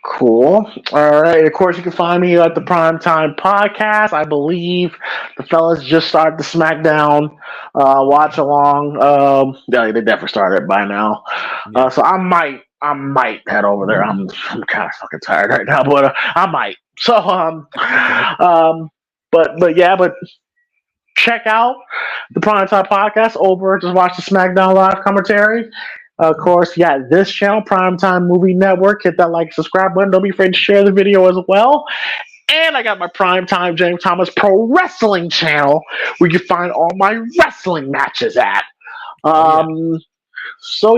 Cool. All right. Of course, you can find me at the Primetime Podcast. I believe the fellas just started the SmackDown watch along. Yeah, they definitely started by now. So I might head over there. I'm kind of fucking tired right now, but I might. So but check out the Primetime Podcast over. Just watch the SmackDown live commentary. Of course, this channel, Primetime Movie Network. Hit that like, subscribe button. Don't be afraid to share the video as well. And I got my Primetime James Thomas Pro Wrestling channel, where you find all my wrestling matches at. So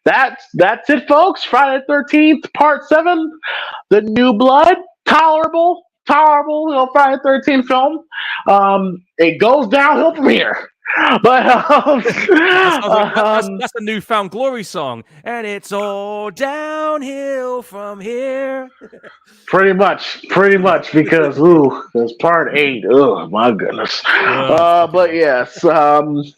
that's it, folks. Friday the 13th, Part 7, The New Blood, tolerable, Friday the 13th film. It goes downhill from here. But that's a Newfound Glory song, and it's all downhill from here. Pretty much, because there's Part 8. Oh my goodness. But yes, don't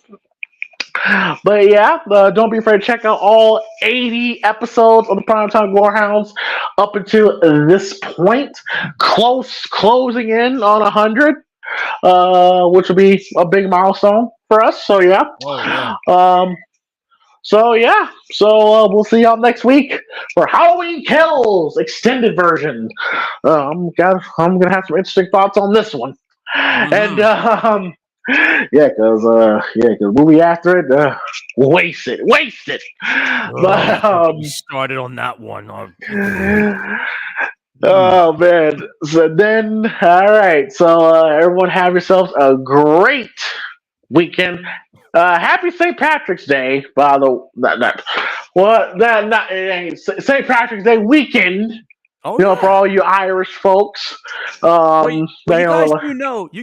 be afraid to check out all 80 episodes of the Primetime Gorehounds up until this point. Closing in on 100, which will be a big milestone for us. So we'll see y'all next week for Halloween Kills extended version. I'm gonna have some interesting thoughts on this one, and because movie after it, waste it. But you started on that one. Oh man! So then, all right. So everyone, have yourselves a great weekend. Happy St. Patrick's Day, by the St. Patrick's Day weekend. For all you Irish folks. You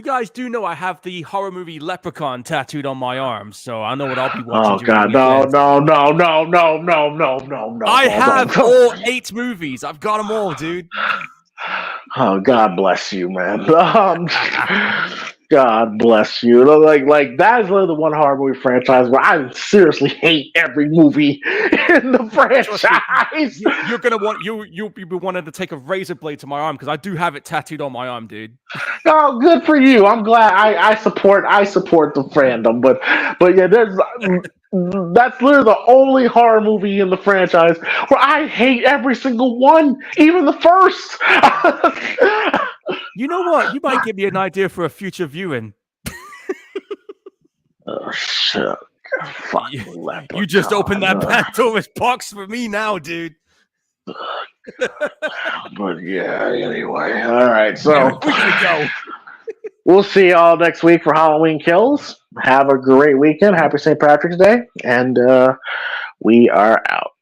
guys do know I have the horror movie Leprechaun tattooed on my arm, so I know what I'll be watching. Oh God, no! I have all 8 movies. I've got them all, dude. Oh, God bless you, man. God bless you. Like that is literally the one horror movie franchise where I seriously hate every movie in the franchise. You'll be wanting to take a razor blade to my arm because I do have it tattooed on my arm, dude. Oh, good for you. I'm glad. I support the fandom, but that's literally the only horror movie in the franchise where I hate every single one, even the first. You know what? You might give me an idea for a future viewing. Oh, shit. You just opened that Pandora's box for me now, dude. But anyway. All right. So we can go. We'll see y'all next week for Halloween Kills. Have a great weekend. Happy St. Patrick's Day. And we are out.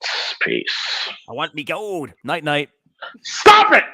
Peace. I want me gold. Night. Stop it!